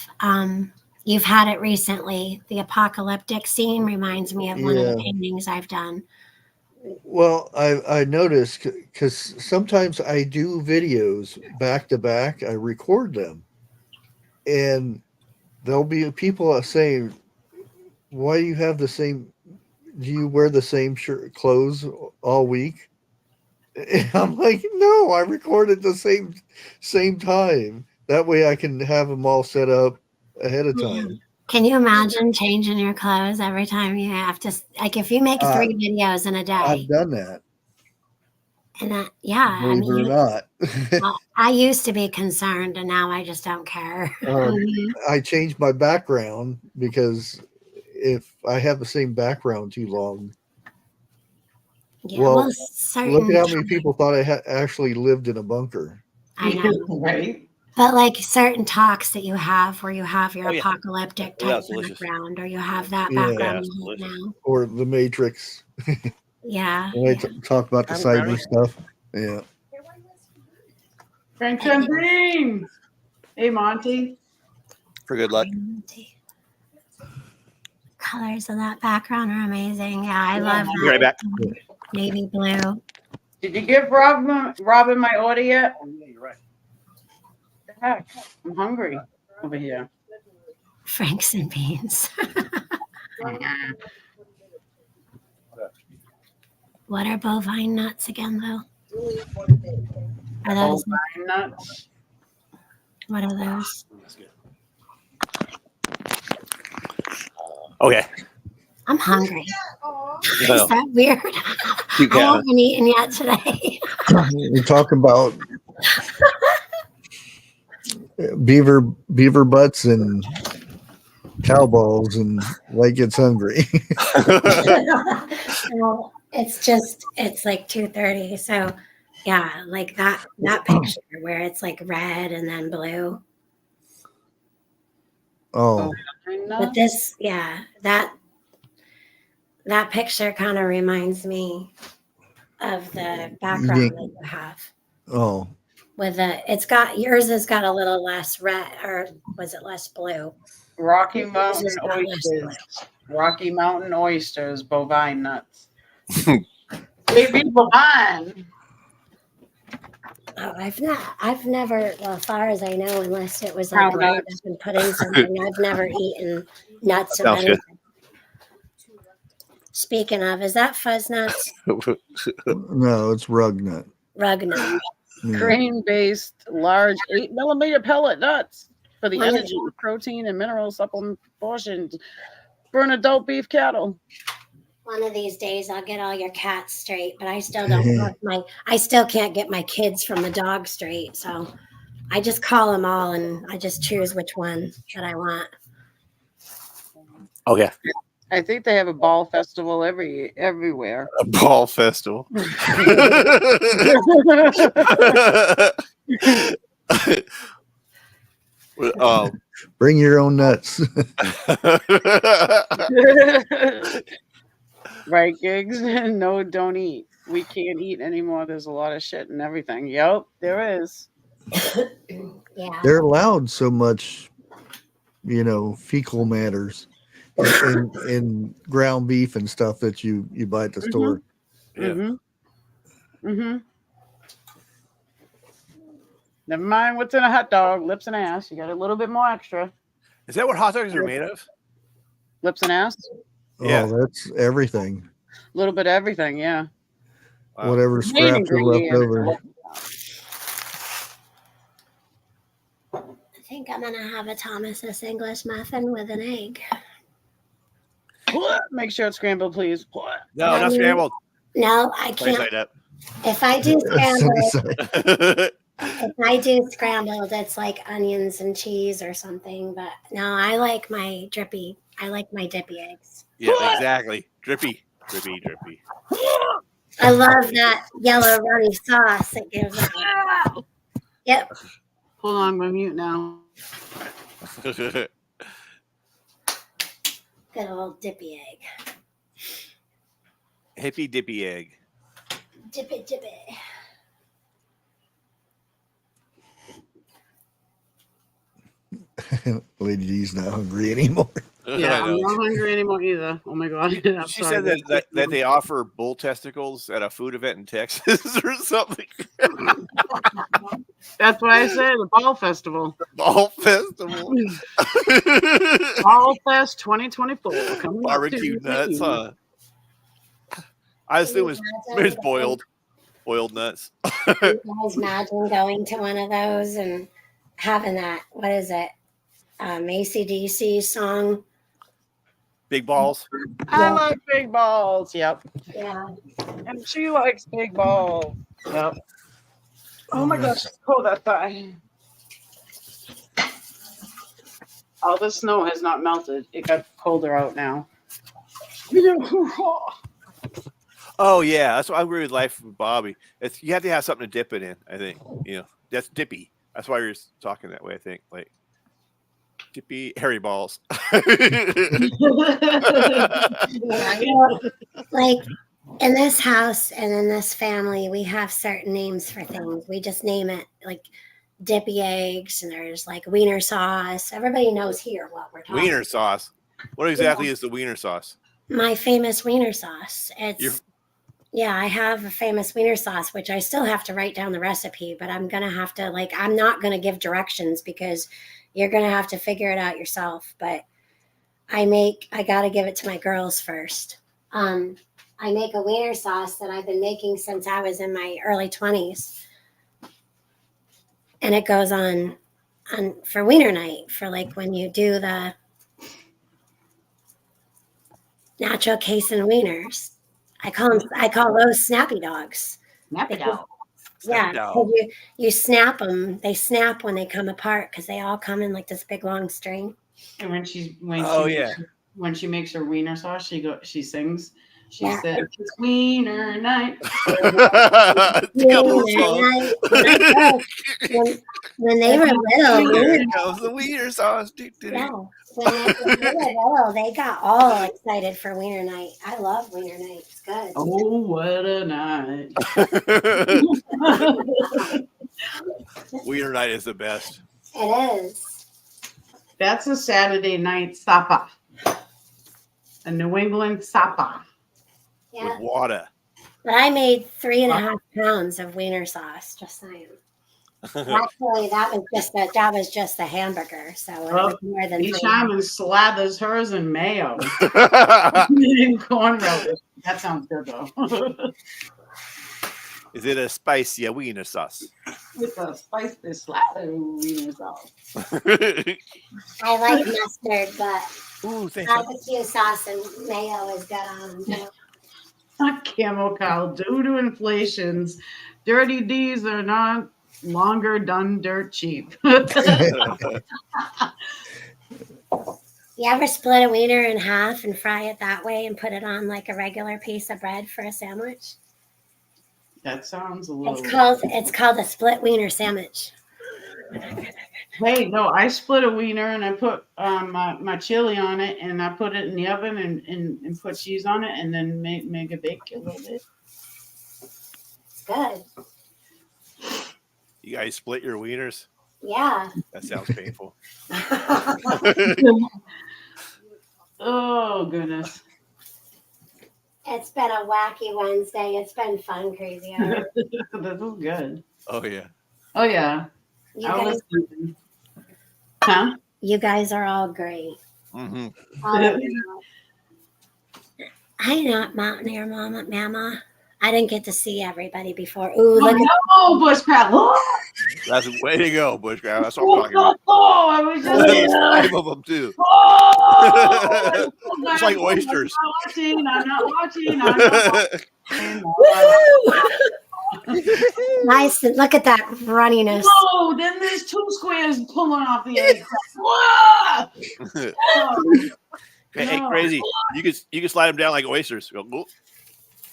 You've had it recently. The apocalyptic scene reminds me of one of the paintings I've done. well, I noticed because sometimes I do videos back to back. I record them, and there'll be people saying, "Why do you have the same? Do you wear the same clothes all week?" And I'm like, "No, I recorded the same time. That way, I can have them all set up ahead of time." Can you imagine changing your clothes every time you have to? Like, if you make 3 videos in a day, I've done that. and yeah, I Believe it or mean, not. I used to be concerned, and now I just don't care. I changed my background because if I have the same background too long, Yeah, well, well, look certain. at how many people thought I actually lived in a bunker. I know. Right? But like certain talks that you have where you have your Oh, yeah. apocalyptic Oh, yeah, type it's delicious. background, or you have that Yeah. background Yeah, it's you have delicious. now. Or the Matrix. Yeah. When I talk about the I'm cyber ready. stuff. Yeah. Frank Champagne. Hey, Monty. For good luck. Colors of that background are amazing. Yeah, I Yeah. love Be right that back. navy blue. Did you give Robin my order yet? Oh, yeah, you're right. The heck? I'm hungry over here. Franks and beans. What are bovine nuts again, though? Are those? Bovine nuts. What are those? That's good. Okay. I'm hungry. No. Is that weird? You I can. haven't eaten yet today. We talk about beaver butts and cow balls, and White gets hungry. Well, it's like 2:30. So yeah, like that picture where it's like red and then blue. Oh, Bovine But nuts. this, yeah, that picture kind of reminds me of the background that you have. oh, With yours has got a little less red, or was it less blue? Rocky Yours Mountain has got less blue. oysters. Rocky Mountain oysters, bovine nuts. They be bovine. Oh, I've never, well, as far as I know, unless it was like Brown ground up nuts. and put in something, I've never eaten nuts of Sounds good. anything. Speaking of, is that fuzz nuts? no, it's rug nut. Rug nut. Yeah. Grain-based large 8mm pellet nuts for the One of energy, protein, and mineral supplement portions for an adult beef cattle. One of these days I'll get all your cats straight, but I still don't know I still can't get my kids from the dog straight. So I just call them all and I just choose which one that I want. Okay. I think they have a ball festival everywhere. A ball festival. Bring your own nuts. Right, Gigs? No, don't eat. We can't eat anymore. There's a lot of shit and everything. Yep, there is. Yeah. They're allowed so much, fecal matters in ground beef and stuff that you buy at the store. Mm-hmm. Mm-hmm. Never mind what's in a hot dog. Lips and ass. You got a little bit more extra. Is that what hot dogs are made of? Lips and ass. Yeah. Oh, that's everything. A little bit of everything, yeah. Wow. Whatever Main scraps are left ingredient. over. I think I'm gonna have a Thomas S. English muffin with an egg. Make sure it's scrambled, please. No, not scrambled. No, I Play can't. side up. If I do scrambled, Sunnyside. if I do scrambled, it's like onions and cheese or something. But no, I like my dippy eggs. Yeah, exactly. Drippy. I love that yellow runny sauce it gives out. Yep. Hold on, we're mute now. Good old dippy egg. Hippy dippy egg. Dippy. Lady D's not hungry anymore. Yeah, I I'm know. not hungry anymore either. Oh my god. I'm She sorry. said that they offer bull testicles at a food event in Texas or something. That's why I said the Ball Festival. Ball festival. Ball Fest 2024. Coming up Barbecue soon. nuts, huh? I assume it's boiled nuts. You guys imagine going to one of those and having that, what is it? AC/DC song. Big balls. I Yeah. like big balls. Yep. Yeah. And she likes big balls. Yep. Oh my gosh, it's cold outside. All the snow has not melted. It got colder out now. Oh yeah, that's what I agree with life with Bobby. It's you have to have something to dip it in. I think that's dippy. That's why you're talking that way. I think like dippy hairy balls. Like in this house and in this family, we have certain names for things. We just name it like dippy eggs, and there's like wiener sauce. Everybody knows here what we're talking. Wiener sauce. What exactly is the wiener sauce? My famous wiener sauce. Yeah, I have a famous wiener sauce, which I still have to write down the recipe, but I'm going to have to, I'm not going to give directions because you're going to have to figure it out yourself. But I got to give it to my girls first. I make a wiener sauce that I've been making since I was in my early 20s. And it goes on for wiener night, for like when you do the natural casein wieners. I call those snappy dogs. Snappy dog. Yeah, Snappy so you snap them. They snap when they come apart because they all come in like this big long string. And when she makes her wiener sauce, she sings. She Yeah. said, "It's wiener night." When they were little, Here comes the wiener sauce. yeah, when they were little, they got all excited for wiener night. I love wiener night. It's good. Oh, what a night! Wiener night is the best. It is. That's a Saturday night supper. A New England supper. Yeah, With water. but I made 3.5 pounds of wiener sauce. Just saying. Actually, that was just a hamburger, so it was more than Each 3. time and slathers hers in mayo and corn relish. That sounds good though. Is it a spicy wiener sauce? It's a spicy slather wiener sauce. I like mustard, but Ooh, thanks. barbecue sauce and mayo is good on. Camel cow, due to inflations, dirty D's are not longer done dirt cheap. You ever split a wiener in half and fry it that way and put it on like a regular piece of bread for a sandwich? That sounds a little. It's called a split wiener sandwich. Hey, no, I split a wiener and I put my chili on it and I put it in the oven and put cheese on it and then make it bake a little bit. It's good. You guys split your wieners? Yeah. That sounds painful. Oh, goodness. It's been a wacky Wednesday. It's been fun, crazy hour. This is good. Oh, yeah. Oh, yeah. Huh? You guys are all great. Mm-hmm. I'm not Mountaineer Mama. I didn't get to see everybody before. Ooh, look at Oh, bushcraft. Oh, That's the way to go, bushcraft. That's what I'm talking about. I was just There's 5 of them, too. Oh, It's like oysters. I'm not watching. nice. Look at that runniness. Whoa, then there's 2 squares pulling off the egg. Whoa! Hey, No. crazy. You can slide them down like oysters. Go, whoop.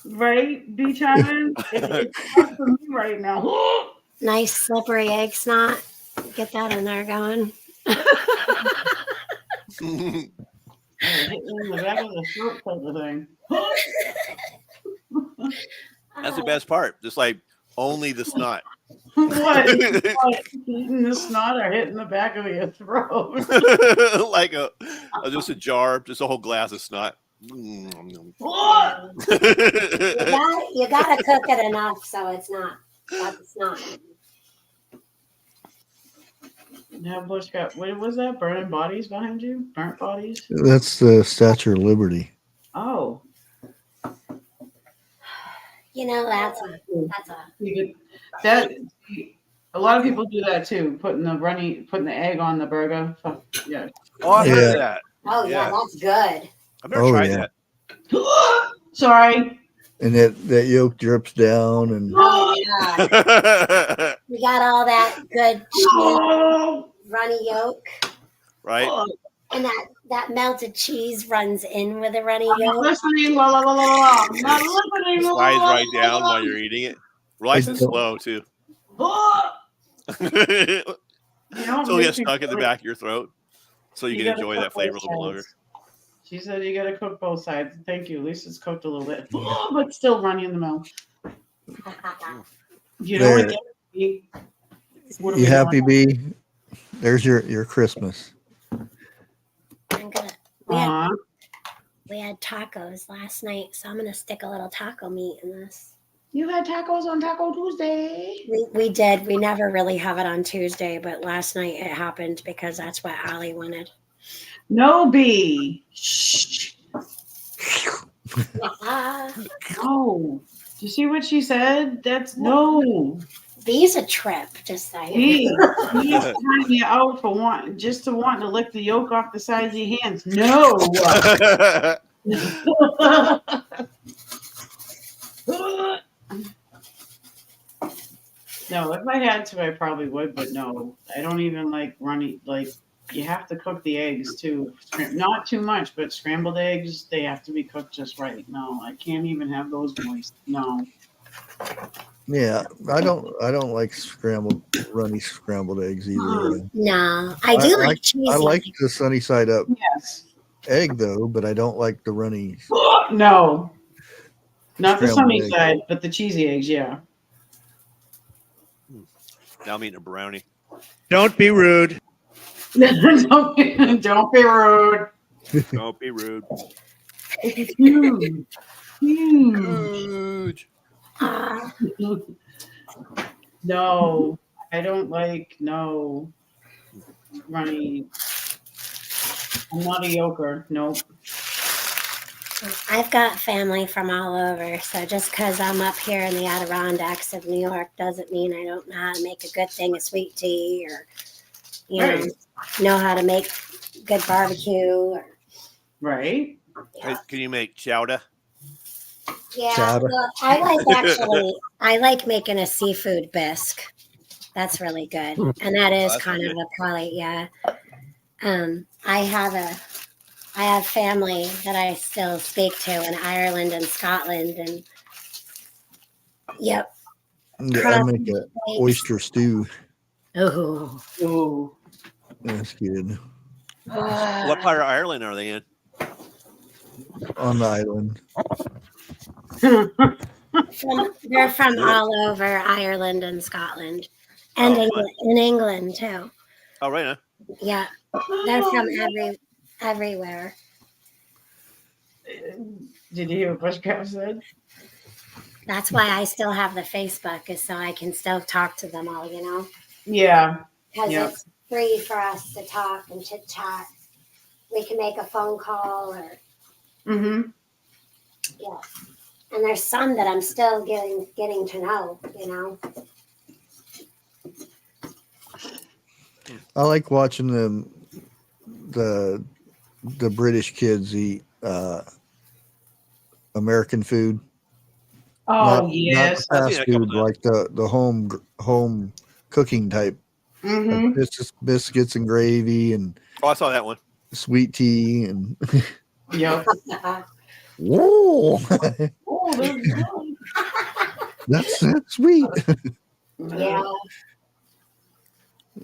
Right, Beach Island? It's tough for me right now. Nice slippery egg snot. Get that in there going. Hitting the back of the throat type of thing. That's the best part. Just like only the snot. What? Eating the snot or hitting the back of your throat? Like just a jar, just a whole glass of snot. What? You gotta cook it enough so it's not. It's not. Now, Bushcraft, what was that? Burning bodies behind you? Burnt bodies? That's the Statue of Liberty. Oh. You know, that's a You could, that A lot of people do that too, putting the egg on the burger. Yeah. Oh, I've heard Yeah. of that. Oh yeah, Yeah. that's good. I've never Oh, tried yeah. Sorry. And that yolk drips down, and Oh yeah, that. we got all that good cheese, runny yolk, Right? and that melted cheese runs in with the runny I'm not yolk. listening. La, la, la, la, la. I'm not listening. La, Slides la, la, right la, down la, while you're eating it. Nice and don't- slow too. la. So You know, it gets stuck in the back of your throat, so you can gotta enjoy cook that flavor a both little bit longer. sides. She said you gotta cook both sides. Thank you. At least it's cooked a little bit, but still runny in the mouth. You know what? There. What are You we happy, doing? B? There's your Christmas. I'm gonna. We had tacos last night, so I'm gonna stick a little taco meat in this. You had tacos on Taco Tuesday. We did. We never really have it on Tuesday, but last night it happened because that's what Allie wanted. No, B. Shh. No. Do you see what she said? That's no. B's a trip, just saying. B. He's trying you out for wanting to lick the yolk off the sides of your hands. No. No, if I had to, I probably would, but no, I don't even like running. Like, you have to cook the eggs too. Not too much, but scrambled eggs, they have to be cooked just right. No, I can't even have those moist. No. Yeah, I don't like runny scrambled eggs either. No, I do I like cheesy. I like the sunny side up Yes. egg though, but I don't like the runny. No. Not the Scrambled sunny egg. side, but the cheesy eggs, yeah. Now I'm eating a brownie. Don't be rude. don't be rude. Don't be rude. It's huge. Huge. Huge. Ah, No, I don't like runny. I'm not a yolker. Nope. I've got family from all over, so just because I'm up here in the Adirondacks of New York doesn't mean I don't know how to make a good thing of sweet tea or, Right. know how to make good barbecue. Or, Right? Hey, can you make chowder? yeah, Chowder. well, I like making a seafood bisque. That's really good, and that is that's kind good. of a probably yeah. I have family that I still speak to in Ireland and Scotland, and yep. Yeah, I make a oyster stew. Oh, Ooh. That's good What part of Ireland are they in? on the island. they're from all over Ireland and Scotland, and Oh, fun. in England too. Oh, right. Huh? Yeah, they're from everywhere. Did you hear what Bushcraft said? That's why I still have the Facebook, is so I can still talk to them all, Yeah. because Yeah. it's free for us to talk and chit chat. We can make a phone call, or Mm-hmm. yeah. And there's some that I'm still getting to know. I like watching the British kids eat American food. Oh, Not yes. the I've seen fast that a couple food, times. like the home cooking type. Like Mm-hmm. biscuits and gravy and Oh, I saw that one. sweet tea and Yep. whoa, Oh, they're good. that's sweet. Yeah.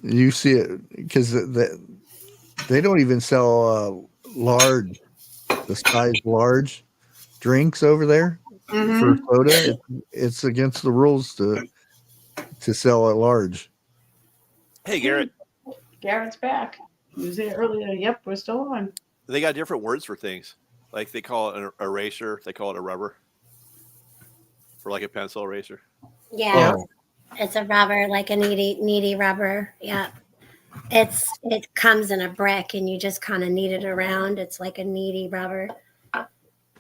You see it because they don't even sell large, the size large drinks over there Mhm. for soda. It's against the rules to sell at large. Hey, Garrett, Garrett's back. He was there earlier. Yep, we're still on. they got different words for things. Like they call it an eraser, they call it a rubber for like a pencil eraser. Yeah. Oh, It's a rubber, like a needy rubber. Yeah. It comes in a brick and you just kind of knead it around. It's like a needy rubber.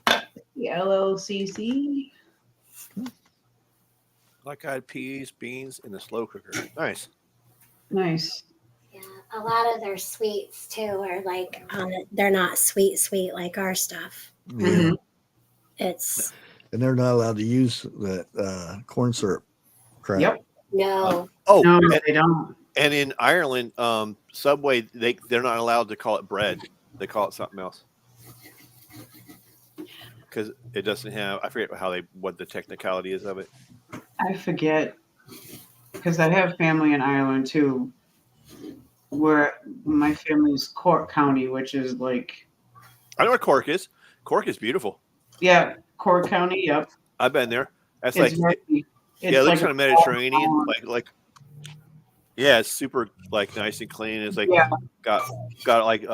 The LLCC. Black-eyed peas, beans, in the slow cooker. Nice. Nice. Yeah, a lot of their sweets too are like they're not sweet like our stuff. Yeah. Mhm. It's And they're not allowed to use that corn syrup crap. Yep. no. Oh, No, and, they don't. and in Ireland, Subway, they're not allowed to call it bread. They call it something else. Because it doesn't have, I forget what the technicality is of it. I forget, because I have family in Ireland too, where my family's Cork County, which is like, I know where Cork is. Cork is beautiful. yeah, Cork County. Yep. I've been there. That's It's like, very, yeah, it looks kind of Mediterranean. small Like, yeah, it's super like nice and clean. It's like Yeah. got like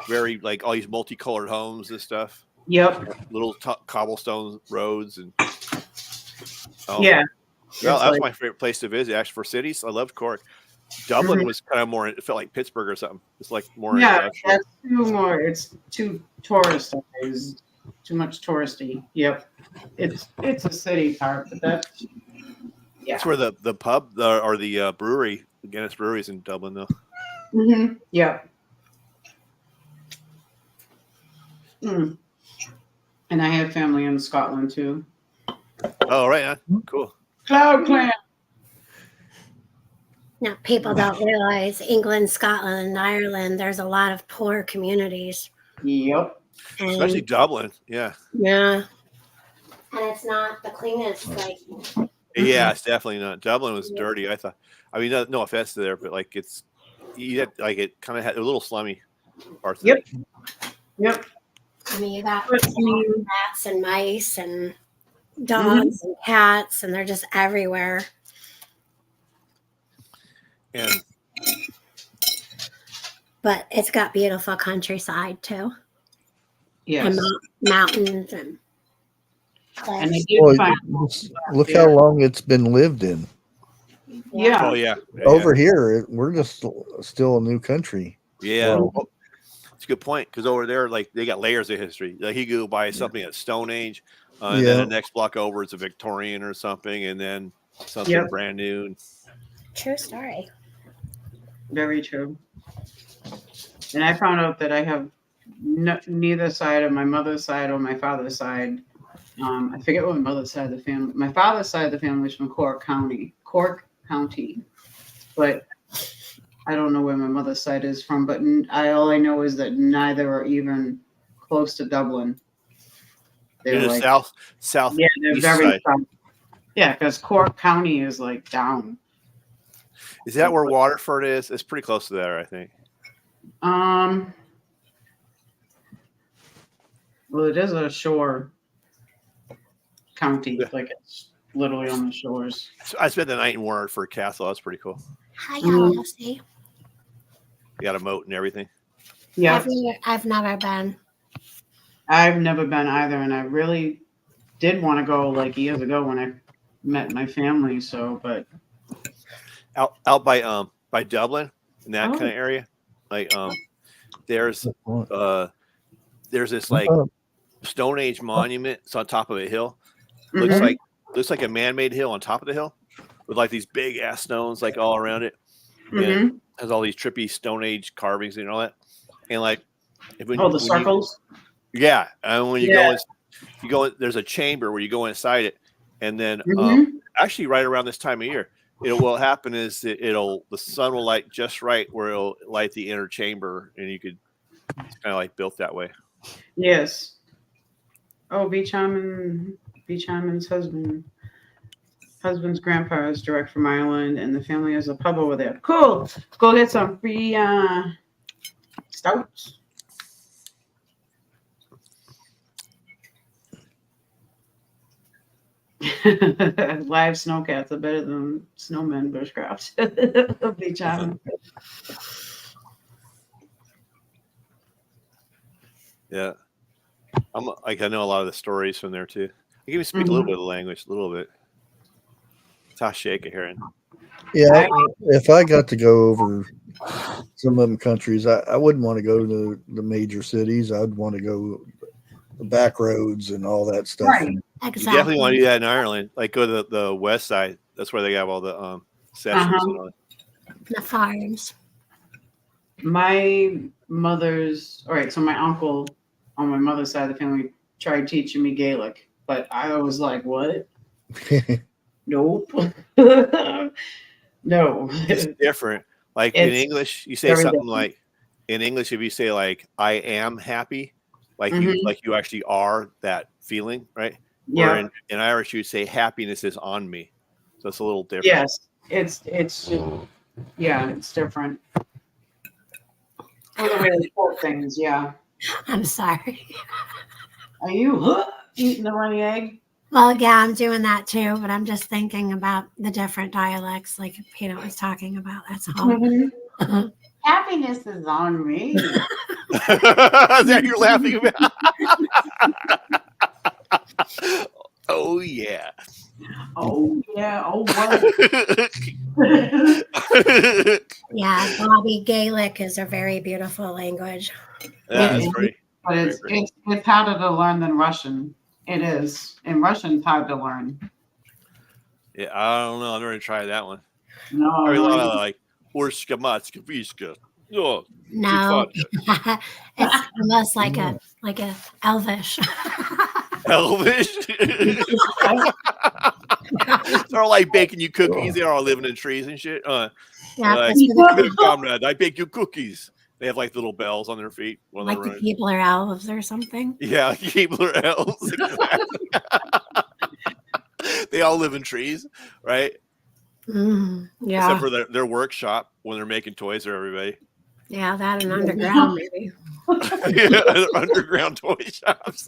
very like all these multicolored homes and stuff. Yep. Little cobblestone roads and Yeah. well, It's that's like- my favorite place to visit. Actually, for cities, I loved Cork. Dublin Mhm. was kind of more. It felt like Pittsburgh or something. It's like more. Yeah, industrial. that's too more. It's too touristy. Too much touristy. Yep. It's a city part, but that's yeah. That's where the pub or the brewery, the Guinness Brewery, is in Dublin, though. Mm-hmm. Yep. Mm. And I have family in Scotland too. Oh, right, huh? Cool. Cloud Clan. Now people don't realize England, Scotland, Ireland, there's a lot of poor communities. Yep. And Especially Dublin. Yeah. yeah. And it's not the cleanest, like Yeah, it's definitely not. Dublin was dirty, I thought. I mean, no offense to there, but like it kind of had a little slummy parts. of Yep. it. Yep. I mean you got But, I mean, rats and mice and dogs and cats and they're just everywhere. And But it's got beautiful countryside too. yes. And mountains and And they cliffs. did Boy, find look how long it's been lived in. yeah. oh yeah, Over here, we're just still a new country. yeah. Well- Oh, it's a good point because over there, like they got layers of history. Like he go by something at Stone Age, and then the next block over it's a Victorian or something, and then something Yep. brand new. True story. Very true. And I found out that I have neither side of my mother's side or my father's side. I forget what my mother's side of the family. My father's side of the family is from Cork County, but I don't know where my mother's side is from. But all I know is that neither are even close to Dublin. In They're the like, south. yeah, they're east very side. south. Yeah, because Cork County is like down. Is that where Waterford is? It's pretty close to there, I think. Well, it is a shore county, Yeah. like it's literally on the shores. So I spent the night in Waterford Castle. That's pretty cool. Hi, Mm. Lucy. You got a moat and everything. Yeah, I've never been. I've never been either, and I really did want to go like years ago when I met my family. So, but Out by Dublin in that Oh. kind of area, like there's this like Stone Age monument. It's on top of a hill. Mhm. Looks like a man-made hill on top of the hill with like these big ass stones like all around it. Mhm. Has all these trippy Stone Age carvings and all that. And like if when, Oh, the when circles. yeah, and when you Yeah. go in, there's a chamber where you go inside it, and then Mhm. actually right around this time of year, what'll happen is the sun will light just right where it'll light the inner chamber, and it's kind of like built that way. Yes. Oh, Beach Hammond's husband's grandpa is direct from Ireland, and the family has a pub over there. Cool. Let's go get some free stouts. Live snowcats are better than snowmen bushcraft. Beach Hammond. Yeah, I know a lot of the stories from there too. I can even speak a little bit of the language, a little bit. Tashake Heron. Yeah, if I got to go over some of them countries, I wouldn't want to go to the major cities. I'd want to go the back roads and all that stuff. Right. You definitely Exactly. want to do that in Ireland. Like go to the west side. That's where they have all the sessions and all that. The farms. My mother's, all right, so my uncle on my mother's side of the family tried teaching me Gaelic, but I was like, what? Nope. No. It's different. Like in English, you say very something different. like in English, if you say like I am happy, like Mhm. you actually are that feeling, right? Yeah. Or in Irish, you say happiness is on me. So it's a little different. Yes. It's just, yeah, it's different. For the way they quote things, yeah. I'm sorry. Are you eating the runny egg? Well, yeah, I'm doing that too, but I'm just thinking about the different dialects, like Peter was talking about. That's all. Mhm. Happiness is on me. Is that you're laughing about? Oh yeah. Oh yeah. Oh what? Yeah, Bobby, Gaelic is a very beautiful language. That's It is, pretty. but it's harder to learn than Russian. It is, and Russian's hard to learn. Yeah, I don't know. I've never tried that one. No, Probably a lot no. of like Orska Matska Viska. Oh, No, it's almost like a Elvish. Elvish. They're all like baking you cookies. They're all living in trees and shit. Yeah, Like, that's what "Good comrade, I bake you cookies." They have like little bells on their feet while like they're the running. people are elves or something. Yeah, Keebler elves. Exactly. They all live in trees, right? Yeah, Except for their workshop when they're making toys for everybody. yeah, that and underground maybe. Yeah, underground toy shops.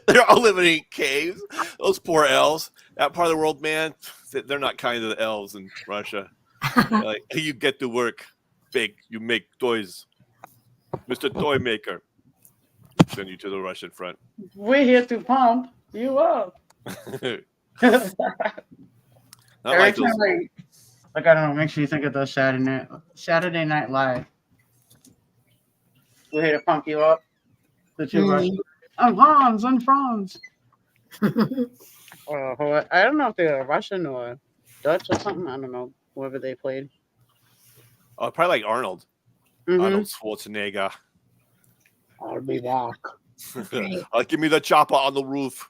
They're all living in caves. Those poor elves. That part of the world, man, they're not kind to the elves in Russia. They're like, hey, you get to work, big. You make toys, Mr. Toy Maker. Send you to the Russian front. We're here to pump you up. Not like those. Like I don't know, makes you think of those Saturday Night Live. We're here to pump you up. The two Russians. I'm Hans and Franz. I don't know if they were Russian or Dutch or something. I don't know. Whoever they played. Oh, probably like Arnold. Mhm. Arnold Schwarzenegger. I'll be back. Give me the chopper on the roof.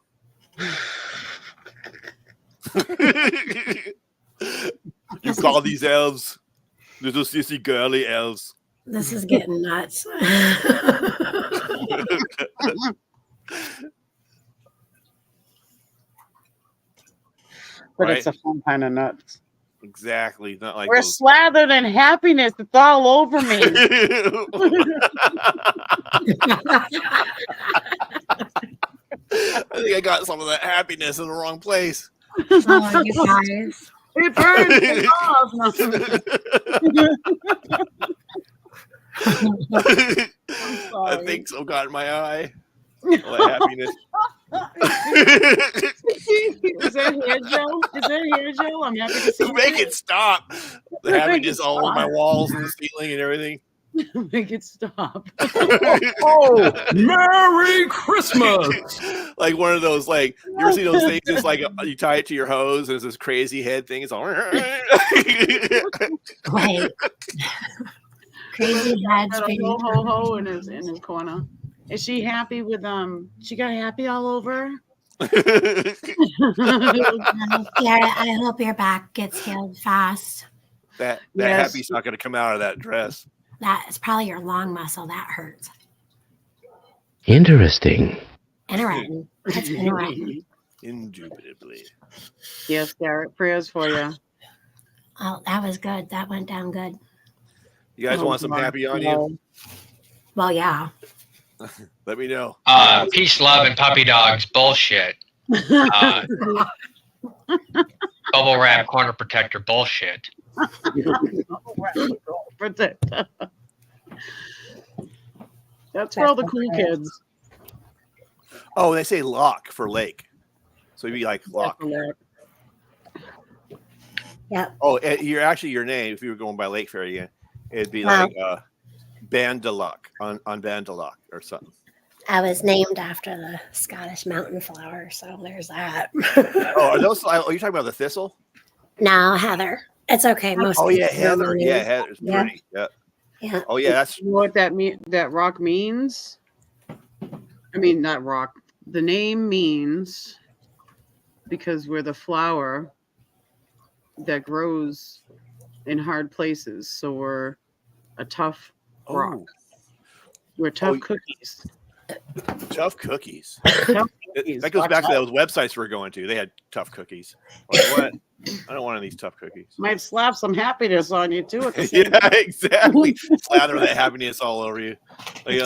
You call these elves little sissy girly elves. This is getting nuts. But Right? it's a fun kind of nuts. Exactly. Not like We're those. slathered in happiness. It's all over me. I think I got some of that happiness in the wrong place. Oh, you guys. It burns me off. I think so got in my eye. All that happiness. Is that hair gel? Is that hair gel? I'm happy to see Make that. it stop. The happiness all over my walls and the ceiling and everything. Make it stop. Oh, Merry Christmas! Like one of those, like, you ever see those things? It's like you tie it to your hose and it's this crazy head thing. It's all. Wait. Crazy heads. Got a baby. ho in his corner. Is she happy with she got happy all over? Yeah, I hope your back gets healed fast. that Yes. happy's not going to come out of that dress. That is probably your lung muscle that hurts. Interesting. Interesting. That's interesting. Indubitably. Yes, Garrett. Prayers for you. Oh, that was good. That went down good. You guys want some happy on you? Well, yeah. Let me know. Peace, love, and puppy dogs. Bullshit. Bubble wrap corner protector. Bullshit. That's for all the cool kids. Oh, they say lock for lake. So you'd be like lock. Yep. Oh, you're actually your name, if you were going by Lake Ferry again, it'd be like Bandalock on Bandalock or something. I was named after the Scottish mountain flower, so there's that. Oh, are those? Are you talking about the thistle? No, Heather. It's okay. Most Oh yeah, people know Heather. my Yeah, name. Heather's Yeah. pretty. Yeah. Yeah. Oh yeah, that's You know what that rock means? I mean, not rock. The name means because we're the flower that grows in hard places. So we're a tough rock. oh, We're tough Oh, cookies. tough cookies. Tough cookies. That goes Watch back to out. those websites we're going to. They had tough cookies. Like, what? I don't want any of these tough cookies. Might slap some happiness on you too. At the same Yeah, exactly. Slather that happiness all over you. Like,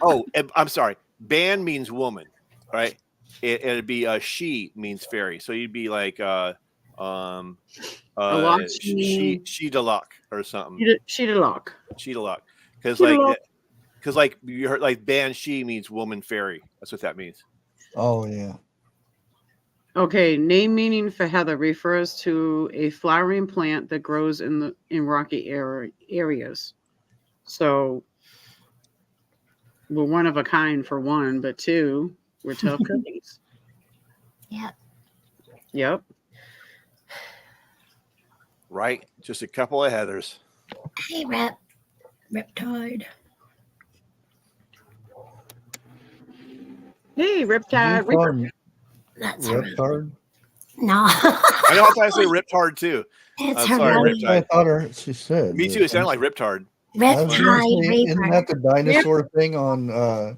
oh, I'm sorry. Ban means woman, right? It'd be she means fairy. So you'd be like she de luck or something. She de luck. She de luck. Because She de like luck. because like you heard like banshee means woman fairy. That's what that means. Oh yeah. Okay, name meaning for heather refers to a flowering plant that grows in rocky areas. So we're one of a kind for one, but two, we're tough cookies. Yep. Yep. Right? Just a couple of heathers. Hey, Riptide. Hey, Riptide. Reaper. That's her. Riptard? No. I know I'm trying to say ripped hard too. It's I'm her sorry, name. I Riptide. thought she said. Me too. It sounded like riptard. I was gonna Riptide say, isn't Reaper. that the dinosaur thing on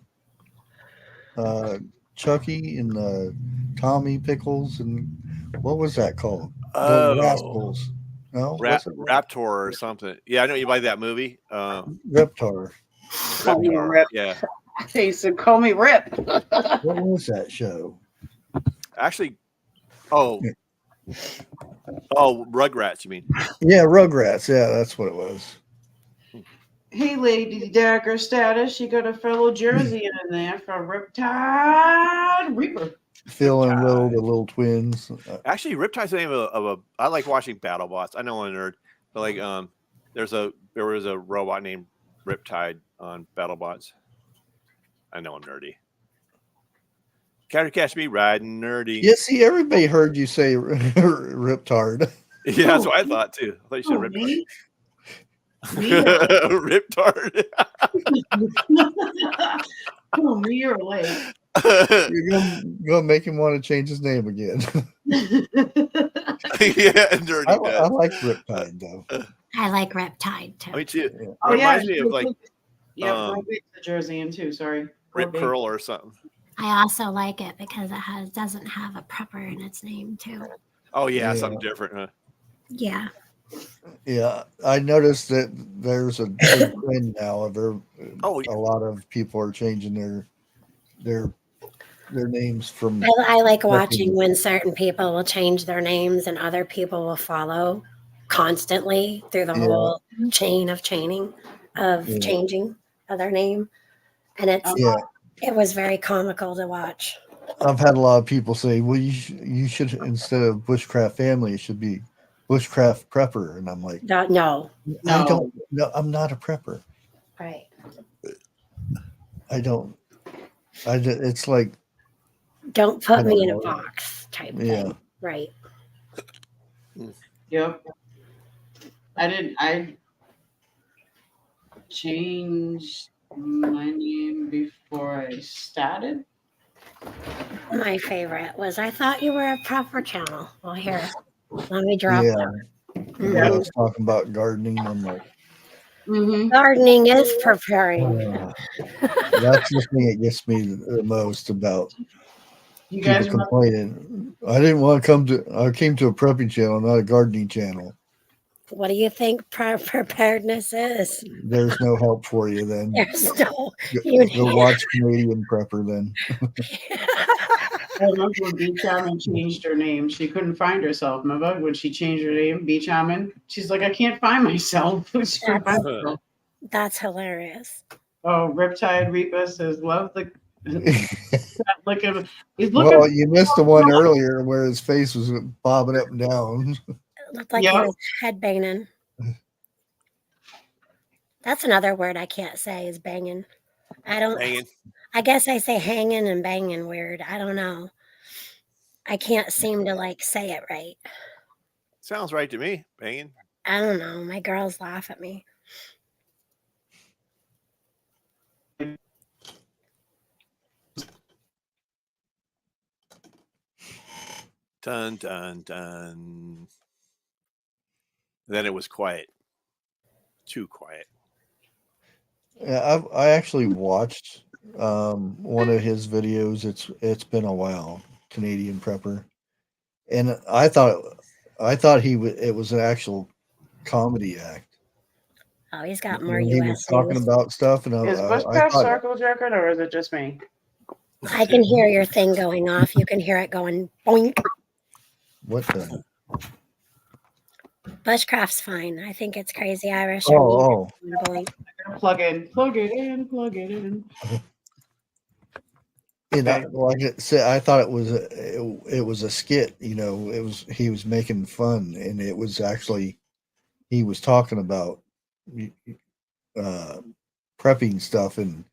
Chucky and Tommy Pickles and what was that called? The Oh, Rascals. No, was it Raptor or something. Yeah, I know you like that movie. Reptar? Call me Reptar. Rip. Yeah. They said, call me Rip. What was that show? Actually, oh, Rugrats. You mean? Yeah, Rugrats. Yeah, that's what it was. Hey, Lady Dagger status. You got a fellow Jersey in there for Riptide Reaper. Phil and Will, the little twins. Actually, Riptide's the name of a. I like watching BattleBots. I know I'm a nerd, but like there was a robot named Riptide on BattleBots. I know I'm nerdy. Catch me riding nerdy. Yeah, see, everybody heard you say Riptard. Yeah, that's what I thought too. I thought you said Riptide. Me? Riptard. Oh, me or Lake? You're gonna make him want to change his name again. Yeah, nerdy. I like Riptide though. I like Riptide too. Me too. Yeah. Oh, It yeah. reminds me of like Yeah, um, Robate's the Jersey in too. Sorry. Rip Robate. Curl or something. I also like it because it doesn't have a prepper in its name too. Oh yeah, Yeah. something different, huh? Yeah. Yeah, I noticed that there's a big trend now of Oh, a lot of people are changing their names from. I like watching when certain people will change their names and other people will follow constantly through the Yeah. whole chain of changing of their name. And Yeah, it was very comical to watch. I've had a lot of people say, "Well, you should instead of Bushcraft Family, it should be Bushcraft Prepper," and I'm like, No. I don't. No, I'm not a prepper. Right. I don't. It's like, Don't I put don't me in a know. box type Yeah. thing. Right. Yep. I changed my name before I started. My favorite was I thought you were a proper channel. Well, here, let me drop yeah. that. When I was talking about gardening, I'm like, Mm-hmm. Gardening is preparing. that's the thing that gets me the most about You people guys remember? complaining. I didn't want to come to. I came to a prepping channel, not a gardening channel. What do you think preparedness is? There's no help for you then. There's no. Go watch Canadian Prepper then. I remember when Beach Almond changed her name. She couldn't find herself. Remember when she changed her name, Beach Almond? She's like, I can't find myself. She couldn't find herself. That's hilarious. Oh, Riptide Reaper says, love the. Look at him. He's looking. Well, you missed the one earlier where his face was bobbing up and down. It looked like Yep. he was head banging. That's another word I can't say is banging. I don't. Hanging. I guess I say hanging and banging weird. I don't know. I can't seem to like say it right. Sounds right to me. Banging. I don't know. My girls laugh at me. Dun dun dun. Then it was quiet. Too quiet. Yeah, I actually watched one of his videos. It's been a while. Canadian Prepper, and I thought it was an actual comedy act. Oh, he's got more When he was U.S. talking news. about stuff, and Is I Bushcraft thought, circle jerking or is it just me? I can hear your thing going off. You can hear it going boink. what the? Bushcraft's fine. I think it's crazy Irish. or Oh, boink. Plug in, plug it in, plug it in. and Okay. like I said, I thought it was a skit. You know, he was making fun, and it was actually he was talking about prepping stuff, and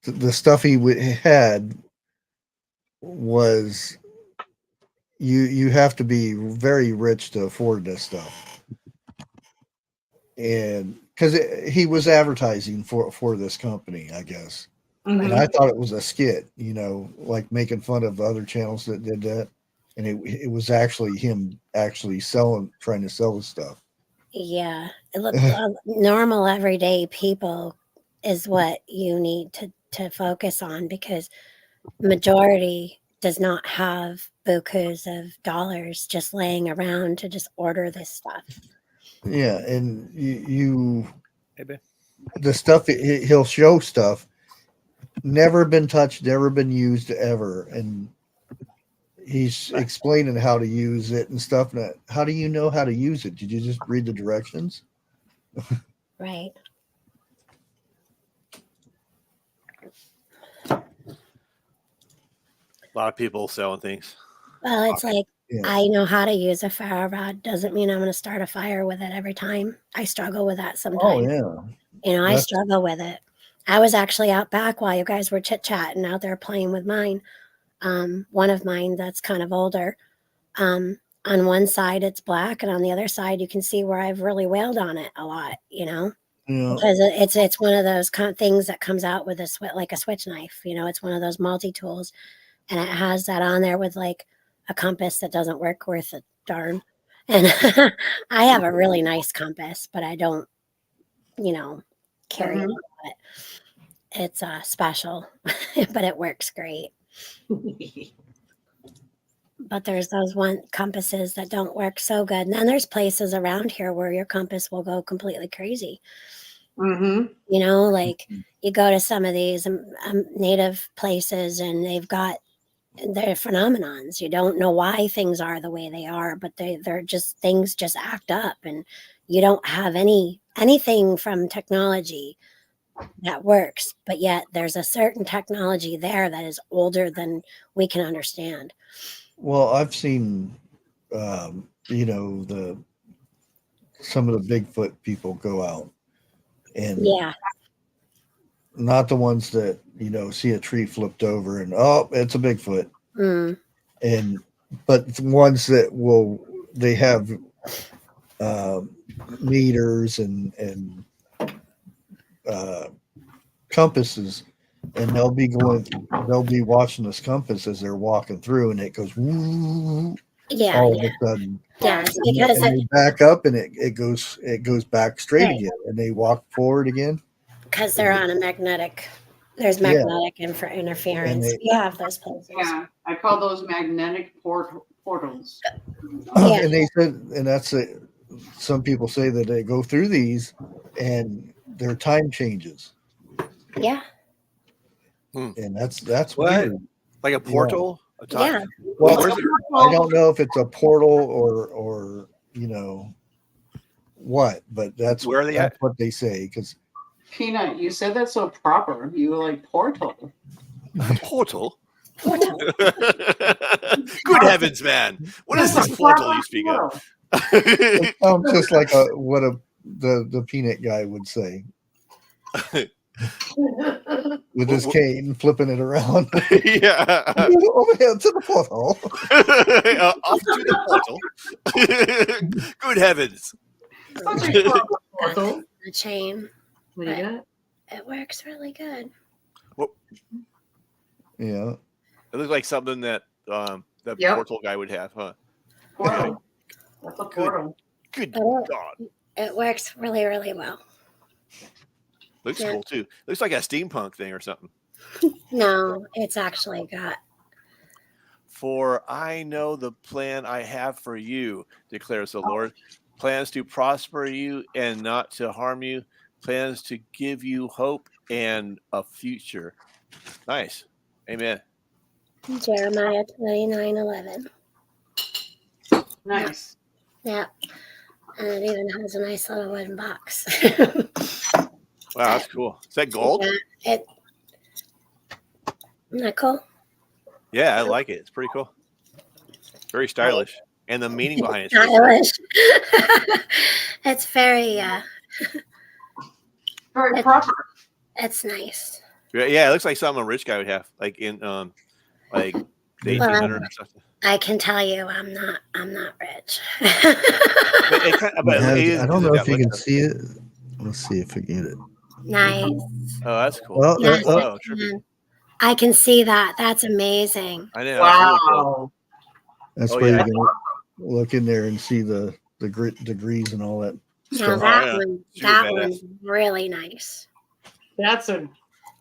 the stuff he had was you have to be very rich to afford this stuff, and because he was advertising for this company, I guess. And I thought it was a skit, you know, like making fun of other channels that did that, and it was actually him actually trying to sell the stuff. Yeah, it look normal everyday people is what you need to focus on, because majority does not have bukus of dollars just laying around to just order this stuff. Yeah, and you Hey, babe. the stuff he'll show stuff never been touched, never been used ever, and he's explaining how to use it and stuff. And how do you know how to use it? Did you just read the directions? Right. A lot of people selling things. Well, it's like Yeah. I know how to use a fire rod. Doesn't mean I'm going to start a fire with it every time. I struggle with that sometimes. Oh yeah. You know, I That's- struggle with it. I was actually out back while you guys were chit chatting out there playing with mine. One of mine that's kind of older. On one side it's black, and on the other side you can see where I've really wailed on it a lot. You know, Yeah. because it's one of those things that comes out with like a switch knife. You know, it's one of those multi tools, and it has that on there with like a compass that doesn't work worth a darn. And I have a really nice compass, but I don't, you know, carry it. But it's special, but it works great. But there's those compasses that don't work so good. And then there's places around here where your compass will go completely crazy. You know, like you go to some of these native places and they've got their phenomenons. You don't know why things are the way they are, but they're just things just act up, and you don't have anything from technology that works, but yet there's a certain technology there that is older than we can understand. Well, I've seen, you know, some of the Bigfoot people go out, and Yeah, not the ones that, you know, see a tree flipped over and oh, it's a Bigfoot, but the ones that they have meters and compasses, and they'll be watching this compass as they're walking through, and it goes woo, all of a sudden. Yeah, it's because and they back up, and it goes back straight again, and they walk forward again. Because they're on a magnetic. There's magnetic interference. You have those places. Yeah, I call those magnetic portals. Yeah. And they said, and that's it. Some people say that they go through these, and their time changes. Yeah. And that's What? weird. Like a portal? Yeah. Well, I don't know if it's a portal or you know what, but that's Where are they at? what they say. Because Peanut, you said that so proper. You were like portal. Portal? Good heavens, man! What is this portal you speak of? it sounds just like the peanut guy would say. with his cane, flipping it around. Yeah. Over here to the porthole. Off to the portal. Good heavens. The chain. What do you got? It works really good. Yeah. It looks like something that the Yep. portal guy would have, huh? Portal. That's a portal. Good Oh. God. It works really, really well. Looks Yeah. cool too. Looks like a steampunk thing or something. No, it's actually got. For I know the plan I have for you, declares the Lord. Plans to prosper you and not to harm you. Plans to give you hope and a future. Nice. Amen. Jeremiah 29:11. Nice. Yeah. And it even has a nice little wooden box. Wow, that's cool. Is that gold? Yeah, isn't that cool? Yeah, I like it. It's pretty cool. Very stylish. And the meaning behind it. Pretty cool. Stylish. It's very, Very proper. it's nice. Yeah, it looks like something a rich guy would have, like in like the 1800 or something. I can tell you, I'm not rich. I don't know if you can see it. Let's see if we get it. Nice. Oh, that's cool. Well, Yes, oh, I trippy. can. I can see that. That's amazing. I know. That's really cool. Wow. That's Oh, where yeah. you can look in there and see the grit degrees and all that Now stuff. that yeah. one, Super that badass. one's really nice. That's a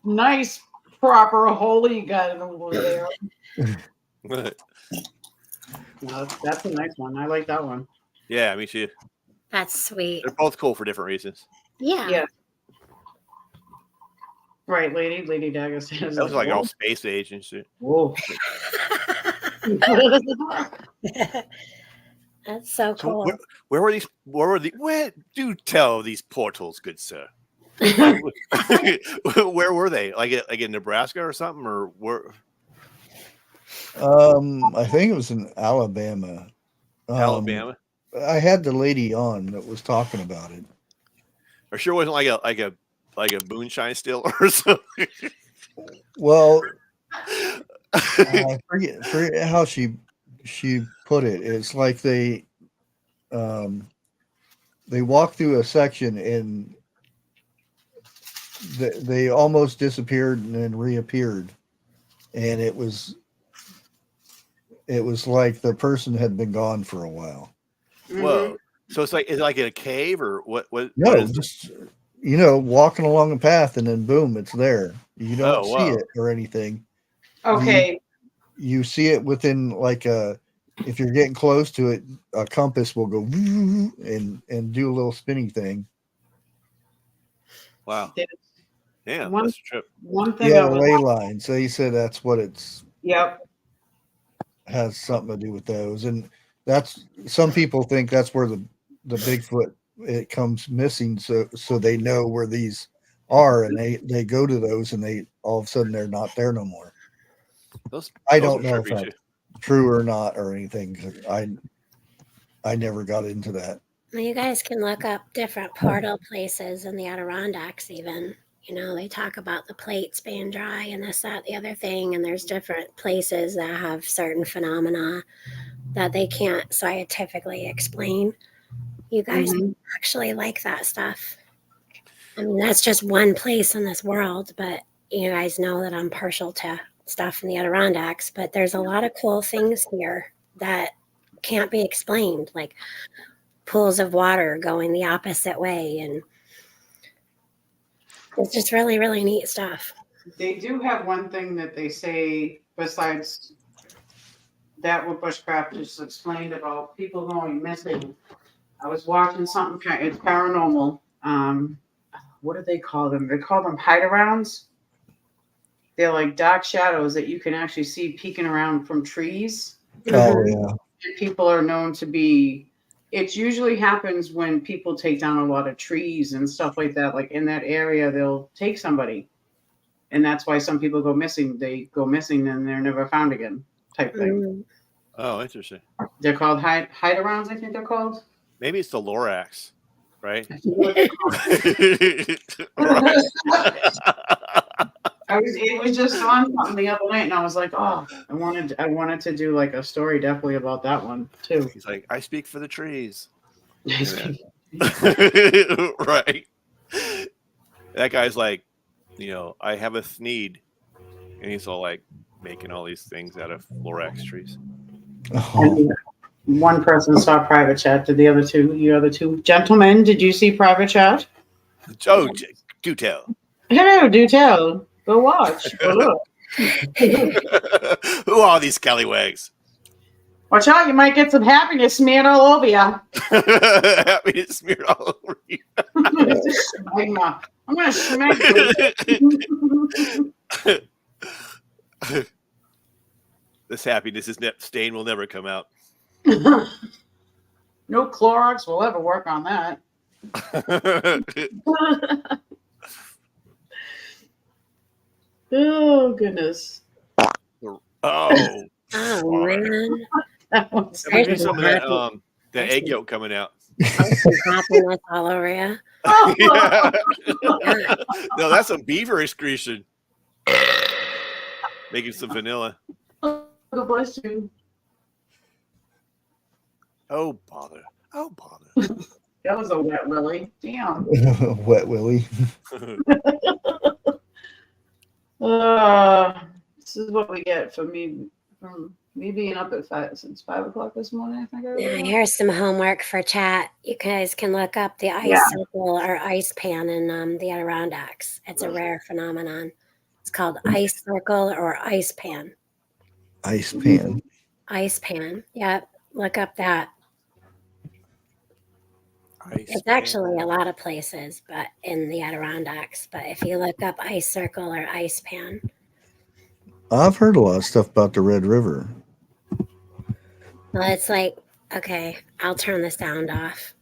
nice, proper hole you got over there. No, that's a nice one. I like that one. Yeah, me too. That's sweet. They're both cool for different reasons. Yeah. Yeah. Right, Lady Dagger says. That was like all space age and shit. Whoa. That's so So cool. where were these? Where do tell these portals, good sir? Where were they? Like in Nebraska or something, or where? I think it was in Alabama. Alabama. I had the lady on that was talking about it. Or sure wasn't like a moonshine still or something. Well, I forget how she put it. It's like they walked through a section and they almost disappeared and then reappeared, and it was like the person had been gone for a while. Whoa! So it's like in a cave or what? No, what is just walking along a path and then boom, it's there. You don't Oh, see wow. it or anything. Okay. You see it within like if you're getting close to it, a compass will go and do a little spinning thing. Wow. Yeah, One- that's a trip. One thing. Yeah, I was- ley lines. They said that's what it's Yep. has something to do with those, and that's some people think that's where the Bigfoot it comes missing, so they know where these are, and they go to those, and they all of a sudden they're not there no more. I those don't are know if trippy, that's true or not or anything. 'Cause I never got into that. Well, you guys can look up different portal places in the Adirondacks even. They talk about the plates being dry and this, that, the other thing, and there's different places that have certain phenomena that they can't scientifically explain. You guys actually like that stuff. I mean, that's just one place in this world, but you guys know that I'm partial to stuff in the Adirondacks, but there's a lot of cool things here that can't be explained, like pools of water going the opposite way, and it's just really, really neat stuff. They do have one thing that they say besides that what bushcraft just explained about people going missing. I was watching something. It's paranormal. What do they call them? They call them hide-arounds. They're like dark shadows that you can actually see peeking around from trees. Oh yeah. And people are known to be. It usually happens when people take down a lot of trees and stuff like that. Like in that area, they'll take somebody, and that's why some people go missing. They go missing and they're never found again. Type thing. Oh, interesting. They're called hide-arounds. I think they're called. Maybe it's the Lorax. right? It was just on something the other night, and I was like, oh, I wanted to do like a story definitely about that one too. He's like, I speak for the trees. Yeah. Right. That guy's like, I have a need, and he's all like making all these things out of Lorax trees. Oh, One person saw private chat. Did the other two gentlemen? Did you see private chat? Oh, do tell. Hello, do tell. Go watch. Go look. Who are these scallywags? Watch out! You might get some happiness smeared all over you. Happy to smear all over you. I'm gonna smack you. This happiness stain will never come out. No Clorox will ever work on that. Oh goodness. Oh, Oh man, That one's maybe There's some of some that that egg yolk coming out. some happiness all over you. Yeah. No, that's some beaver excretion. Making some vanilla. God bless you. Oh bother. Oh bother. That was a wet willy. Damn. Wet Willie. This is what we get from me being up at since 5 o'clock this morning. I think I Yeah, was. here's some homework for chat. You guys can look up the ice Yeah. circle or ice pan in the Adirondacks. It's a rare phenomenon. It's called ice circle or ice pan. Ice pan. Ice pan. Yep. Look up that. It's pan. actually a lot of places, but in the Adirondacks. But if you look up ice circle or ice pan, I've heard a lot of stuff about the Red River. well, it's like, okay, I'll turn the sound off.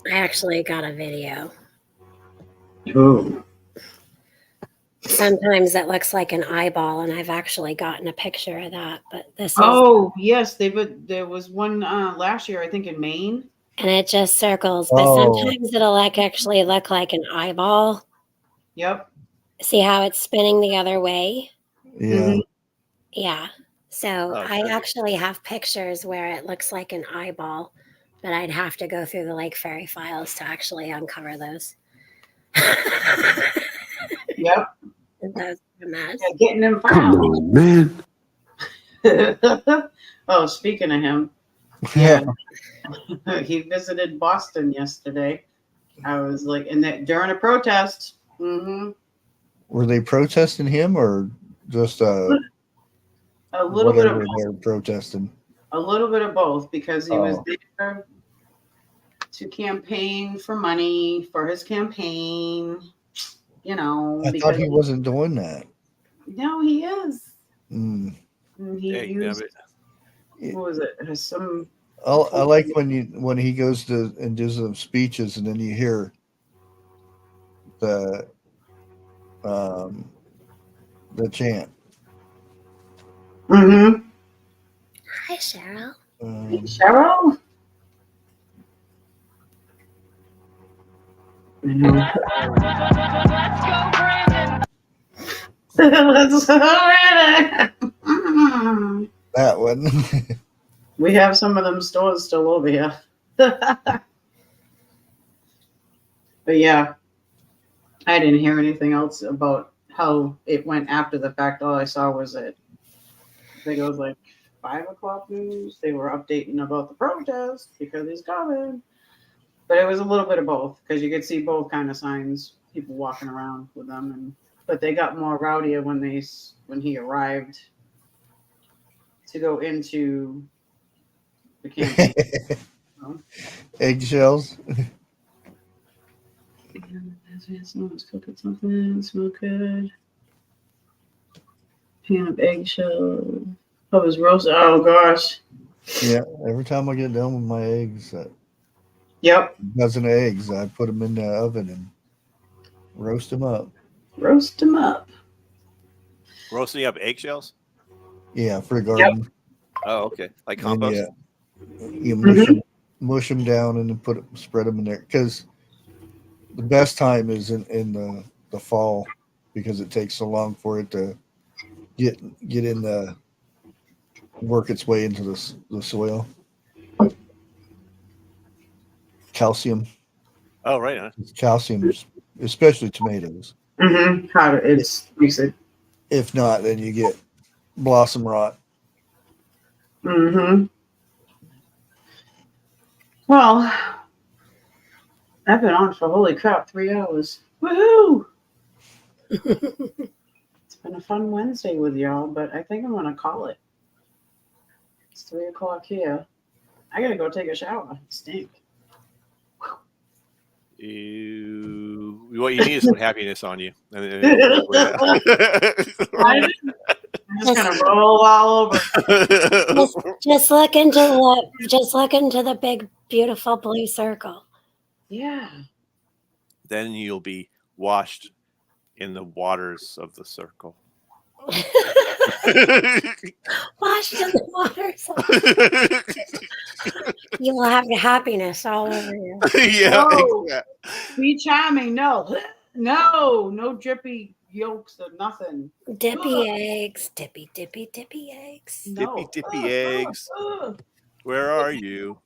I actually got a video. Ooh. Sometimes it looks like an eyeball, and I've actually gotten a picture of that. But this is, Oh yes, there was one last year, I think, in Maine. and it just circles. But Oh. sometimes it'll actually look like an eyeball. Yep. See how it's spinning the other way? Yeah. Mhm. Yeah. So I Okay. actually have pictures where it looks like an eyeball, but I'd have to go through the Lake Fairy files to actually uncover those. Yep. Those are a mess. Yeah, getting them Come found. on, man. Oh, speaking of him, Yeah. he visited Boston yesterday. I was like, and that during a protest. Mm-hmm. Were they protesting him or just A little bit of whatever they're protesting? a little bit of both, because he was Oh. there to campaign for money for his campaign. I Because thought he wasn't doing that. no, he is. Mm. And he Hey, used it. what was it? Some I like when he goes to and does some speeches and then you hear the chant. mm-hmm. Hi, Cheryl. Cheryl. Let's go, Brandon. That one. We have some of them stores still over here. But yeah, I didn't hear anything else about how it went after the fact. All I saw was I think it was like 5 o'clock news. They were updating about the protest because he's coming. But it was a little bit of both, because you could see both kind of signs, people walking around with them, but they got more rowdier when he arrived to go into the campaign. Eggshells. Someone's cooking something. Smell good. Pan of eggshell. Oh, it was roasted. Oh gosh. Yeah. Every time I get done with my eggs, Yep. dozen of eggs, I put them in the oven and roast them up. Roast them up. roasting up eggshells. Yeah, for the garden. Oh, okay. Like And compost. you mush them mush them down and then spread them in there. Because the best time is in the fall, because it takes so long for it to get in the work its way into the soil. Calcium. Oh, right on. Calcium, especially tomatoes. Mm-hmm. Makes it. If not, then you get blossom rot. Mm-hmm. Well, I've been on for holy crap 3 hours. Woohoo! It's been a fun Wednesday with y'all, but I think I'm gonna call it. It's 3 o'clock here. I gotta go take a shower. Stink. What you need is some happiness on you. Just, I'm just gonna roll all over. just look into the big, beautiful blue circle. Yeah. Then you'll be washed in the waters of the circle. Washed in the waters. You will have your happiness all over you. Yeah. Oh. Exactly. Be charming. No drippy yolks or nothing. Dippy eggs. Dippy eggs. No. Dippy eggs. Where are you?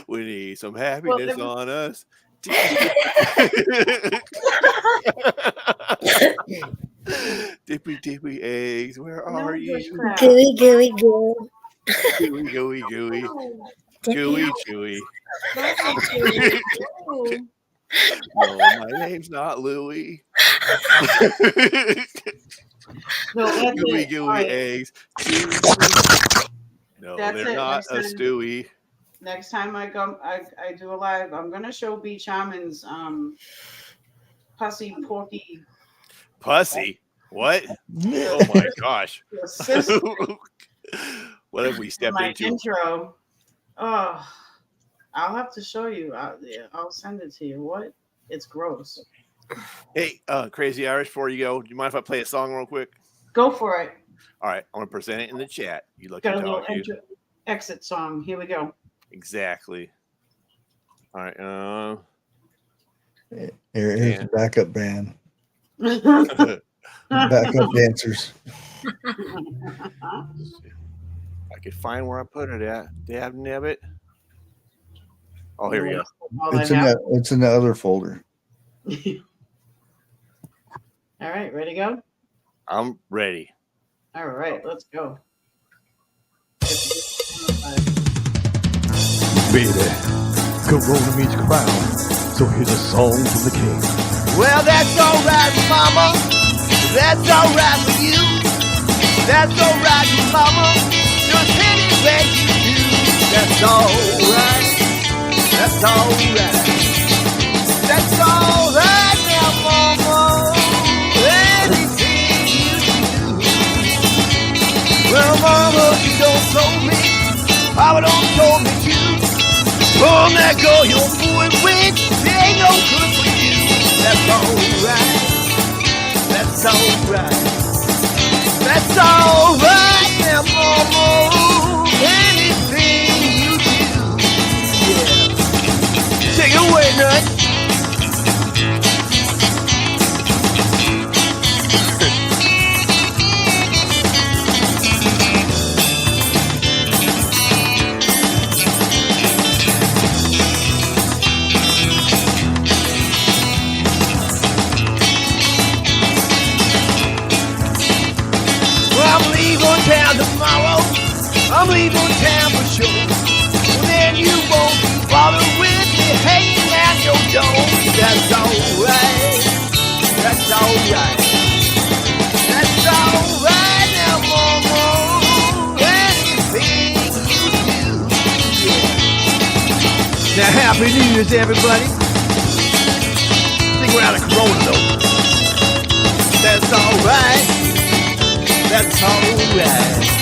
We need some happiness on us. Dippy eggs, where are you? Gooey, gooey, goo. Gooey. Dippy Gooey, chewy. No, my name's not Louie. No, Gooey right. eggs. No, That's they're it. not Next a time. Stewie. Next time I do a live, I'm gonna show B Chairman's pussy porky Pussy? What? Oh my gosh. sister What have we stepped my into? intro. Oh, I'll have to show you. I'll send it to you. What? It's gross. Hey, Crazy Irish, before you go, do you mind if I play a song real quick? Go for it. All right, I'm gonna present it in the chat. You look Got a at little talk. exit song. Here we go. Exactly. All right. Here's the backup band. That's Backup dancers. I could find where I put it at. Dab nabbit. Oh, here we go. It's in the other folder. All right, ready to go? I'm ready. All right, let's go. Baby, Corona means crown. So here's a song from the king. Well, that's all right, mama. That's all right for you. That's all right, mama. Just anything you do. That's all right. That's all right. That's all right now, mama. Anything you do. Well, mama, you don't told me. Papa don't told me you. Oh, that girl you're fooling with, it ain't no good for you. That's alright. That's alright. That's alright now, mama. Anything you do, yeah. Take it away, nut. Town tomorrow, I'm leaving town for sure. Well, then you won't be bothered with me hanging at your door. That's alright. That's alright. That's alright now, mama. Anything you do, yeah. Now, Happy New Year's, everybody. Stick around the Corona, though. That's alright. That's alright.